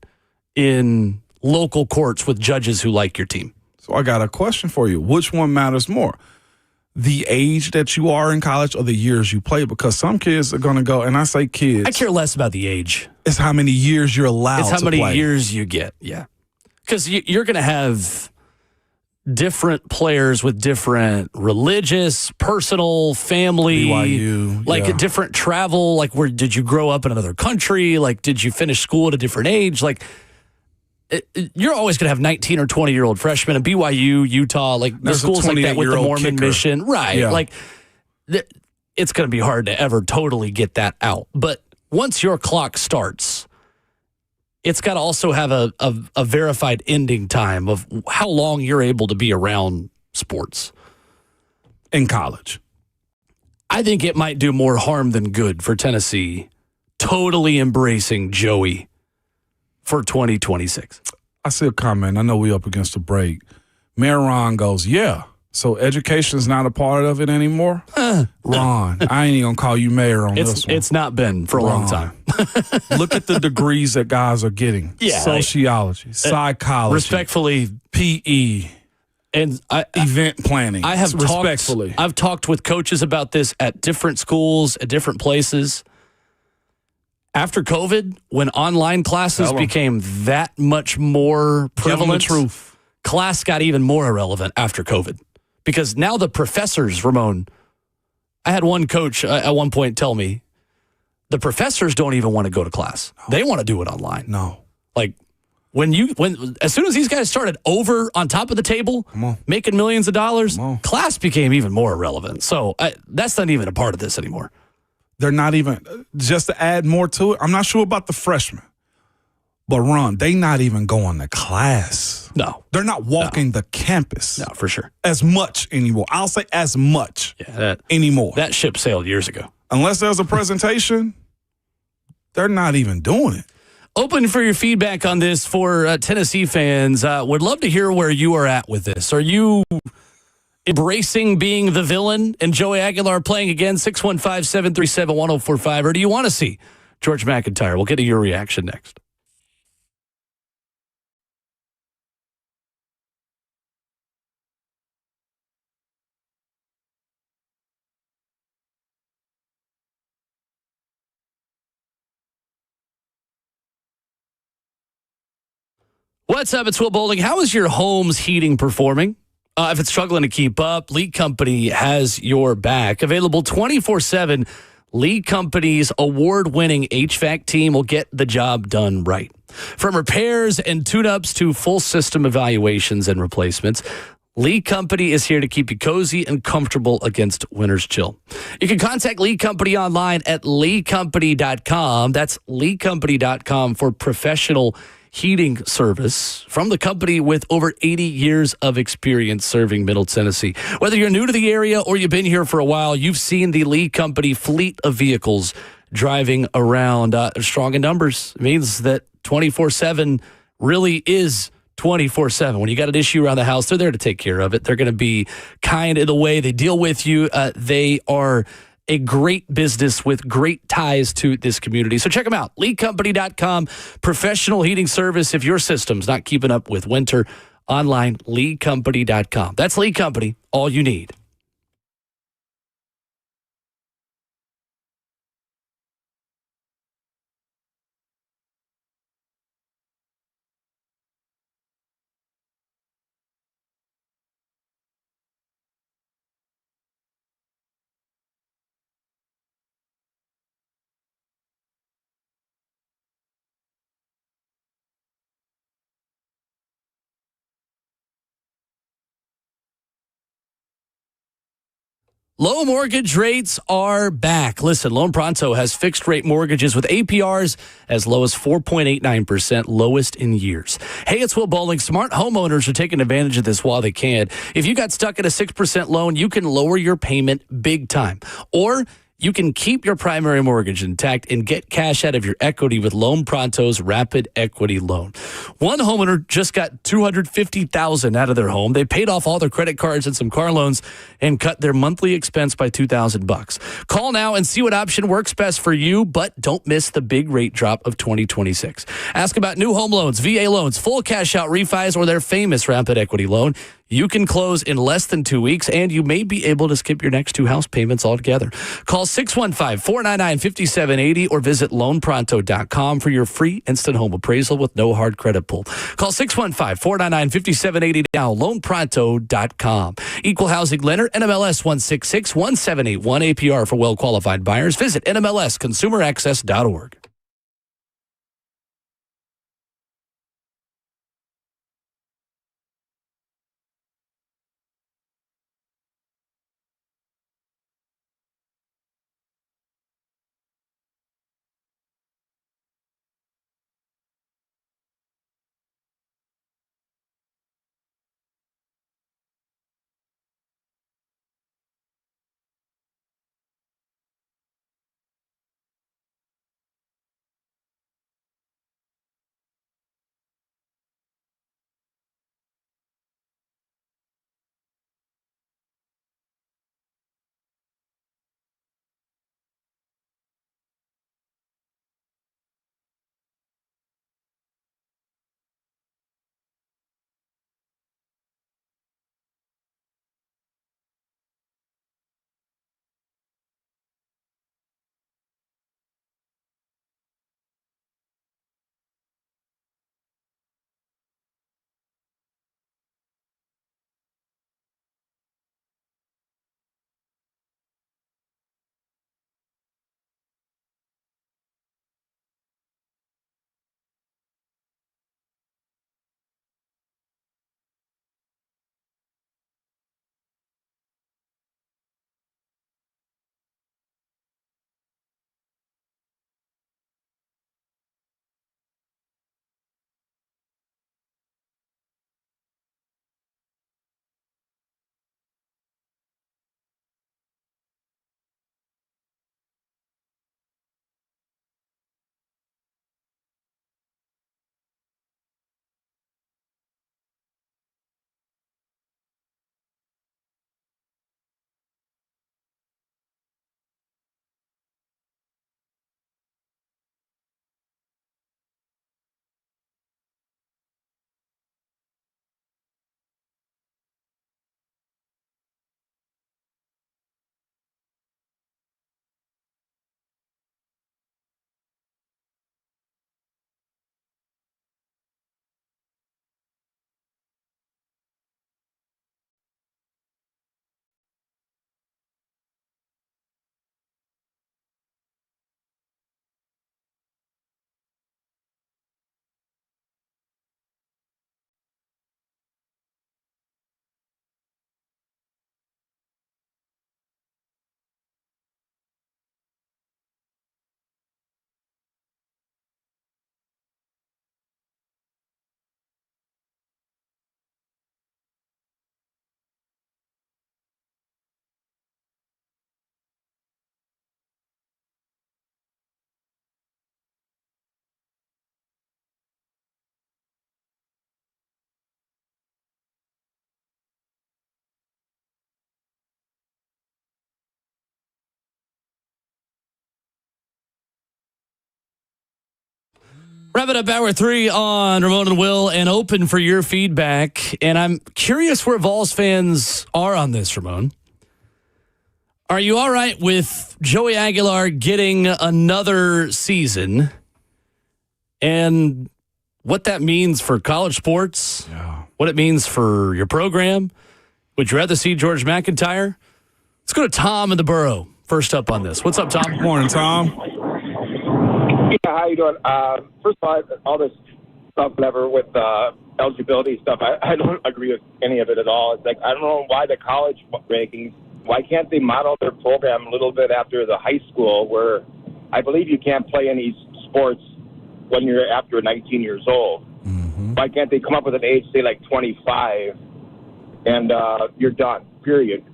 in local courts with judges who like your team? So I got a question for you. Which one matters more? The age that you are in college or the years you play? Because some kids are going to go, and I say kids. I care less about the age. It's how many years you're allowed to play. It's how many years you get, yeah. Because you're going to have different players with different religious, personal, family, BYU, like a different travel. Like, where did you grow up in another country? Like, did you finish school at a different age? Like, you're always going to have 19 or 20-year-old freshmen at BYU, Utah, like the schools like that with the Mormon mission. Right. Yeah. Like, it's going to be hard to ever totally get that out. But once your clock starts, it's got to also have a verified ending time of how long you're able to be around sports. In college. I think it might do more harm than good for Tennessee totally embracing Joey for 2026. I see a comment. I know we up against a break. Mayor Ron goes, yeah, so education's not a part of it anymore? Ron, I ain't even going to call you mayor on this one. It's not been for a long time. Look at the degrees that guys are getting. Yeah, Sociology, psychology. Respectfully. PE. And event planning. I've talked with coaches about this at different schools, at different places. After COVID, when online classes became that much more prevalent, class got even more irrelevant after COVID. Because now the professors, Ramon, I had one coach at one point tell me, the professors don't even want to go to class. No. They want to do it online. No. Like, as soon as these guys started over on top of the table, making millions of dollars, class became even more irrelevant. So that's not even a part of this anymore. They're not even, just to add more to it, I'm not sure about the freshmen. But Ron, they not even going to class. No. They're not walking the campus. No, for sure. As much anymore. I'll say as much anymore. That ship sailed years ago. Unless there's a presentation, they're not even doing it. Open for your feedback on this for Tennessee fans. Would love to hear where you are at with this. Are you embracing being the villain and Joey Aguilar playing again, 615-737-1045, or do you want to see George McIntyre? We'll get to your reaction next. What's up? It's Will Bowling. How is your home's heating performing? If it's struggling to keep up, League Company has your back. Available 24/7, League Company's award-winning HVAC team will get the job done right. From repairs and tune-ups to full system evaluations and replacements, League Company is here to keep you cozy and comfortable against winter's chill. You can contact League Company online at leaguecompany.com. That's leaguecompany.com for professional heating service from the company with over 80 years of experience serving Middle Tennessee. Whether you're new to the area or you've been here for a while, you've seen the League Company fleet of vehicles driving around. Strong in numbers. It means that 24/7 really is 24/7. When you got an issue around the house, they're there to take care of it. They're going to be kind in the way they deal with you. They are a great business with great ties to this community. So check them out. LeagueCompany.com. Professional heating service if your system's not keeping up with winter. Online, LeagueCompany.com. That's League Company, all you need. Low mortgage rates are back. Listen, Loan Pronto has fixed rate mortgages with APRs as low as 4.89%, lowest in years. Hey, it's Will Bowling. Smart homeowners are taking advantage of this while they can. If you got stuck at a 6% loan, you can lower your payment big time. Or you can keep your primary mortgage intact and get cash out of your equity with Loan Pronto's Rapid Equity Loan. One homeowner just got $250,000 out of their home. They paid off all their credit cards and some car loans and cut their monthly expense by $2,000. Call now and see what option works best for you, but don't miss the big rate drop of 2026. Ask about new home loans, VA loans, full cash out refis, or their famous Rapid Equity Loan. You can close in less than 2 weeks, and you may be able to skip your next 2 house payments altogether. Call 615-499-5780 or visit loanpronto.com for your free instant home appraisal with no hard credit pull. Call 615-499-5780 now, loanpronto.com. Equal housing lender, NMLS 166-1781, APR for well-qualified buyers. Visit NMLSconsumeraccess.org. Wrapping up hour 3 on Ramon and Will and open for your feedback. And I'm curious where Vols fans are on this, Ramon. Are you all right with Joey Aguilar getting another season and what that means for college sports, what it means for your program? Would you rather see George McIntyre? Let's go to Tom in the Borough first up on this. What's up, Tom? Morning, Tom. Yeah, how you doing? First of all this stuff, whatever, with eligibility stuff, I don't agree with any of it at all. It's like, I don't know why the college rankings, why can't they model their program a little bit after the high school, where I believe you can't play any sports when you're after 19 years old. Mm-hmm. Why can't they come up with an age, say like 25, and you're done, period.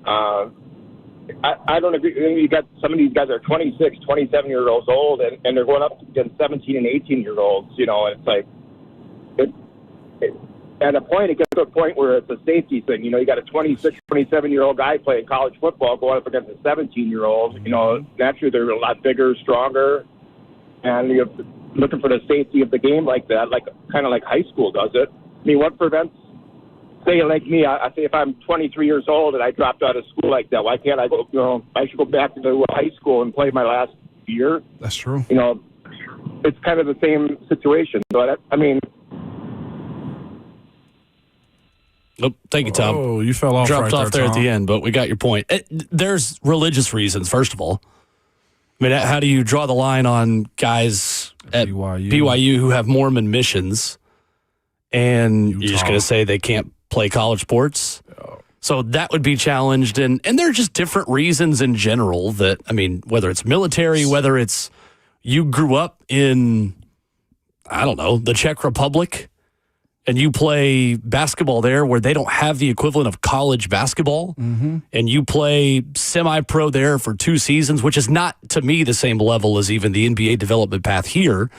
I don't agree. You got some of these guys are 26, 27-year-olds old, and they're going up against 17 and 18-year-olds, you know, and it's like, at a point, it gets to a point where it's a safety thing. You know, you got a 26, 27-year-old guy playing college football going up against a 17-year-old. You know, naturally they're a lot bigger, stronger, and you're looking for the safety of the game like that, like kind of like high school does it. I mean, what prevents say like me, I say if I'm 23 years old and I dropped out of school like that, why can't I go? I should go back to the high school and play my last year. That's true. It's kind of the same situation. But I mean. Oh, thank you, Tom. Oh, you fell off. Dropped right off there Tom. at the end, but we got your point. There's religious reasons, first of all. I mean, how do you draw the line on guys at BYU who have Mormon missions, and you're just going to say they can't play college sports? Oh. So that would be challenged, and there are just different reasons in general that, I mean, whether it's military, whether it's you grew up in, I don't know, the Czech Republic, and you play basketball there where they don't have the equivalent of college basketball, and you play semi-pro there for 2 seasons, which is not, to me, the same level as even the NBA development path here,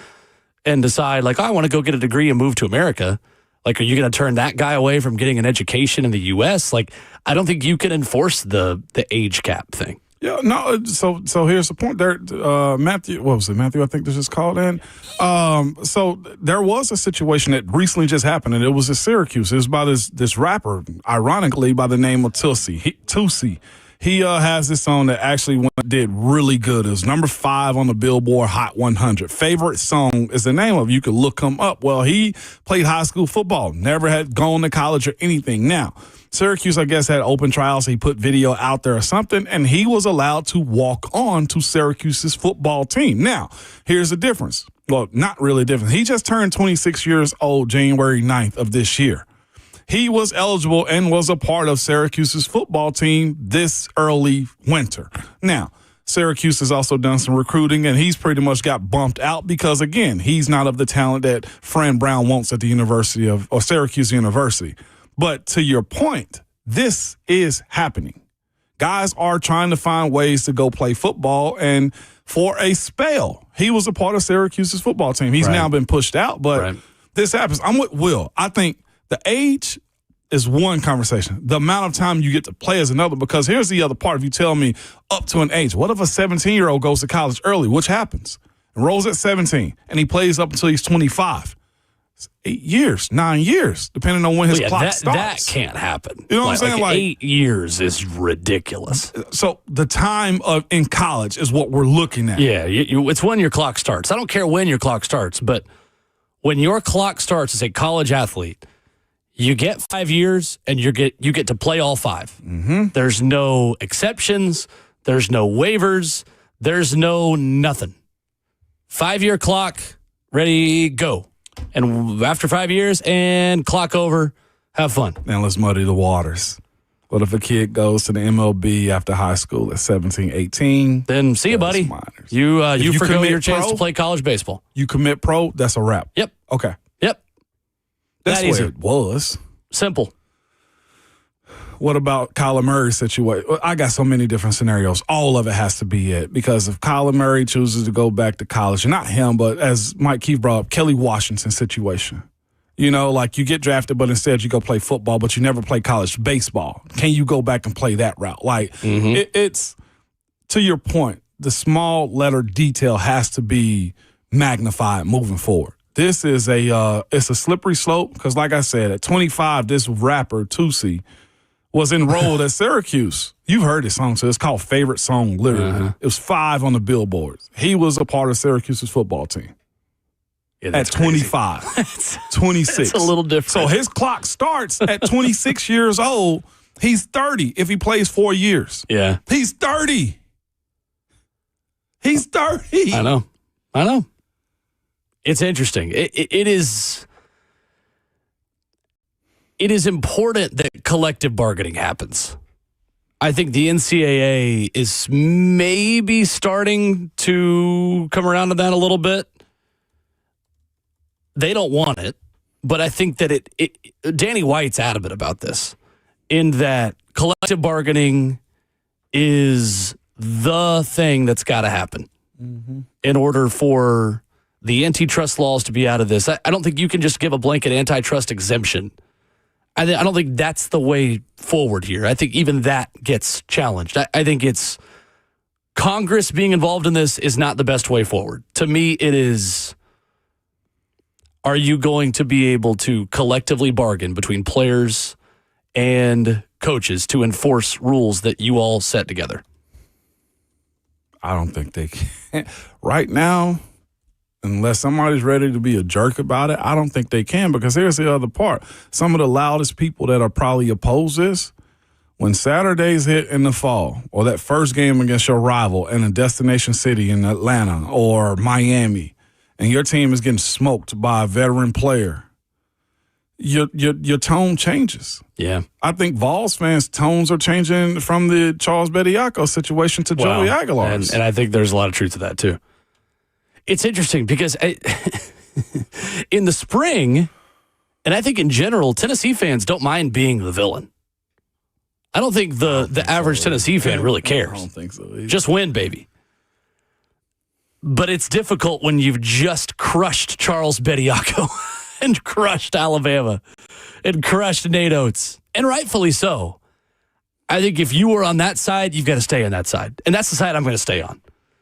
and decide, like, I want to go get a degree and move to America. Like, are you going to turn that guy away from getting an education in the U.S.? Like, I don't think you can enforce the age cap thing. Yeah, no. So here's the point. There, Matthew. What was it, Matthew? I think this is called in. So there was a situation that recently just happened, and it was at Syracuse. It was by this rapper, ironically by the name of Tusi. He has this song that actually did really good. It was number 5 on the Billboard Hot 100. Favorite Song is the name of it. You could look him up. Well, he played high school football, never had gone to college or anything. Now, Syracuse, I guess, had open trials. He put video out there or something, and he was allowed to walk on to Syracuse's football team. Now, here's the difference. Well, not really different. He just turned 26 years old January 9th of this year. He was eligible and was a part of Syracuse's football team this early winter. Now, Syracuse has also done some recruiting, and he's pretty much got bumped out because, again, he's not of the talent that Fran Brown wants at the University of or Syracuse University. But to your point, this is happening. Guys are trying to find ways to go play football, and for a spell, he was a part of Syracuse's football team. He's now been pushed out, but this happens. I'm with Will. I think the age is one conversation. The amount of time you get to play is another, because here's the other part. If you tell me up to an age, what if a 17-year-old goes to college early, which happens, enrolls at 17, and he plays up until he's 25? 8 years, 9 years, depending on when his clock starts. That can't happen. You know what I'm saying? Like 8 years is ridiculous. So the time in college is what we're looking at. Yeah, it's when your clock starts. I don't care when your clock starts, but when your clock starts as a college athlete, you get 5 years and you get to play all 5. Mm-hmm. There's no exceptions. There's no waivers. There's no nothing. 5-year clock, ready, go. And after 5 years, and clock over, have fun. Now let's muddy the waters. What if a kid goes to the MLB after high school at 17, 18? Then see you, buddy. Minors. You forgo your chance pro, to play college baseball. You commit pro, that's a wrap. Yep. Okay. Yep. That's that what easy. it was. Simple. What about Kyler Murray's situation? I got so many different scenarios. All of it has to be it. Because if Kyler Murray chooses to go back to college, not him, but as Mike Keefe brought up, Kelly Washington's situation. You know, like you get drafted, but instead you go play football, but you never play college baseball. Can you go back and play that route? Like, it's, to your point, the small letter detail has to be magnified moving forward. This is it's a slippery slope because, like I said, at 25, this rapper, Tusi, was enrolled at Syracuse. You've heard this song, so it's called Favorite Song, literally. It was 5 on the billboards. He was a part of Syracuse's football team. Yeah, at 25, 26. It's a little different. So his clock starts at 26 years old. He's 30 if he plays 4 years. Yeah. He's 30. He's 30. I know. It's interesting. It is important that collective bargaining happens. I think the NCAA is maybe starting to come around to that a little bit. They don't want it, but I think that Danny White's adamant about this, in that collective bargaining is the thing that's got to happen in order for the antitrust laws to be out of this. I don't think you can just give a blanket antitrust exemption. I don't think that's the way forward here. I think even that gets challenged. I think it's Congress being involved in this is not the best way forward. To me, it is, are you going to be able to collectively bargain between players and coaches to enforce rules that you all set together? I don't think they can. Right now, unless somebody's ready to be a jerk about it, I don't think they can, because here's the other part. Some of the loudest people that are probably opposed this, when Saturdays hit in the fall, or that first game against your rival in a destination city in Atlanta or Miami, and your team is getting smoked by a veteran player, your tone changes. Yeah. I think Vols fans' tones are changing from the Charles Bediako situation to Joey Aguilar. And I think there's a lot of truth to that, too. It's interesting because in the spring, and I think in general, Tennessee fans don't mind being the villain. I don't think the average Tennessee fan really cares. I don't think so either. Just win, baby. But it's difficult when you've just crushed Charles Bediako and crushed Alabama and crushed Nate Oates, and rightfully so. I think if you were on that side, you've got to stay on that side. And that's the side I'm going to stay on.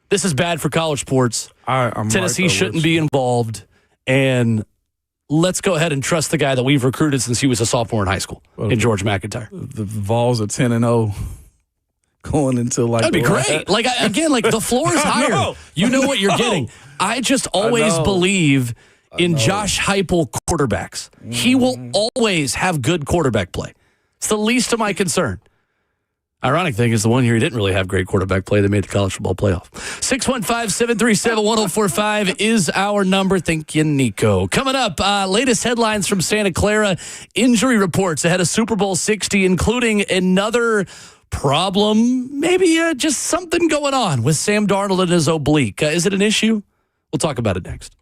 This is bad for college sports. Tennessee shouldn't be involved. And let's go ahead and trust the guy that we've recruited since he was a sophomore in high school, in George McIntyre. The Vols are 10-0 going into like. That'd be great. Like, again, like the floor is higher. You know what you're getting. I just always believe in Josh Heupel quarterbacks. He will always have good quarterback play. It's the least of my concern. Ironic thing is the one year he didn't really have great quarterback play. They made the college football playoff. 615-737-1045 is our number. Thank you, Nico. Coming up, latest headlines from Santa Clara. Injury reports ahead of Super Bowl 60, including another problem, maybe just something going on with Sam Darnold and his oblique. Is it an issue? We'll talk about it next.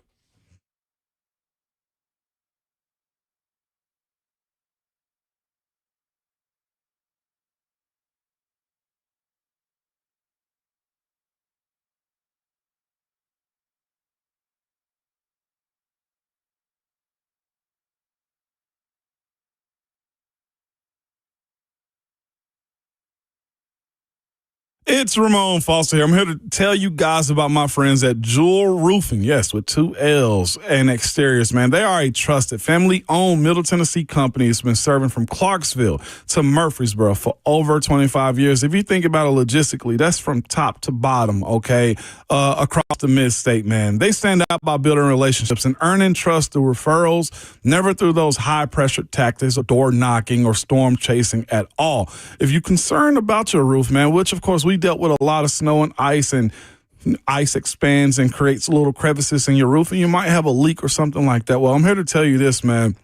It's Ramon Foster here. I'm here to tell you guys about my friends at Jewel Roofing. Yes, with 2 L's and exteriors, man. They are a trusted, family-owned Middle Tennessee company. It's been serving from Clarksville to Murfreesboro for over 25 years. If you think about it logistically, that's from top to bottom, okay, across the mid-state, man. They stand out by building relationships and earning trust through referrals, never through those high-pressure tactics or door knocking or storm chasing at all. If you're concerned about your roof, man, which, of course, we dealt with a lot of snow and ice expands and creates little crevices in your roof, and you might have a leak or something like that. Well, I'm here to tell you this, man.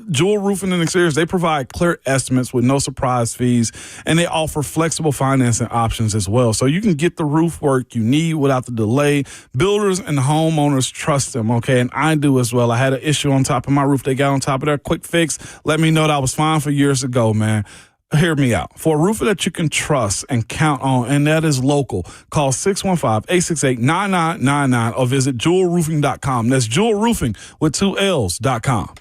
Jewel Roofing and Exteriors, they provide clear estimates with no surprise fees, and they offer flexible financing options as well. So you can get the roof work you need without the delay. Builders and homeowners trust them, okay? And I do as well. I had an issue on top of my roof. They got on top of that quick fix. Let me know that I was fine for years ago, man. Hear me out. For a roofer that you can trust and count on, and that is local, call 615-868-9999 or visit jewelroofing.com. That's Jewel Roofing with 2 L's.com.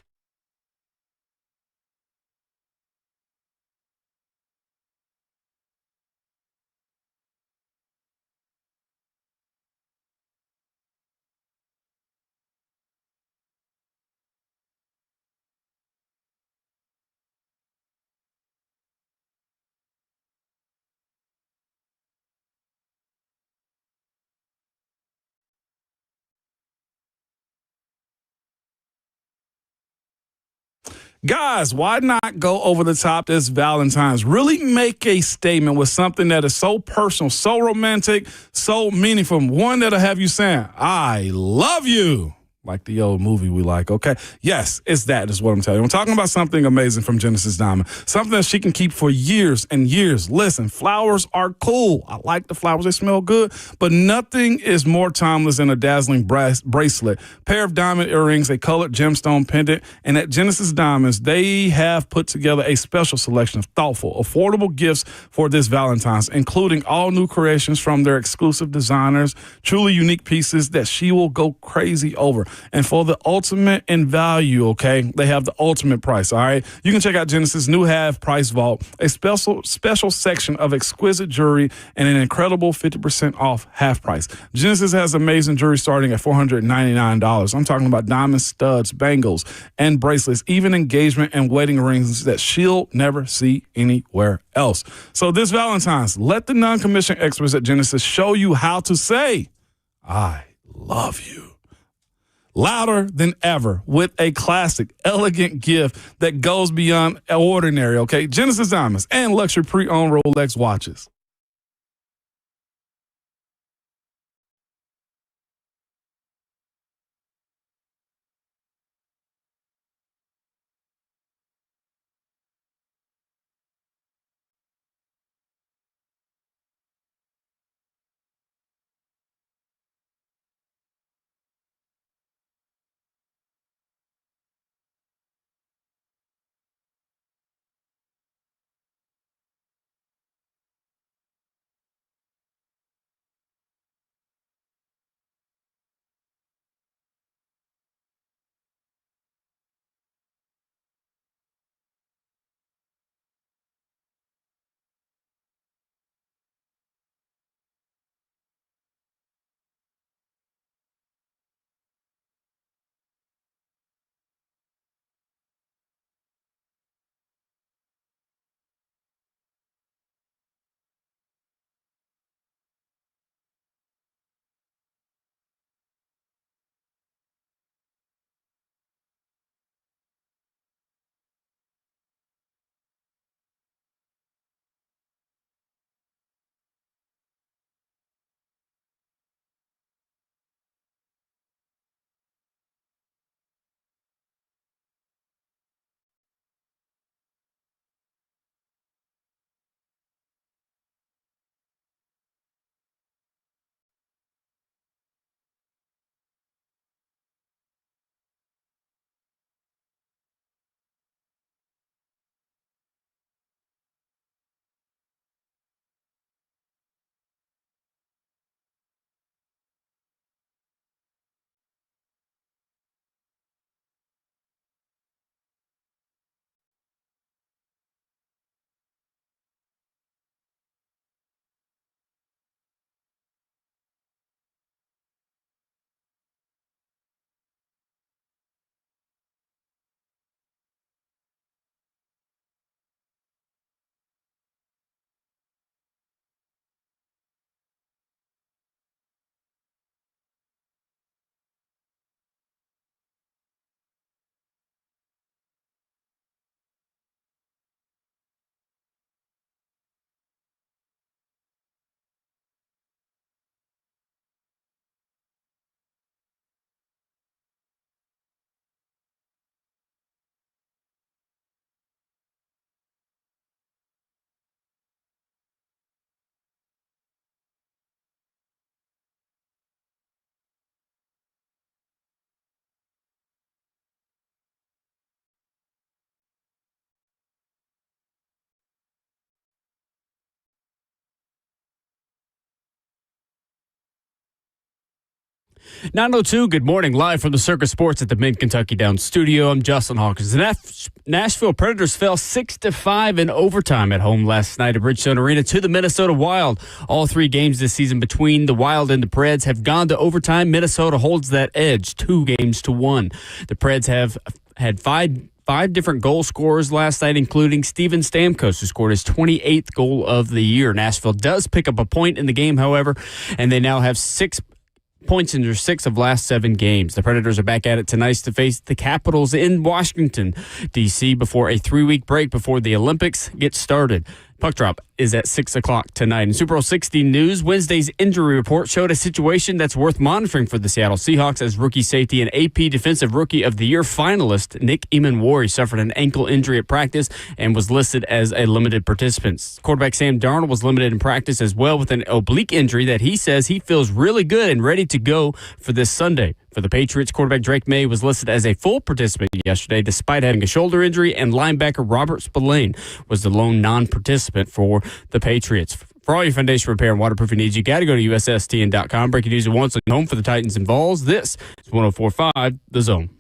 Guys, why not go over the top this Valentine's? Really make a statement with something that is so personal, so romantic, so meaningful. One that'll have you saying, I love you. Like the old movie we like, okay? Yes, it's that is what I'm telling you. I'm talking about something amazing from Genesis Diamond, something that she can keep for years and years. Listen, flowers are cool. I like the flowers. They smell good, but nothing is more timeless than a dazzling bracelet, pair of diamond earrings, a colored gemstone pendant, and at Genesis Diamonds, they have put together a special selection of thoughtful, affordable gifts for this Valentine's, including all new creations from their exclusive designers, truly unique pieces that she will go crazy over. And for the ultimate in value, okay, they have the ultimate price, all right? You can check out Genesis' new half-price vault, a special section of exquisite jewelry and an incredible 50% off half price. Genesis has amazing jewelry starting at $499. I'm talking about diamond studs, bangles, and bracelets, even engagement and wedding rings that she'll never see anywhere else. So this Valentine's, let the non-commissioned experts at Genesis show you how to say, I love you, louder than ever with a classic, elegant gift that goes beyond ordinary, okay? Genesis Diamonds and luxury pre-owned Rolex watches. .902, good morning, live from the Circus Sports at the Mid-Kentucky Downs studio. I'm Justin Hawkins. The Nashville Predators fell 6-5 in overtime at home last night at Bridgestone Arena to the Minnesota Wild. All three games this season between the Wild and the Preds have gone to overtime. Minnesota holds that edge, 2-1. The Preds have had five different goal scorers last night, including Steven Stamkos, who scored his 28th goal of the year. Nashville does pick up a point in the game, however, and they now have 6 points in their 6 of last 7 games. The Predators are back at it tonight to face the Capitals in Washington, D.C. before a 3-week break before the Olympics get started. Puck drop is at 6 o'clock tonight. In Super Bowl 16 news, Wednesday's injury report showed a situation that's worth monitoring for the Seattle Seahawks as rookie safety and AP Defensive Rookie of the Year finalist Nick Eamon-Wari suffered an ankle injury at practice and was listed as a limited participant. Quarterback Sam Darnold was limited in practice as well with an oblique injury that he says he feels really good and ready to go for this Sunday. For the Patriots, quarterback Drake May was listed as a full participant yesterday despite having a shoulder injury, and linebacker Robert Spillane was the lone non-participant for the Patriots. For all your foundation repair and waterproofing needs, you got to go to USSTN.com. Breaking news at once, looking home for the Titans and Vols. This is 104.5 The Zone.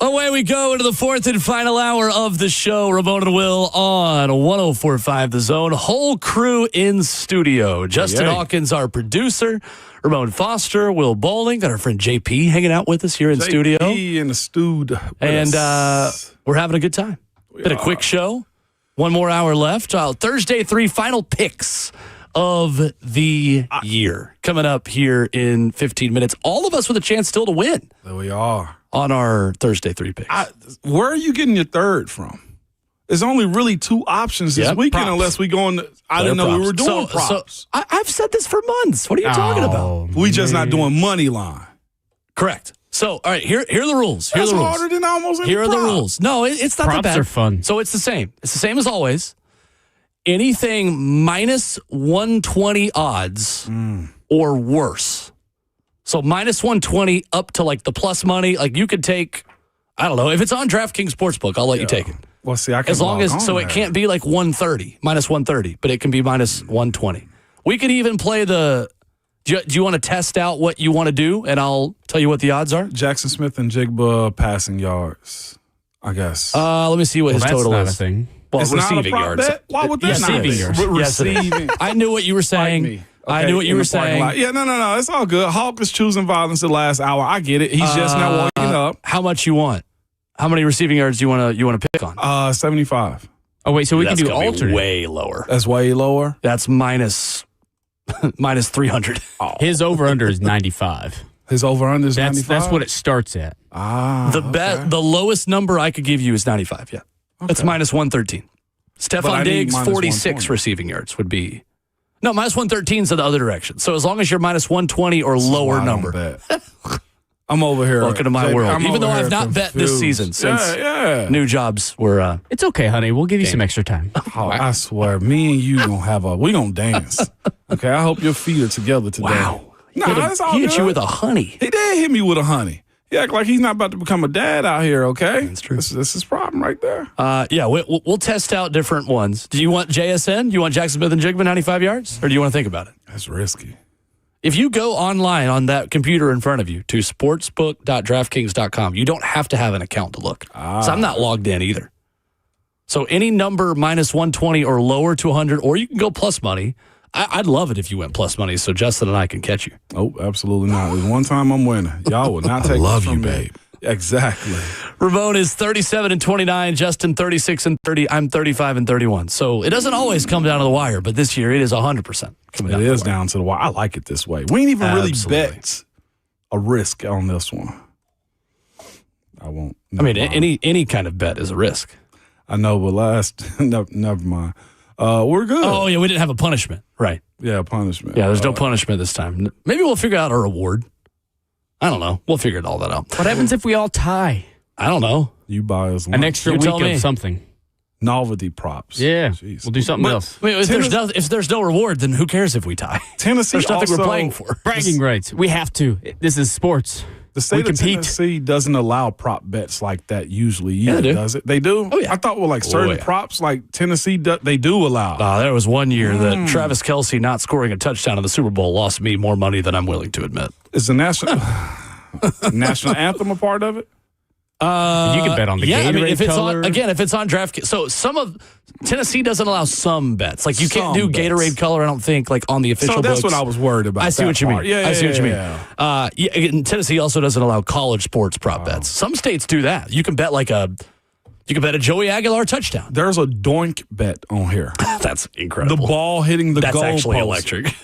Away we go into the fourth and final hour of the show. Ramon and Will on 104.5 The Zone. Whole crew in studio. Justin Hawkins, our producer. Ramon Foster, Will Bowling. Got our friend JP hanging out with us here in studio. JP in the studio. And we're having a good time. Been a quick show. One more hour left. Thursday 3 final picks of the year. Coming up here in 15 minutes. All of us with a chance still to win. There we are. On our Thursday 3 picks. Where are you getting your third from? There's only really 2 options this weekend props. unless we go on. I didn't know we were doing props. So I've said this for months. What are you talking about? We just not doing money line. Correct. So, all right, here are the rules. Here are That's the rules. harder than almost any Here are the prop. rules. No, it's not that Props bad. are fun. So it's the same. It's the same as always. Anything minus 120 odds or worse. So minus 120 up to like the plus money. Like you could take, I don't know, if it's on DraftKings Sportsbook, I'll let you take it. Well, see, I can As long log as, on so there. it can't be like 130, minus 130, but it can be minus 120. We could even play do you want to test out what you want to do, and I'll tell you what the odds are? Jackson Smith and Jigba passing yards, I guess. Let me see what his That's total not is. a thing. Well, It's not a receiving prop yards. bet? Why would that not Receiving be? yards. Yes, it is. Receiving. I knew what you were saying. Me. I Okay, knew what you in were the parking saying. lot. Yeah, no. It's all good. Hawk is choosing violence the last hour. I get it. He's just not waking up. How much you want? How many receiving yards do you want to pick on? 75. Oh, wait, so we can That's do gonna be alternate. way lower. That's way lower. That's minus 300. His over-under is 95. His over-under is 95? That's what it starts at. The lowest number I could give you is 95, yeah. That's minus 113. But I Stephon need Diggs, minus 46 120. receiving yards would be. No, minus 113 is in the other direction. So as long as you're minus 120 or lower I don't number. bet. I'm over here. Welcome to my JP, world. I'm Even over though here I've not bet this confused. season since Yeah. new jobs were. It's okay, honey. We'll give you some extra time. Oh, I swear, me and you we gonna dance. Okay, I hope your feet are together today. Wow. Nah, that's all He hit good. you with a honey. He did hit me with a honey. He act like he's not about to become a dad out here, okay? That's true. This is his problem right there. Yeah, we'll test out different ones. Do you want JSN? You want Jackson Smith and Jigba 95 yards? Or do you want to think about it? That's risky. If you go online on that computer in front of you to sportsbook.draftkings.com, you don't have to have an account to look. So I'm not logged in either. So any number minus 120 or lower to 100, or you can go plus money. I'd love it if you went plus money so Justin and I can catch you. Oh, absolutely not. There's one time I'm winning. Y'all would not take love it from you, me. babe. Exactly. Ramon is 37-29, Justin 36-30, I'm 35-31. So it doesn't always come down to the wire, but this year it is 100% coming down It to is the wire. down to the wire. I like it this way. We ain't even really Absolutely. bet a risk on this one. I won't. I mean, never mind. any kind of bet is a risk. I know, but never mind. We're good. Oh, yeah, we didn't have a punishment. Right. Yeah, punishment. Yeah, there's no punishment this time. Maybe we'll figure out a reward. I don't know. We'll figure all that out. What happens if we all tie? I don't know. You buy us An lunch. extra You week tell me. of something. Novelty props. Yeah. Jeez. We'll do something But else. I mean, if there's no reward, then who cares if we tie? Tennessee There's nothing also, we're playing for. Bragging rights. We have to. This is sports. The state We of compete. Tennessee doesn't allow prop bets like that usually Yeah, either, they do. does it? They do? Oh, yeah. I thought with like certain yeah. props like Tennessee, they do allow. There was one year that Travis Kelce not scoring a touchdown in the Super Bowl lost me more money than I'm willing to admit. Is the national anthem a part of it? You can bet on the Yeah, Gatorade I mean, if it's color. if it's on DraftKings, so some of Tennessee doesn't allow some bets. Like you can't do Some bets. Gatorade color. I don't think like on the official. So that's books. what I was worried about. I see that what you part. mean. Yeah, I see what you mean. yeah. And Tennessee also doesn't allow college sports prop bets. Some states do that. You can bet you can bet a Joey Aguilar touchdown. There's a doink bet on here. That's The incredible. ball hitting the That's goal actually post. electric.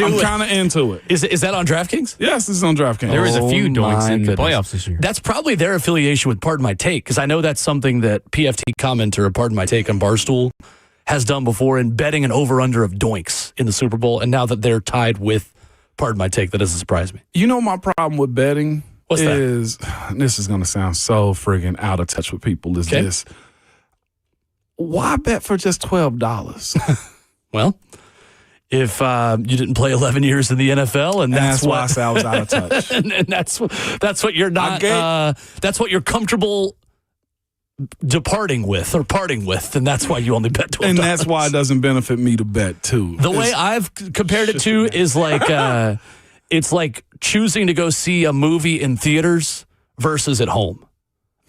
I'm kind of into it. Is that on DraftKings? Yes, this is on DraftKings. There was a few Oh, doinks my in the goodness. playoffs this year. That's probably their affiliation with Pardon My Take, because I know that's something that PFT commenter, Pardon My Take on Barstool, has done before in betting an over-under of doinks in the Super Bowl. And now that they're tied with Pardon My Take, that doesn't surprise me. You know my problem with betting What's that? is, this is going to sound so friggin' out of touch with people, is Okay. this. why bet for just $12? Well, if you didn't play 11 years in the NFL, and that's why I said I was out of touch. and that's what you're not. That's what you're comfortable departing with or parting with, and that's why you only bet $12. And that's why it doesn't benefit me to bet too. The way I've compared it to is like it's like choosing to go see a movie in theaters versus at home.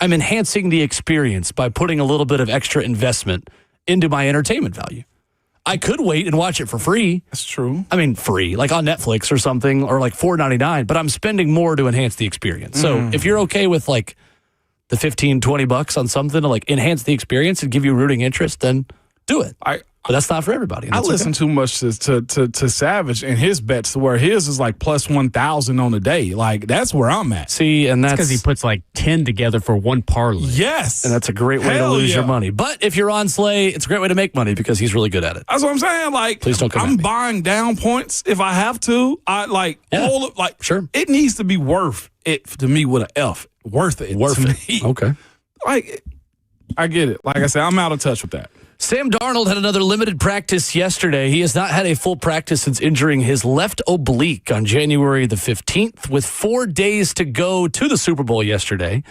I'm enhancing the experience by putting a little bit of extra investment into my entertainment value. I could wait and watch it for free. That's true. I mean, free, like on Netflix or something, or like $4.99, but I'm spending more to enhance the experience. So if you're okay with like the $15-$20 on something to like enhance the experience and give you rooting interest, then do it. But that's not for everybody. I listen too much to Savage and his bets to where his is like plus 1,000 on the day. Like, that's where I'm at. See, and that's because he puts like 10 together for one parlay. Yes. And that's a great way to lose your money. But if you're on Slay, it's a great way to make money because he's really good at it. That's what I'm saying. Like, please don't come I'm buying down points if I have to. Sure. It needs to be worth it to me with an F. Worth it. Worth to it. me. Okay. Like, I get it. Like I said, I'm out of touch with that. Sam Darnold had another limited practice yesterday. He has not had a full practice since injuring his left oblique on January the 15th, with 4 days to go to the Super Bowl yesterday.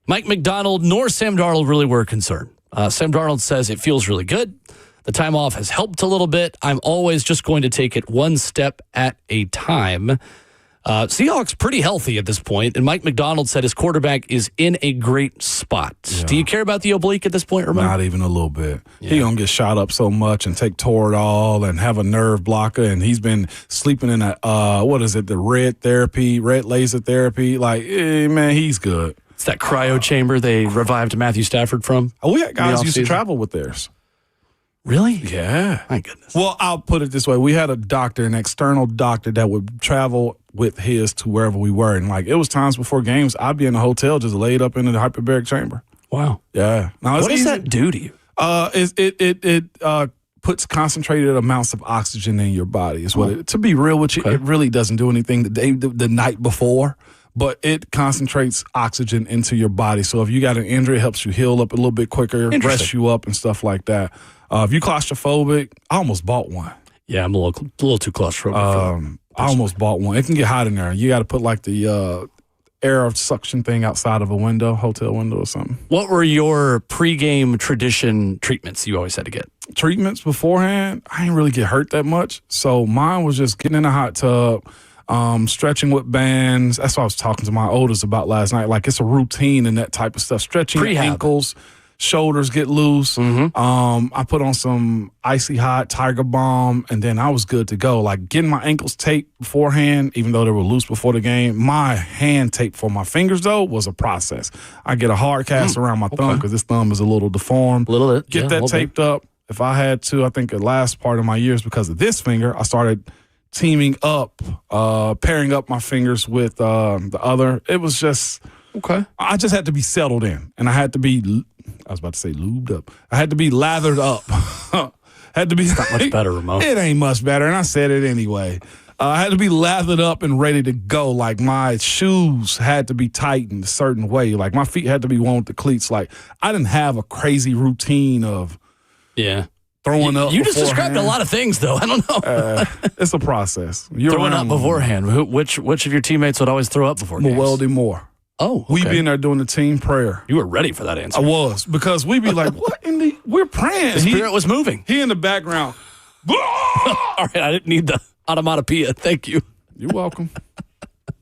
Mike McDonald nor Sam Darnold really were concerned. Sam Darnold says it feels really good. The time off has helped a little bit. I'm always just going to take it one step at a time. Seahawks pretty healthy at this point, and Mike McDonald said his quarterback is in a great spot. Yeah. Do you care about the oblique at this point, Ramon? Not even a little bit. Yeah. He gonna get shot up so much and take Toradol and have a nerve blocker, and he's been sleeping in a the red laser therapy. Like, man, he's good. It's that cryo chamber they revived Matthew Stafford from. We had guys who used to travel with theirs. Really? Yeah. My goodness. Well, I'll put it this way. We had a doctor, an external doctor that would travel with his to wherever we were. And, like, it was times before games, I'd be in the hotel just laid up in the hyperbaric chamber. Wow. Yeah. Now, what does that do to you? It puts concentrated amounts of oxygen in your body. Is what to be real with you, it really doesn't do anything the night before. But it concentrates oxygen into your body. So if you got an injury, it helps you heal up a little bit quicker, rest you up and stuff like that. If you're claustrophobic, I almost bought one. Yeah, I'm a little too claustrophobic. I almost bought one. It can get hot in there. You got to put like the air suction thing outside of a window, hotel window or something. What were your pregame tradition treatments you always had to get? Treatments beforehand, I didn't really get hurt that much. So mine was just getting in the hot tub, stretching with bands. That's what I was talking to my oldest about last night. Like, it's a routine and that type of stuff. Stretching your ankles, shoulders get loose. I put on some icy hot Tiger Balm, and then I was good to go. Like, getting my ankles taped beforehand, even though they were loose before the game. My hand tape for my fingers, though, was a process. I get a hard cast around my thumb because this thumb is a little deformed. A little bit. Get that taped up. If I had to, I think the last part of my years, because of this finger, I started teaming up, pairing up my fingers with the other. It was just, I just had to be settled in, and I had to be, I was about to say lubed up. I had to be lathered up. Had to be. It's not much better, Ramon. It ain't much better, and I said it anyway. I had to be lathered up and ready to go. Like, my shoes had to be tightened a certain way. Like, my feet had to be worn with the cleats. Like, I didn't have a crazy routine of throwing up. You just described a lot of things, though. I don't know. It's a process. Throwing up beforehand. Which of your teammates would always throw up before games? Weldy Moore. Oh, okay. We be in there doing the team prayer. You were ready for that answer. I was, because we be like, what in the, we're praying. The spirit was moving. He in the background. All right, I didn't need the onomatopoeia. Thank you. You're welcome.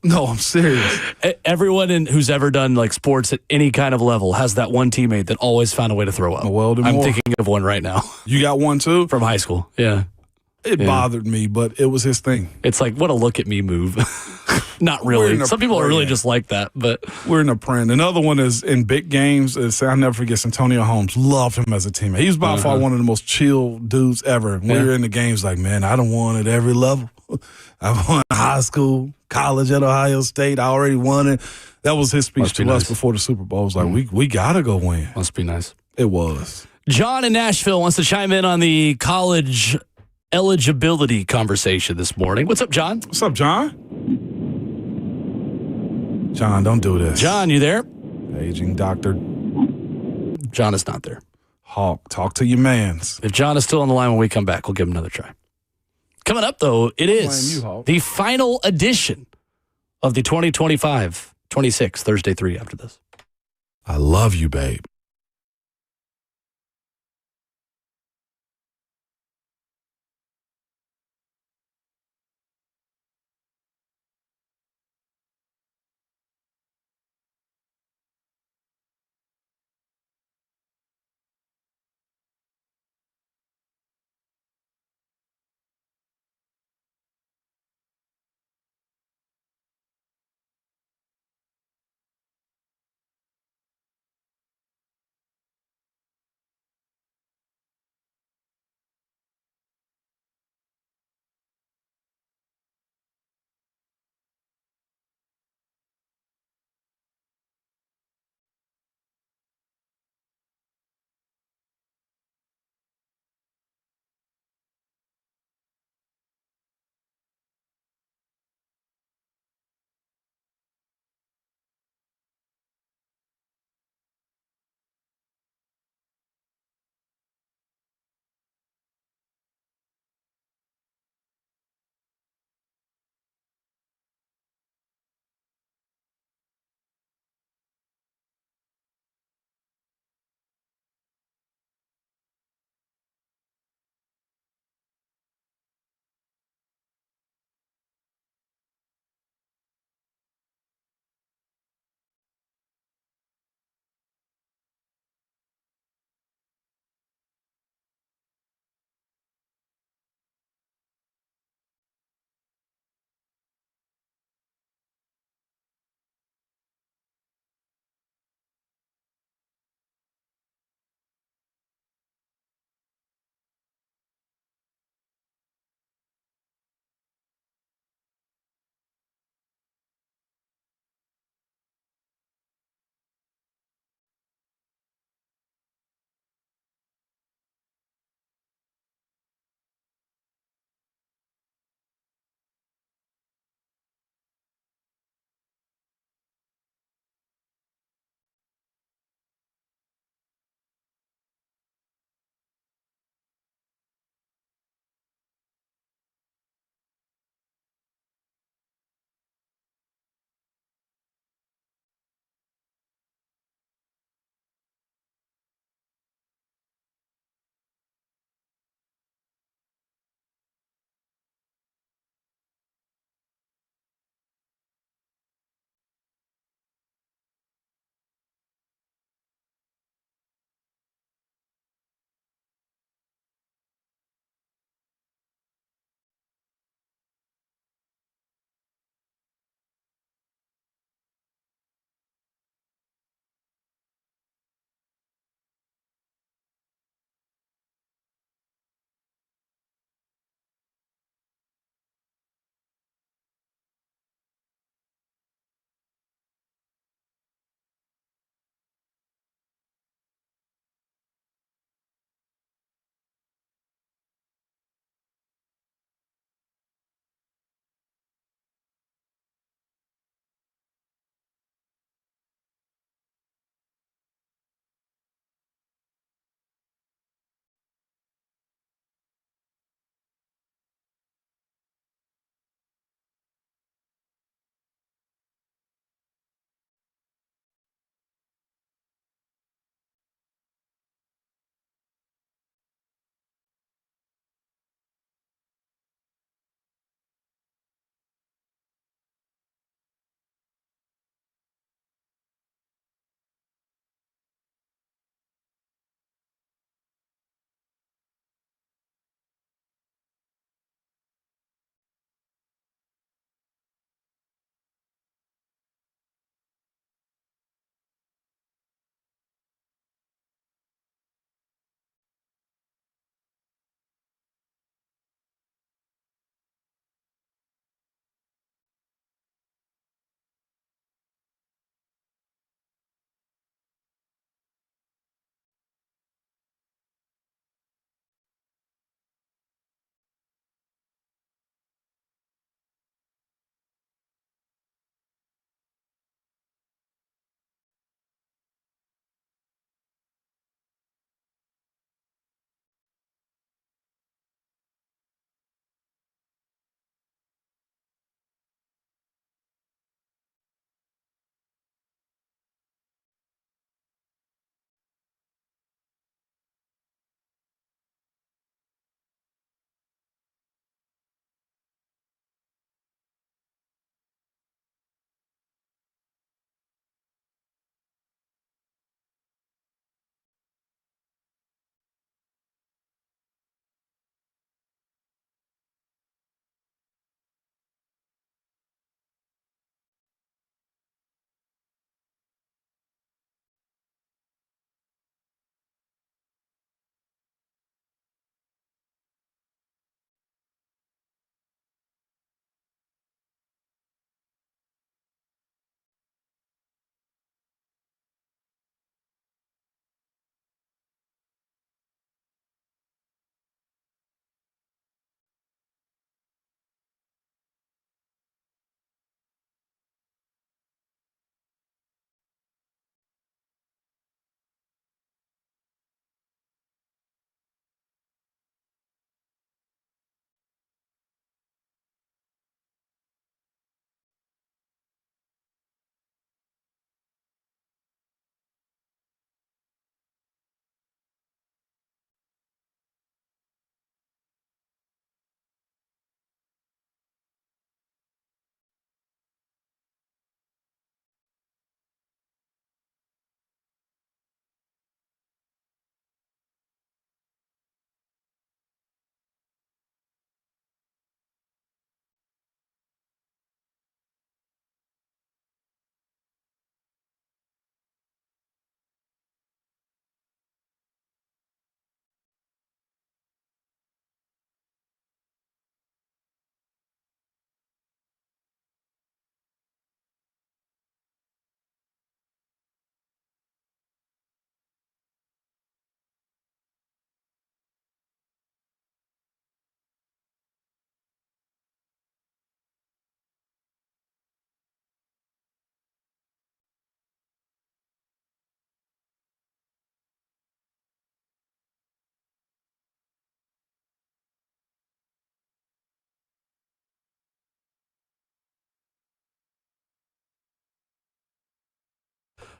No, I'm serious. Everyone who's ever done like sports at any kind of level has that one teammate that always found a way to throw up. I'm thinking of one right now. You got one too? From high school. Yeah. It bothered me, but it was his thing. It's like, what a look at me move. Not really. Some people are really just like that, but we're in a print. Another one is in big games. I'll never forget Antonio Holmes. Loved him as a teammate. He was by far one of the most chill dudes ever. When we were in the games, like, man, I done won at every level. I won high school, college at Ohio State. I already won it. That was his speech to us before the Super Bowl. It was like, we got to go win. Must be nice. It was. John in Nashville wants to chime in on the college eligibility conversation this morning. What's up, John? What's up, John? John, don't do this. John, you there? Aging doctor. John is not there. Hawk, talk to your mans. If John is still on the line when we come back, we'll give him another try. Coming up, though, it is you, Hawk. the final edition of the 2025-26 Thursday 3 after this. I love you, babe.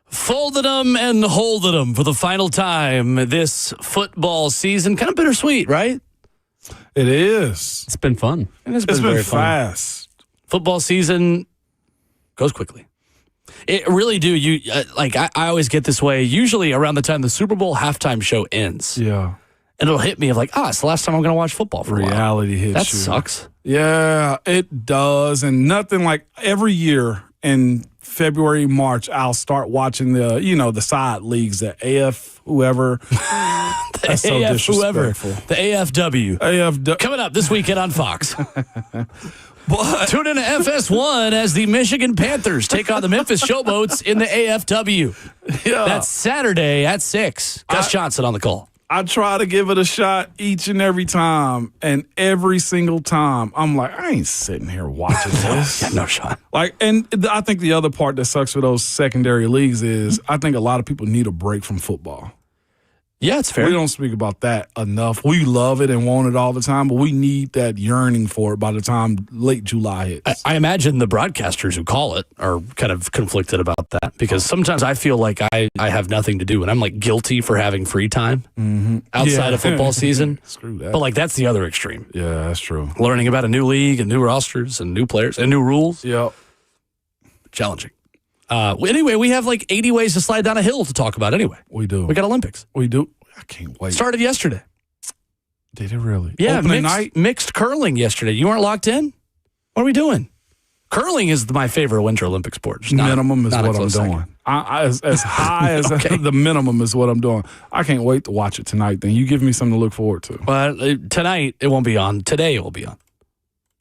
Folded them and holded them for the final time this football season. Kind of bittersweet, right? It is. It's been fun. It's It's been very fun. fast. Football season goes quickly. It really do. I always get this way. Usually around the time the Super Bowl halftime show ends, Yeah. and it'll hit me of like, it's the last time I'm going to watch football for a while. Reality hits That you. sucks. Yeah, it does. And nothing like every year in February, March, I'll start watching the side leagues, the AF whoever. That's so AF whoever. disrespectful. The AFW. Coming up this weekend on Fox. But Tune in to FS1 as the Michigan Panthers take on the Memphis Showboats in the AFW. yeah, That's Saturday at 6. Gus Johnson on the call. I try to give it a shot each and every time, and every single time I'm like, I ain't sitting here watching this. No shot. And I think the other part that sucks for those secondary leagues is I think a lot of people need a break from football. Yeah, it's fair. We don't speak about that enough. We love it and want it all the time, but we need that yearning for it by the time late July hits. I imagine the broadcasters who call it are kind of conflicted about that because sometimes I feel like I have nothing to do and I'm like guilty for having free time outside of football season. Screw that. But like that's the other extreme. Yeah, that's true. Learning about a new league and new rosters and new players and new rules. Yep. Challenging. Anyway, we have like 80 ways to slide down a hill to talk about anyway. We do. We got Olympics. We do. I can't wait. Started yesterday. Did it really? Yeah, Opening night? mixed curling yesterday. You weren't locked in? What are we doing? Curling is my favorite Winter Olympic sport. Just Minimum is not a what I'm close doing. second. As high as the minimum is what I'm doing. I can't wait to watch it tonight. Then you give me something to look forward to. But tonight it won't be on. Today it will be on.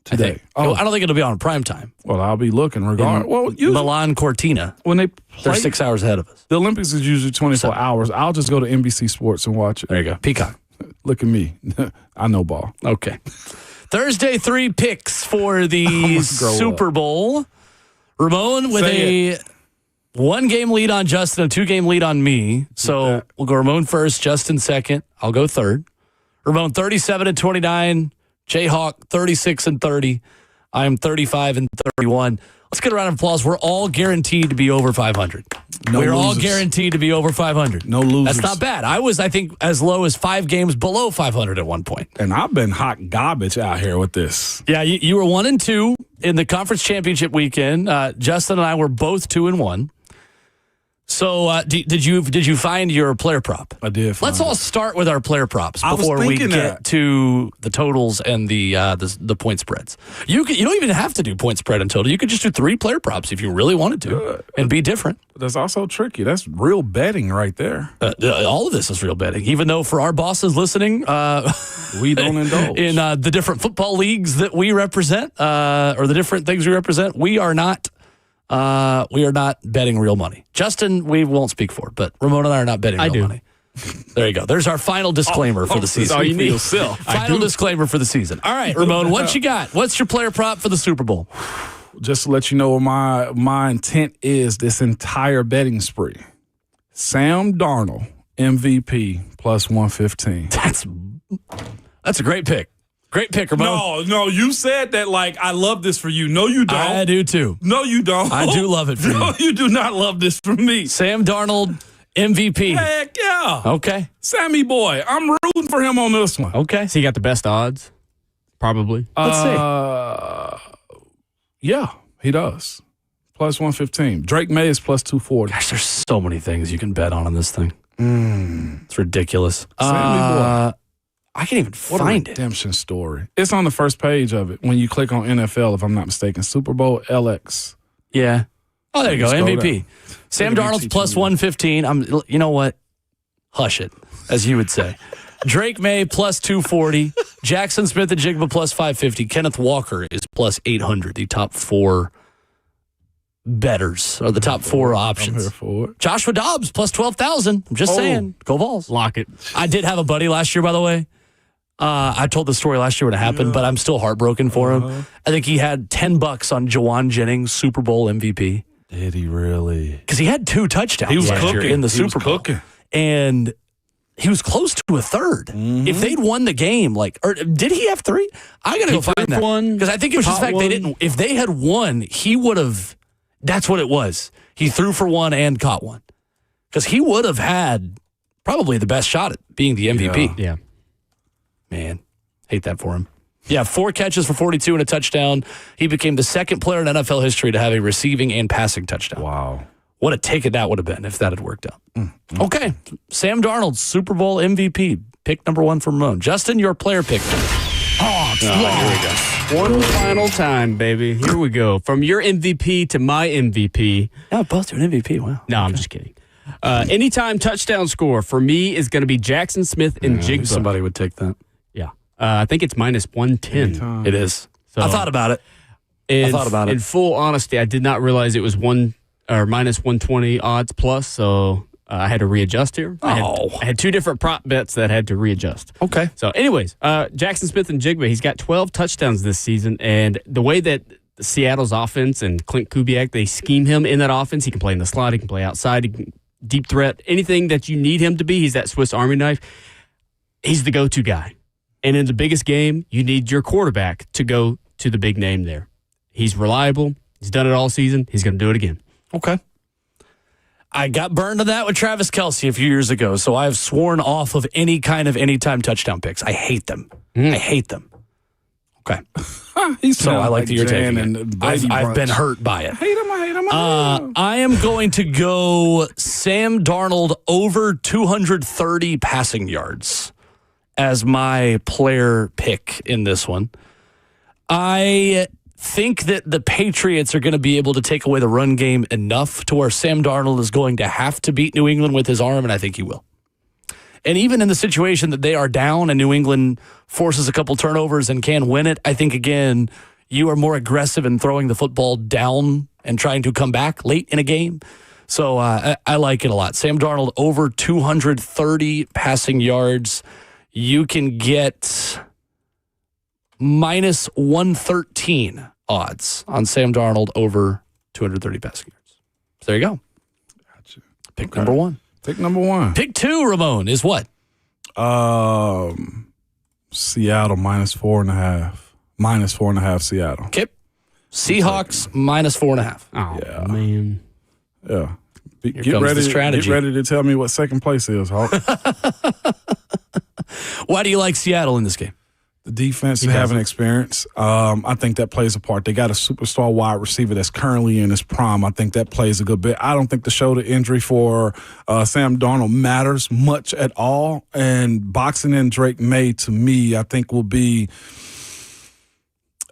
Today. I think. Oh. I don't think it'll be on prime time. Well, I'll be looking regardless. Well, Milan Cortina. when they They're play, 6 hours ahead of us. the Olympics is usually 24 hours. I'll just go to NBC Sports and watch it. There you go. Peacock. Look at me. I know ball. Okay. Thursday, 3 picks for the must grow Super Bowl. Ramon with Say a 1-game lead on Justin, a 2-game lead on me. So we'll go Ramon first, Justin second. I'll go third. Ramon 37-29. Jayhawk 36-30. I'm 35-31. Let's get a round of applause. We're all guaranteed to be over 500. We're all losers. guaranteed to be over 500. No losers. That's not bad. I was, I think, as low as 5 games below 500 at one point. And I've been hot garbage out here with this. Yeah, you were 1-2 in the conference championship weekend. Justin and I were both 2-1. So did you find your player prop? I did. Let's all start with our player props I was before we thinking get that. to the totals and the point spreads. You don't even have to do point spread and total. You could just do 3 player props if you really wanted to and be different. That's also tricky. That's real betting right there. All of this is real betting, even though for our bosses listening, We don't indulge. in the different football leagues that we represent or the different things we represent, we are not betting real money. Justin, we won't speak for, but Ramon and I are not betting real money. There you go. There's our final disclaimer for the season. all you need. Yourself. Final disclaimer for the season. All right, Ramon, what you got? What's your player prop for the Super Bowl? Just to let you know what my intent is this entire betting spree. Sam Darnold, MVP, plus 115. That's a great pick. Great pick, Ramon. No, you said that like I love this for you. No, you don't. I do too. No, you don't. I do love it for No, you. you do not love this for me. Sam Darnold, MVP. Heck yeah. Okay. Sammy boy, I'm rooting for him on this one. Okay. So you got the best odds, probably. Let's see. Yeah, he does. Plus 115. Drake May is plus 240. Gosh, there's so many things you can bet on this thing. It's ridiculous. Sammy boy. I can't even What find a it. redemption story. It's on the first page of it when you click on NFL, if I'm not mistaken. Super Bowl LX. Yeah. Oh, there you go. Scroll MVP. Sam Look at me Darnold's plus teaching you. 115. You know what? Hush it, as you would say. Drake May plus 240. Jackson Smith and Jigba plus 550. Kenneth Walker is plus 800. The top 4 betters or the top 4 I'm options. here for it. Joshua Dobbs plus 12,000. I'm just saying. Go Vols. Lock it. I did have a buddy last year, by the way. I told the story last year when it happened, but I'm still heartbroken for him. I think he had $10 on Jawan Jennings, Super Bowl MVP. Did he really? Because he had 2 touchdowns He was last year cooking. in the He was Super Bowl. cooking. And he was close to a third. If they'd won the game, or did he have 3? I got to go find that. one, Because I think it was just the caught fact they one. didn't. If they had won, he would have. That's what it was. He threw for one and caught one. Because he would have had probably the best shot at being the MVP. Yeah. Man, hate that for him. Yeah, 4 catches for 42 and a touchdown. He became the second player in NFL history to have a receiving and passing touchdown. Wow. What a ticket that would have been if that had worked out. Okay, Sam Darnold, Super Bowl MVP. Pick number 1 for Ramon. Justin, your player pick. Here we go. One final time, baby. Here we go. From your MVP to my MVP. Yeah, both to an MVP. Wow. No, I'm just kidding. Anytime touchdown score for me is going to be Jackson Smith and Jigba. Somebody would take that. Yeah. I think it's minus 110. Anytime. It is. So, I thought about it. In full honesty, I did not realize it was minus 120 odds plus, so I had to readjust here. I had 2 different prop bets that had to readjust. Okay. So anyways, Jackson Smith and Jigba, he's got 12 touchdowns this season, and the way that Seattle's offense and Clint Kubiak, they scheme him in that offense, he can play in the slot, he can play outside, he can deep threat, anything that you need him to be, he's that Swiss Army knife. He's the go-to guy. And in the biggest game, you need your quarterback to go to the big name there. He's reliable. He's done it all season. He's going to do it again. Okay. I got burned on that with Travis Kelce a few years ago, so I've sworn off of any kind of anytime touchdown picks. I hate them. I hate them. Okay. So I like that you're taking it. I've been hurt by it. I hate him. I am going to go Sam Darnold over 230 passing yards as my player pick in this one. I think that the Patriots are going to be able to take away the run game enough to where Sam Darnold is going to have to beat New England with his arm, and I think he will. And even in the situation that they are down and New England forces a couple turnovers and can win it, I think, again, you are more aggressive in throwing the football down and trying to come back late in a game. So I like it a lot. Sam Darnold over 230 passing yards. You can get minus 113 odds on Sam Darnold over 230 passing yards. So there you go. Gotcha. Pick number 1. Pick number 1. Pick 2, Ramon, is what? Seattle minus 4.5. Minus 4.5 Seattle. Okay. Seahawks minus 4.5. Oh, Yeah. man. Yeah. Here comes the strategy. Get ready to tell me what second place is, Hawk. Why do you like Seattle in this game? The defense is having experience. I think that plays a part. They got a superstar wide receiver that's currently in his prime. I think that plays a good bit. I don't think the shoulder injury for Sam Darnold matters much at all. And boxing in Drake May, to me, I think will be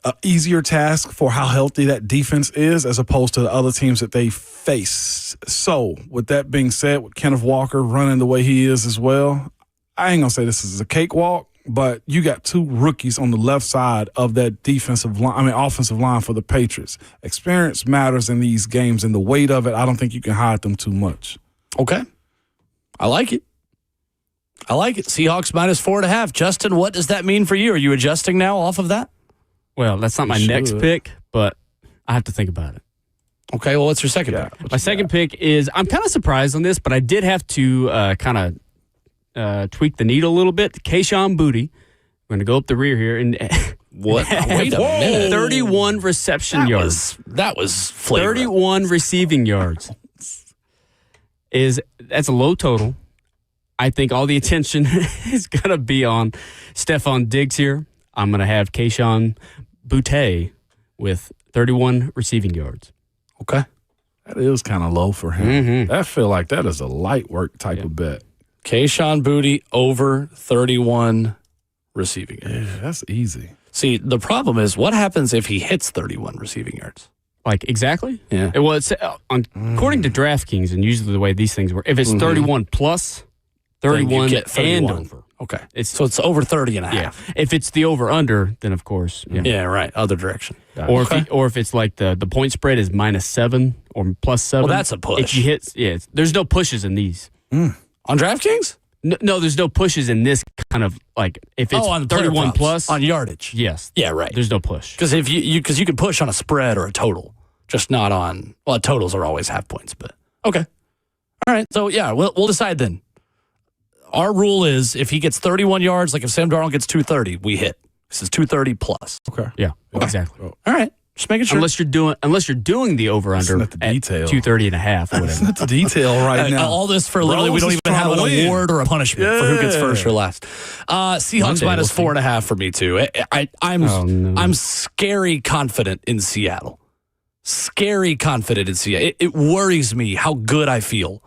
an easier task for how healthy that defense is as opposed to the other teams that they face. So, with that being said, with Kenneth Walker running the way he is as well, I ain't going to say this is a cakewalk, but you got 2 rookies on the left side of that offensive line for the Patriots. Experience matters in these games, and the weight of it, I don't think you can hide them too much. Okay. I like it. Seahawks minus 4.5. Justin, what does that mean for you? Are you adjusting now off of that? Well, that's not my next pick, but I have to think about it. Okay, well, what's your second pick? My second pick is, I'm kind of surprised on this, but I did have to kind of tweak the needle a little bit. Kayshon Boutte. We're going to go up the rear here. And what? Wait a minute. 31 reception yards. That was flavor. 31 receiving yards. That's a low total. I think all the attention is going to be on Stephon Diggs here. I'm going to have Kayshon Boutte with 31 receiving yards. Okay. That is kind of low for him. I feel like that is a light work type of bet. Kayshon Boutte over 31 receiving yards. Yeah, that's easy. See, the problem is, what happens if he hits 31 receiving yards? Like, exactly? Yeah. Well, it's, according to DraftKings, and usually the way these things work, if it's 31 plus, 31 get 31. and over. Okay. So it's over 30 and a half. Yeah. If it's the over-under, then, of course. Yeah, right. Other direction. Or if it's like the point spread is -7 or +7. Well, that's a push. If you hit, there's no pushes in these. On DraftKings? No, there's no pushes in this kind of, like, if it's on 31 plus. On yardage. Yes. Yeah, right. There's no push. Because if you can push on a spread or a total, just not on, well, totals are always half points, but okay. All right. So, yeah, we'll decide then. Our rule is if he gets 31 yards, like if Sam Darnold gets 230, we hit. This is 230 plus. Okay. Yeah, exactly. All right. Just making sure. Unless you're doing the over under at 230.5 or whatever. That's not the detail right now. All this for literally we don't even have an award or a punishment for who gets first or last. Seahawks Monday, minus 4.5 for me too. I'm scary confident in Seattle. Scary confident in Seattle. It worries me how good I feel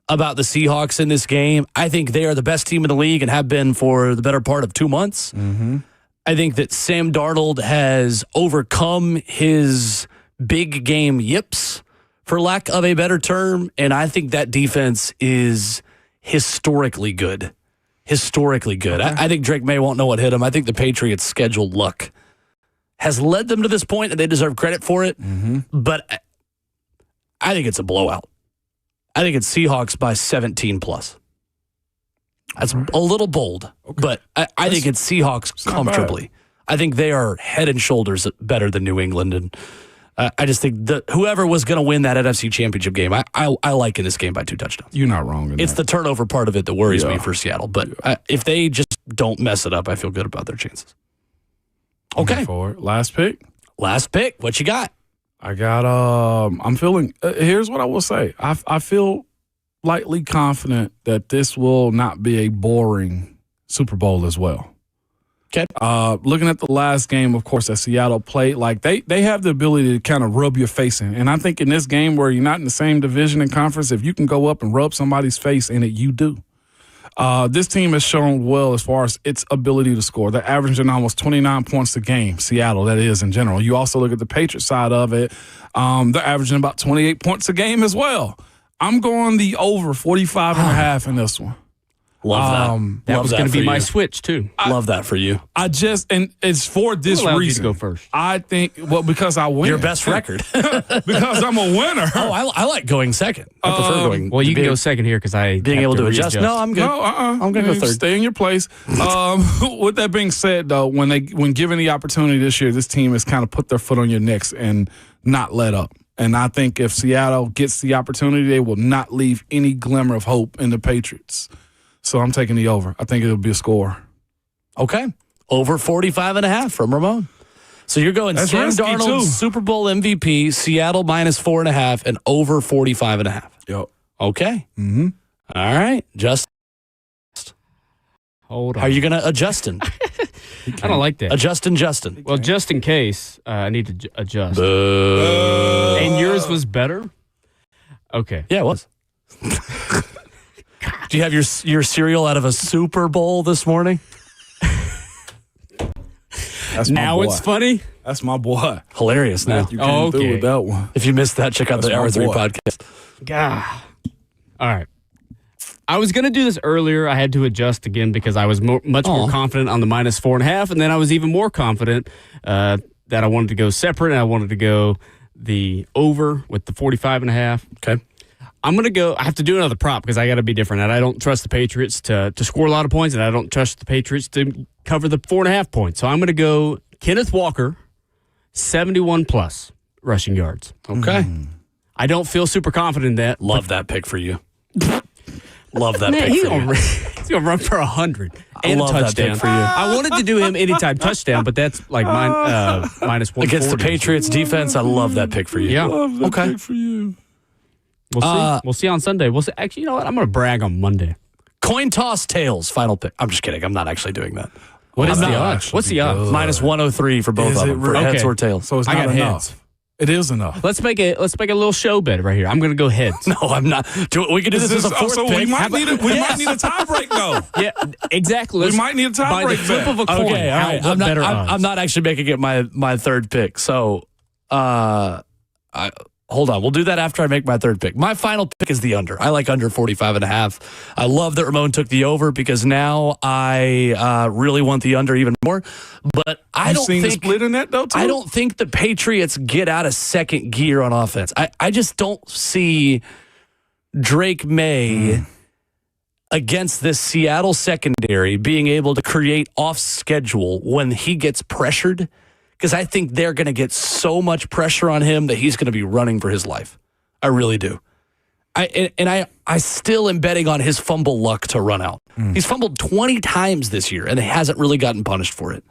about the Seahawks in this game. I think they are the best team in the league and have been for the better part of 2 months. Mm-hmm. I think that Sam Darnold has overcome his big game yips, for lack of a better term, and I think that defense is historically good. Historically good. Okay. I think Drake May won't know what hit him. I think the Patriots' scheduled luck has led them to this point, and they deserve credit for it. Mm-hmm. But I think it's a blowout. I think it's Seahawks by 17 plus. That's a little bold, but I think it's Seahawks comfortably. I think they are head and shoulders better than New England, and I just think that whoever was going to win that NFC Championship game, I like in this game by 2 touchdowns. You're not wrong. It's the turnover part of it that worries me for Seattle, but if they just don't mess it up, I feel good about their chances. Okay. Last pick. What you got? I got. I'm feeling. Here's what I will say. I feel lightly confident that this will not be a boring Super Bowl as well. Okay. Looking at the last game, of course, that Seattle played, like they have the ability to kind of rub your face in. And I think in this game where you're not in the same division and conference, if you can go up and rub somebody's face in it, you do. This team has shown well as far as its ability to score. They're averaging almost 29 points a game, Seattle, that is, in general. You also look at the Patriots side of it. They're averaging about 28 points a game as well. I'm going the over 45.5 in this one. Love that. That was going to be my switch, too. Love that for you. And it's for this reason. You to go first. I think, because I win. Your best record. Because I'm a winner. I like going second. I prefer going. Well, you can go second here because I being able to adjust. No, I'm good. No, I'm going to go third. Stay in your place. With that being said, though, when given the opportunity this year, this team has kind of put their foot on your necks and not let up. And I think if Seattle gets the opportunity, they will not leave any glimmer of hope in the Patriots. So I'm taking the over. I think it'll be a score. Okay. Over 45.5 from Ramon. So you're going That's Sam Darnold, Super Bowl MVP, Seattle minus 4.5, and over 45.5. Yep. Okay. Mm-hmm. All right. Just hold on. How are you going to adjust? I don't like that. Justin. Well, just in case, I need to adjust. Boo. And yours was better? Okay. Yeah, it was. Do you have your cereal out of a Super Bowl this morning? That's my now boy. It's funny? That's my boy. Hilarious now. You came through with that one. If you missed that, check out the Hour 3 podcast. God. All right. I was going to do this earlier. I had to adjust again because I was much more confident on the minus 4.5, and then I was even more confident that I wanted to go separate, and I wanted to go the over with the 45.5. Okay. I'm going to go. I have to do another prop because I got to be different. And I don't trust the Patriots to score a lot of points, and I don't trust the Patriots to cover the 4.5 points. So I'm going to go Kenneth Walker, 71 plus rushing yards. Okay. I don't feel super confident in that. Love that pick for you. Love that pick he's for you. He's going to run for 100 and a touchdown. That pick for you. I wanted to do him anytime touchdown, but that's like minus 140. Against the Patriots defense, I love that pick for you. Yeah. Love that pick for you. We'll see. We'll see on Sunday. We'll see. Actually, you know what? I'm going to brag on Monday. Coin toss tails, final pick. I'm just kidding. I'm not actually doing that. What is the odds? What's the odds? Minus 103 for both of them. For heads or tails. So it's not enough. It is enough. Let's make a little show bet right here. I'm going to go heads. No, I'm not. We can do this as a fourth pick. We might need a tie break though. Yeah, exactly. We might need a tie break. By the flip of a coin. Okay, all right. I'm not actually making it my third pick. So, hold on. We'll do that after I make my third pick. My final pick is the under. I like under 45.5. I love that Ramon took the over because now I really want the under even more. But I don't think the split in that though. Too? I don't think the Patriots get out of second gear on offense. I just don't see Drake May against this Seattle secondary being able to create off schedule when he gets pressured. Because I think they're going to get so much pressure on him that he's going to be running for his life. I really do. I still am betting on his fumble luck to run out. He's fumbled 20 times this year, and he hasn't really gotten punished for it.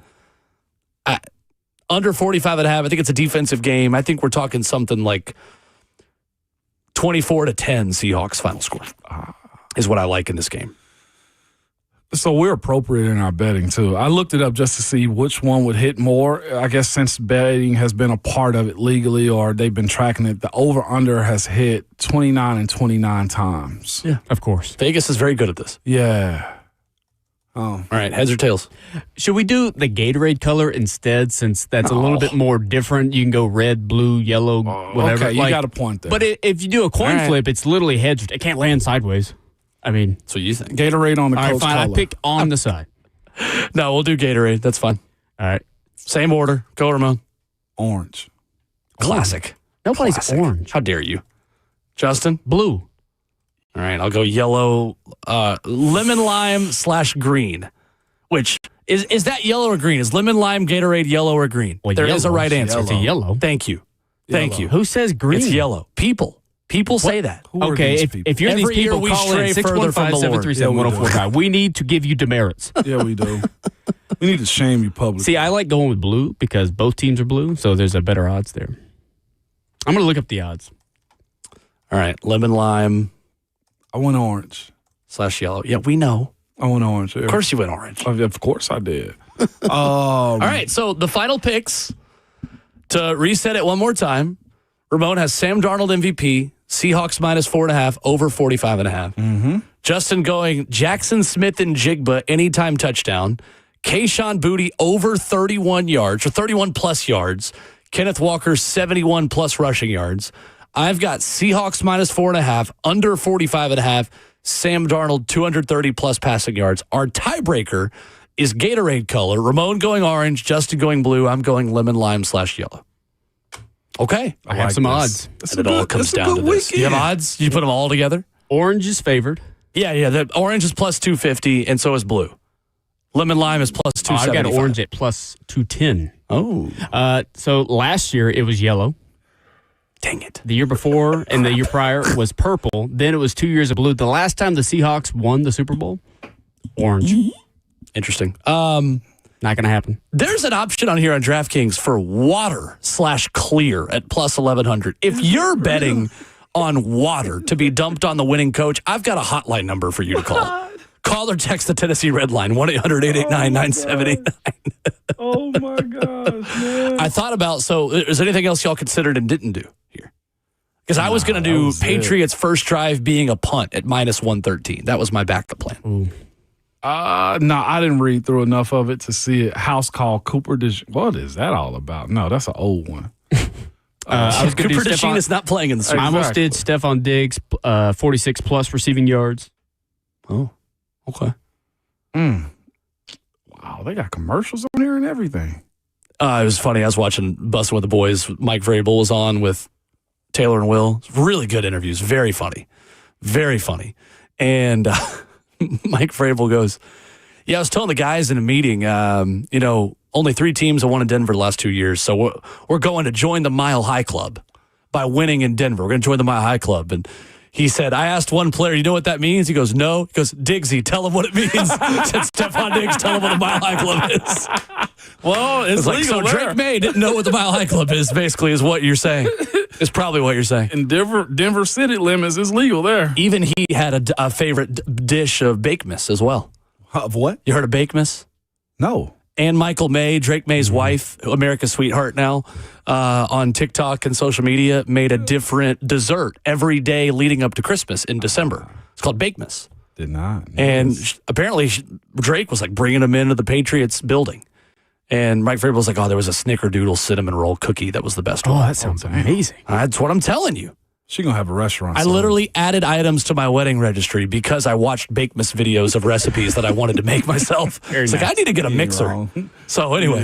Under 45.5. I think it's a defensive game. I think we're talking something like 24-10 Seahawks final score is what I like in this game. So we're appropriate in our betting, too. I looked it up just to see which one would hit more. I guess since betting has been a part of it legally or they've been tracking it, the over-under has hit 29 and 29 times. Yeah, Of course. Vegas is very good at this. Yeah. All right, heads or tails? Should we do the Gatorade color instead, since that's a little bit more different? You can go red, blue, yellow, whatever. Okay, you got a point there. But if you do a coin flip, it's literally heads. It can't land sideways. I mean, That's what you think. Gatorade on the all right, coach fine. color. I pick on the side. No, we'll do Gatorade. That's fine. All right. Same order. Go, Ramon. Orange. Classic. Nobody's Classic. orange. How dare you? Justin? Blue. All right, I'll go yellow, lemon lime / green. Which is that yellow or green? Is lemon lime Gatorade yellow or green? Well, There is a yellow. right answer. It's a yellow. Thank you. Thank you. Who says green? It's yellow. People say that. Who are Okay, these if, people? if you're Every these people, year we call stray in further from the Lord. 615-737-1045. We need to give you demerits. Yeah, we do. We need to shame you publicly. See, I like going with blue because both teams are blue, so there's a better odds there. I'm going to look up the odds. All right, lemon lime I went orange. / yellow. Yeah, we know. I went orange. Of course you went orange. Of course I did. All right, so the final picks, to reset it one more time, Ramon has Sam Darnold MVP, Seahawks -4.5, over 45.5. Mm-hmm. Justin going Jackson Smith and Jigba anytime touchdown. Kayshon Boutte over 31 yards or 31 plus yards. Kenneth Walker 71 plus rushing yards. I've got Seahawks -4.5, under 45.5. Sam Darnold 230 plus passing yards. Our tiebreaker is Gatorade color. Ramon going orange, Justin going blue. I'm going lemon lime / yellow. Okay. I have some odds. And it all comes down to this. You have odds? You put them all together? Orange is favored. Yeah. The orange is plus 250, and so is blue. Lemon lime is plus I've 275. got orange at plus 210. Oh. So last year it was yellow. Dang it. The year before and the year prior was purple. Then it was 2 years of blue. The last time the Seahawks won the Super Bowl, orange. Interesting. Not going to happen. There's an option on here on DraftKings for water / clear at plus 1,100. If you're betting on water to be dumped on the winning coach, I've got a hotline number for you to call. Call or text the Tennessee Red Line, 1-800-889-9789. Oh, my gosh, man. I thought about, so is there anything else y'all considered and didn't do here? Because I was going to do Patriots' first drive being a punt at -113. That was my backup plan. Ooh. No, I didn't read through enough of it to see it. House call Cooper. What is that all about? No, that's an old one. I was going to Cooper do DeSheen is not playing in the Super I Bowl. almost did Stephon Diggs, 46 plus receiving yards. Oh, okay. Wow, they got commercials on here and everything. It was funny. I was watching Bussin' with the Boys. Mike Vrabel was on with Taylor and Will. Really good interviews. Very funny. Very funny. And Mike Vrabel goes, yeah, I was telling the guys in a meeting, only 3 teams have won in Denver the last 2 years. So we're going to join the Mile High Club by winning in Denver. We're going to join the Mile High Club. And he said, I asked one player, you know what that means? He goes, no. He goes, Diggsy, tell him what it means. Said Stephon Diggs, tell him what the Mile High Club is. Well, it's Like, legal so there. Drake May didn't know what the Mile High Club is, basically, is what you're saying. It's probably what you're saying. In Denver city limits, it's legal there. Even he had a favorite dish of Bakemas as well. Of what? You heard of Bakemas? No. And Michael May, Drake May's wife, America's sweetheart now, on TikTok and social media, made a different dessert every day leading up to Christmas in December. It's called Bakemas. Did not. And apparently Drake was like bringing them into the Patriots building. And Mike Vrabel was like, oh, there was a snickerdoodle cinnamon roll cookie that was the best one. Oh, that sounds amazing. That's what I'm telling you. She gonna have a restaurant. I literally added items to my wedding registry because I watched Bakemas videos of recipes that I wanted to make myself. It's like, I need to get a mixer. So anyway,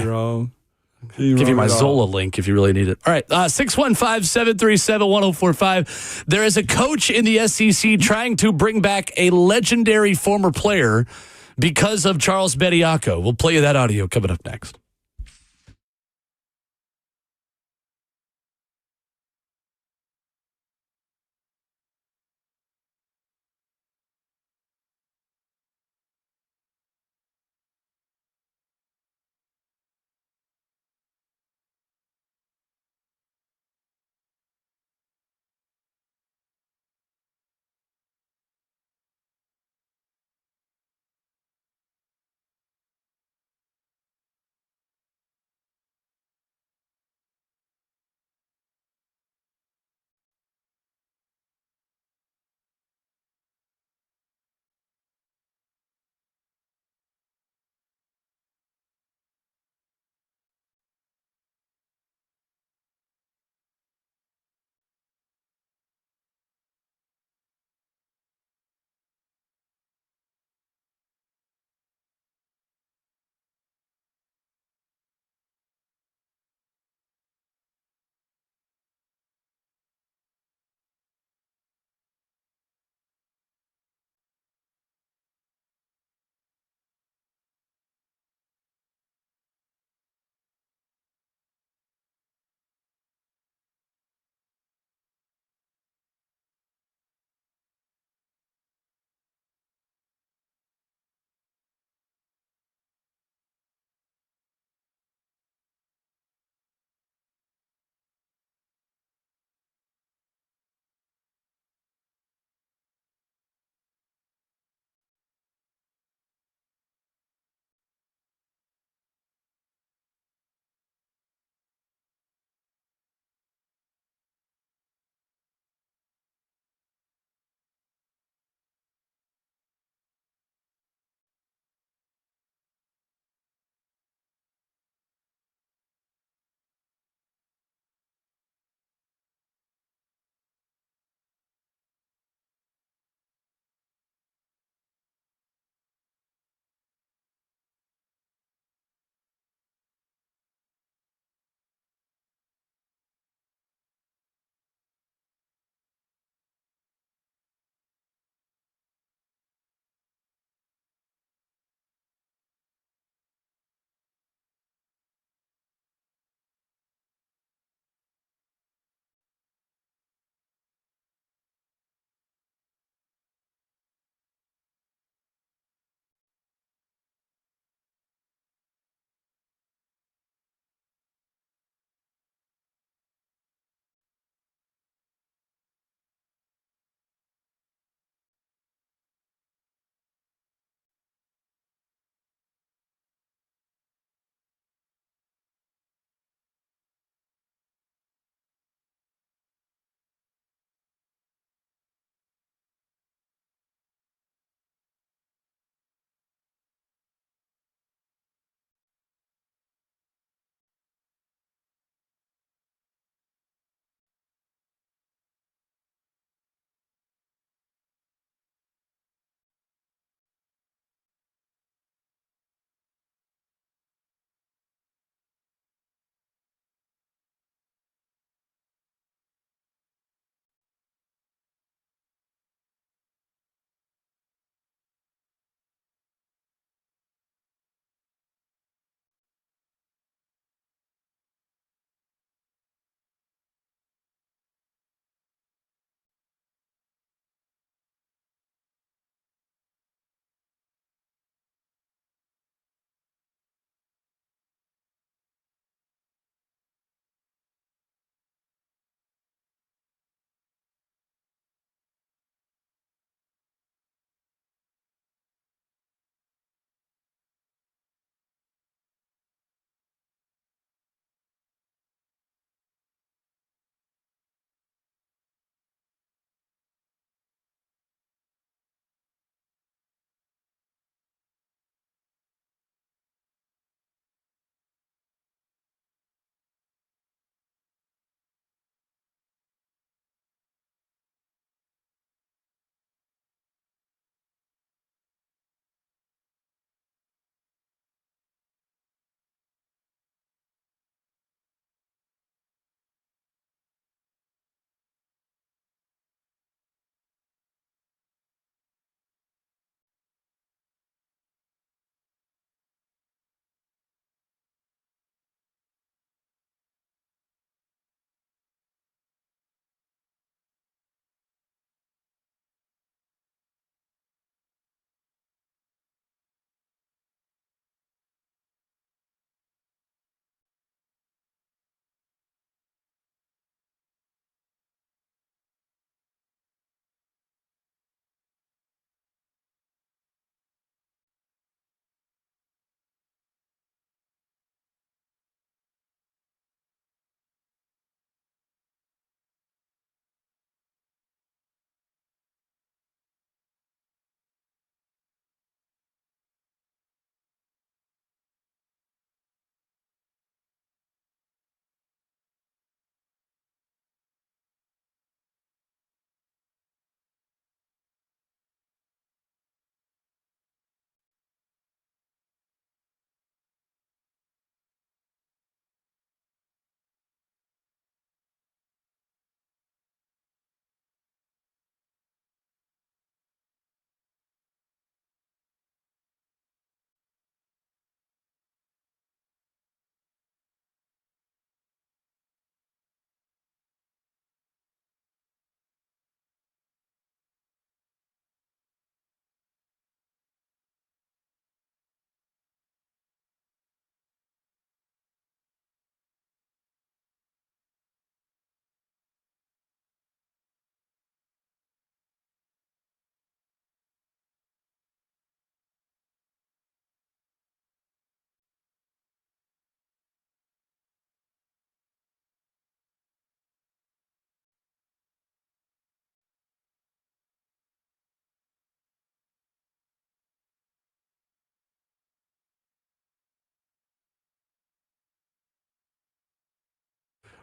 give you my Zola link if you really need it. All right, 615-737-1045. There is a coach in the SEC trying to bring back a legendary former player because of Charles Bediako. We'll play you that audio coming up next.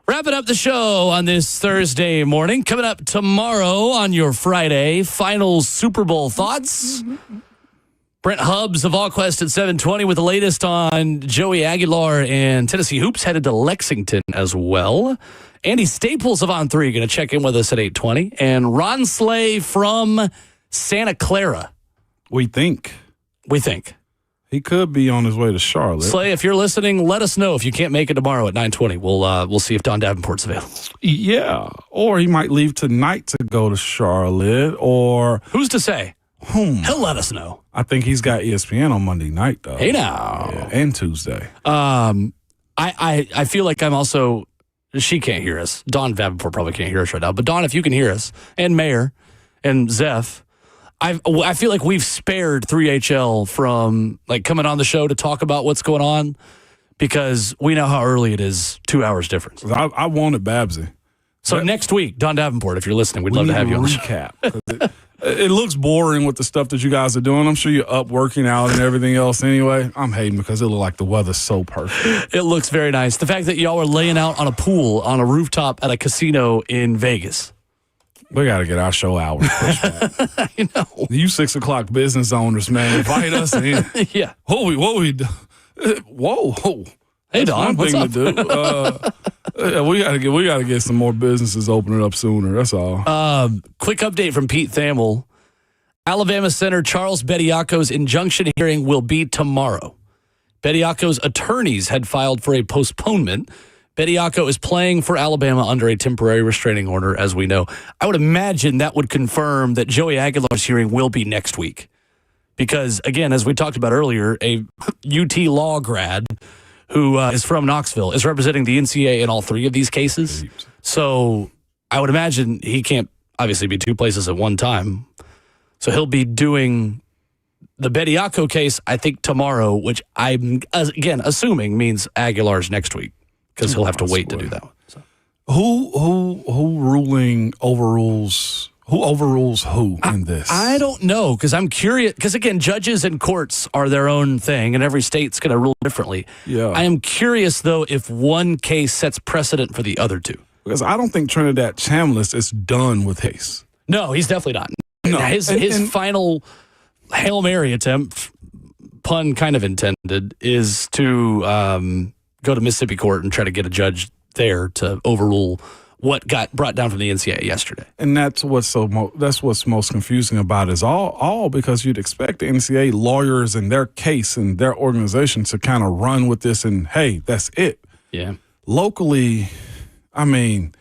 Wrapping up the show on this Thursday morning. Coming up tomorrow on your Friday, final Super Bowl thoughts. Brent Hubbs of AllQuest at 7:20 with the latest on Joey Aguilar and Tennessee Hoops headed to Lexington as well. Andy Staples of On3 going to check in with us at 8:20. And Ron Slay from Santa Clara. We think. He could be on his way to Charlotte. Slay, if you're listening, let us know if you can't make it tomorrow at 9:20. We'll see if Don Davenport's available. Yeah, or he might leave tonight to go to Charlotte, or who's to say? He'll let us know. I think he's got ESPN on Monday night, though. Hey, now. Yeah, and Tuesday. I feel like I'm also, she can't hear us. Don Davenport probably can't hear us right now. But Don, if you can hear us, and Mayor, and Zeph, I feel like we've spared 3HL from like coming on the show to talk about what's going on because we know how early it is, 2 hours difference. I wanted Babsy. So next week, Don Davenport, if you're listening, we'd love to have you on the show. Recap. It looks boring with the stuff that you guys are doing. I'm sure you're up working out and everything else anyway. I'm hating because it looks like the weather's so perfect. It looks very nice. The fact that y'all are laying out on a pool on a rooftop at a casino in Vegas. We got to get our show hours pushed back. I know. You 6 o'clock business owners, man, invite us in. Yeah. Whoa. Hey, That's Don, one what's thing up? to do. We gotta get some more businesses opening up sooner. That's all. Quick update from Pete Thamel. Alabama Center Charles Bediaco's injunction hearing will be tomorrow. Bediaco's attorneys had filed for a postponement. Bediaco is playing for Alabama under a temporary restraining order, as we know. I would imagine that would confirm that Joey Aguilar's hearing will be next week. Because, again, as we talked about earlier, a UT law grad who is from Knoxville is representing the NCAA in all three of these cases. So I would imagine he can't obviously be two places at one time. So he'll be doing the Bediaco case, I think, tomorrow, which I'm, again, assuming means Aguilar's next week. Because he'll have to wait to do that one. So. Who overrules who in this? I don't know, because I'm curious. Because again, judges and courts are their own thing, and every state's going to rule differently. Yeah. I am curious though if one case sets precedent for the other two. Because I don't think Trinidad Chambliss is done with Hayes. No, he's definitely not. No, His final Hail Mary attempt, pun kind of intended, is to go to Mississippi court and try to get a judge there to overrule what got brought down from the NCAA yesterday. And that's what's most confusing about it is all because you'd expect the NCAA lawyers and their case and their organization to kind of run with this and, hey, that's it. Yeah. Locally, I mean,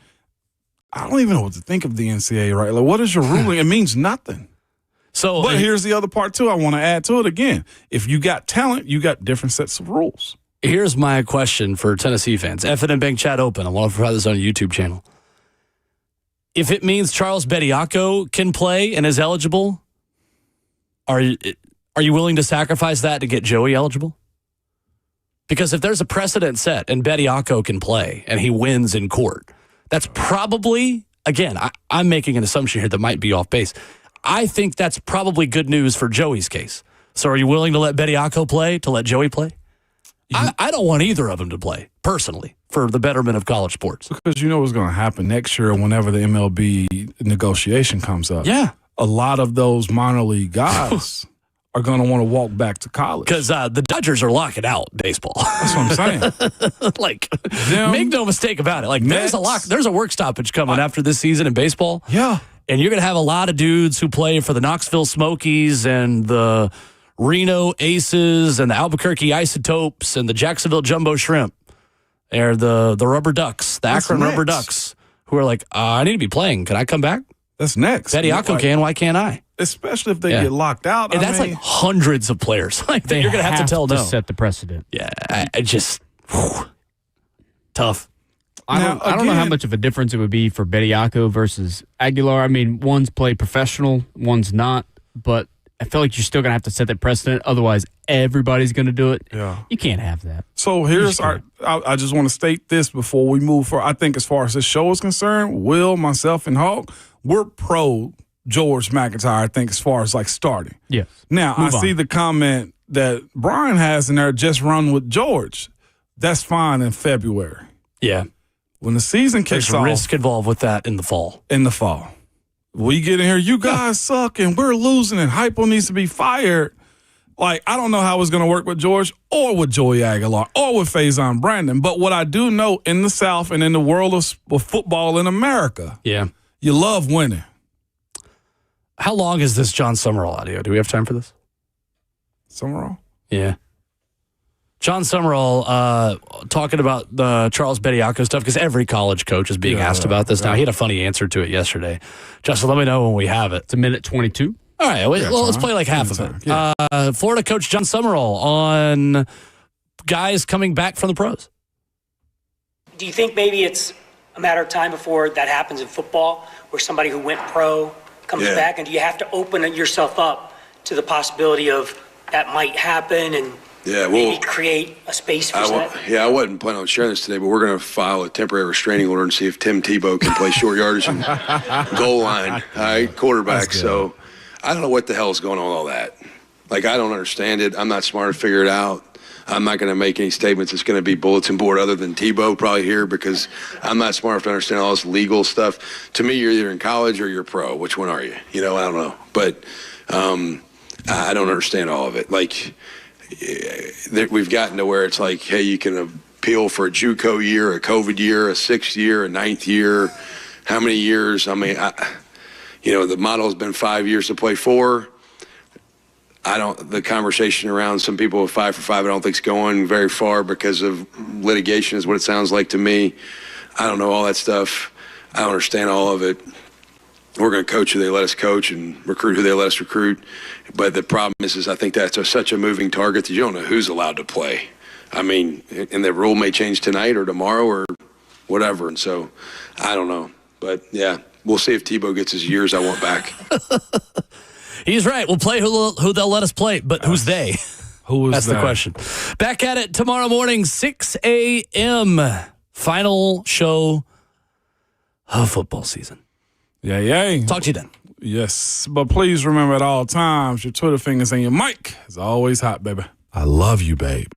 I don't even know what to think of the NCAA, right? Like, what is your ruling? It means nothing. So, but here's the other part, too. I want to add to it again. If you got talent, you got different sets of rules. Here's my question for Tennessee fans. F&M Bank Chat Open. I want to provide this on a YouTube channel. If it means Charles Bediaco can play and is eligible, are you willing to sacrifice that to get Joey eligible? Because if there's a precedent set and Bediaco can play and he wins in court, that's probably, again, I'm making an assumption here that might be off base. I think that's probably good news for Joey's case. So are you willing to let Bediaco play, to let Joey play? I don't want either of them to play, personally, for the betterment of college sports. Because you know what's going to happen next year whenever the MLB negotiation comes up. Yeah. A lot of those minor league guys are going to want to walk back to college. Because the Dodgers are locking out baseball. That's what I'm saying. Like, make no mistake about it. Like, there's a work stoppage coming after this season in baseball. Yeah. And you're going to have a lot of dudes who play for the Knoxville Smokies and the Reno Aces and the Albuquerque Isotopes and the Jacksonville Jumbo Shrimp, or the Rubber Ducks, the Akron Rubber Ducks, who are like, I need to be playing. Can I come back? That's next. Bediaco can. Why can't I? Especially if they get locked out. And that's like hundreds of players. Like you're going to have to tell no. Set the precedent. Yeah, I just tough. I don't know how much of a difference it would be for Bediaco versus Aguilar. I mean, one's played professional, one's not, but I feel like you're still going to have to set that precedent. Otherwise, everybody's going to do it. Yeah. You can't have that. So here's I just want to state this before we move forward. I think as far as this show is concerned, Will, myself, and Hawk, we're pro George McIntyre, I think, as far as like starting. Yes. Now, I see the comment that Brian has in there, just run with George. That's fine in February. Yeah. When the season kicks There's off risk involved with that in the fall. We get in here, you guys suck, and we're losing, and Hypo needs to be fired. Like, I don't know how it's going to work with George or with Joey Aguilar or with Faison Brandon. But what I do know in the South and in the world of football in America, you love winning. How long is this John Summerall audio? Do we have time for this? Summerall? Yeah. John Summerall talking about the Charles Bediako stuff, because every college coach is being asked about this now. He had a funny answer to it yesterday. Justin, let me know when we have it. It's a minute 22. All right, well, let's play like half of it. Yeah. Florida coach John Summerall on guys coming back from the pros. Do you think maybe it's a matter of time before that happens in football, where somebody who went pro comes back, and do you have to open yourself up to the possibility of that might happen and maybe create a space for that? I wasn't planning on sharing this today, but we're going to file a temporary restraining order and see if Tim Tebow can play short yardage and goal line, all right, quarterback. So I don't know what the hell is going on with all that. Like, I don't understand it. I'm not smart to figure it out. I'm not going to make any statements. It's going to be bulletin board other than Tebow probably here, because I'm not smart enough to understand all this legal stuff. To me, you're either in college or you're pro. Which one are you? I don't know. But I don't understand all of it. Like, we've gotten to where it's like, hey, you can appeal for a JUCO year, a COVID year, a 6th year, a 9th year. How many years? I mean, the model has been 5 years to play 4. The conversation around some people with 5 for 5, I don't think is going very far because of litigation is what it sounds like to me. I don't know all that stuff. I don't understand all of it. We're going to coach who they let us coach and recruit who they let us recruit. But the problem is I think that's such a moving target that you don't know who's allowed to play. I mean, and the rule may change tonight or tomorrow or whatever. And so I don't know. But, yeah, we'll see if Tebow gets his years I want back. He's right. We'll play who they'll let us play, but who's they? That's the question. Back at it tomorrow morning, 6 a.m. Final show of football season. Yay. Talk to you then. Yes, but please remember at all times, your Twitter fingers and your mic is always hot, baby. I love you, babe.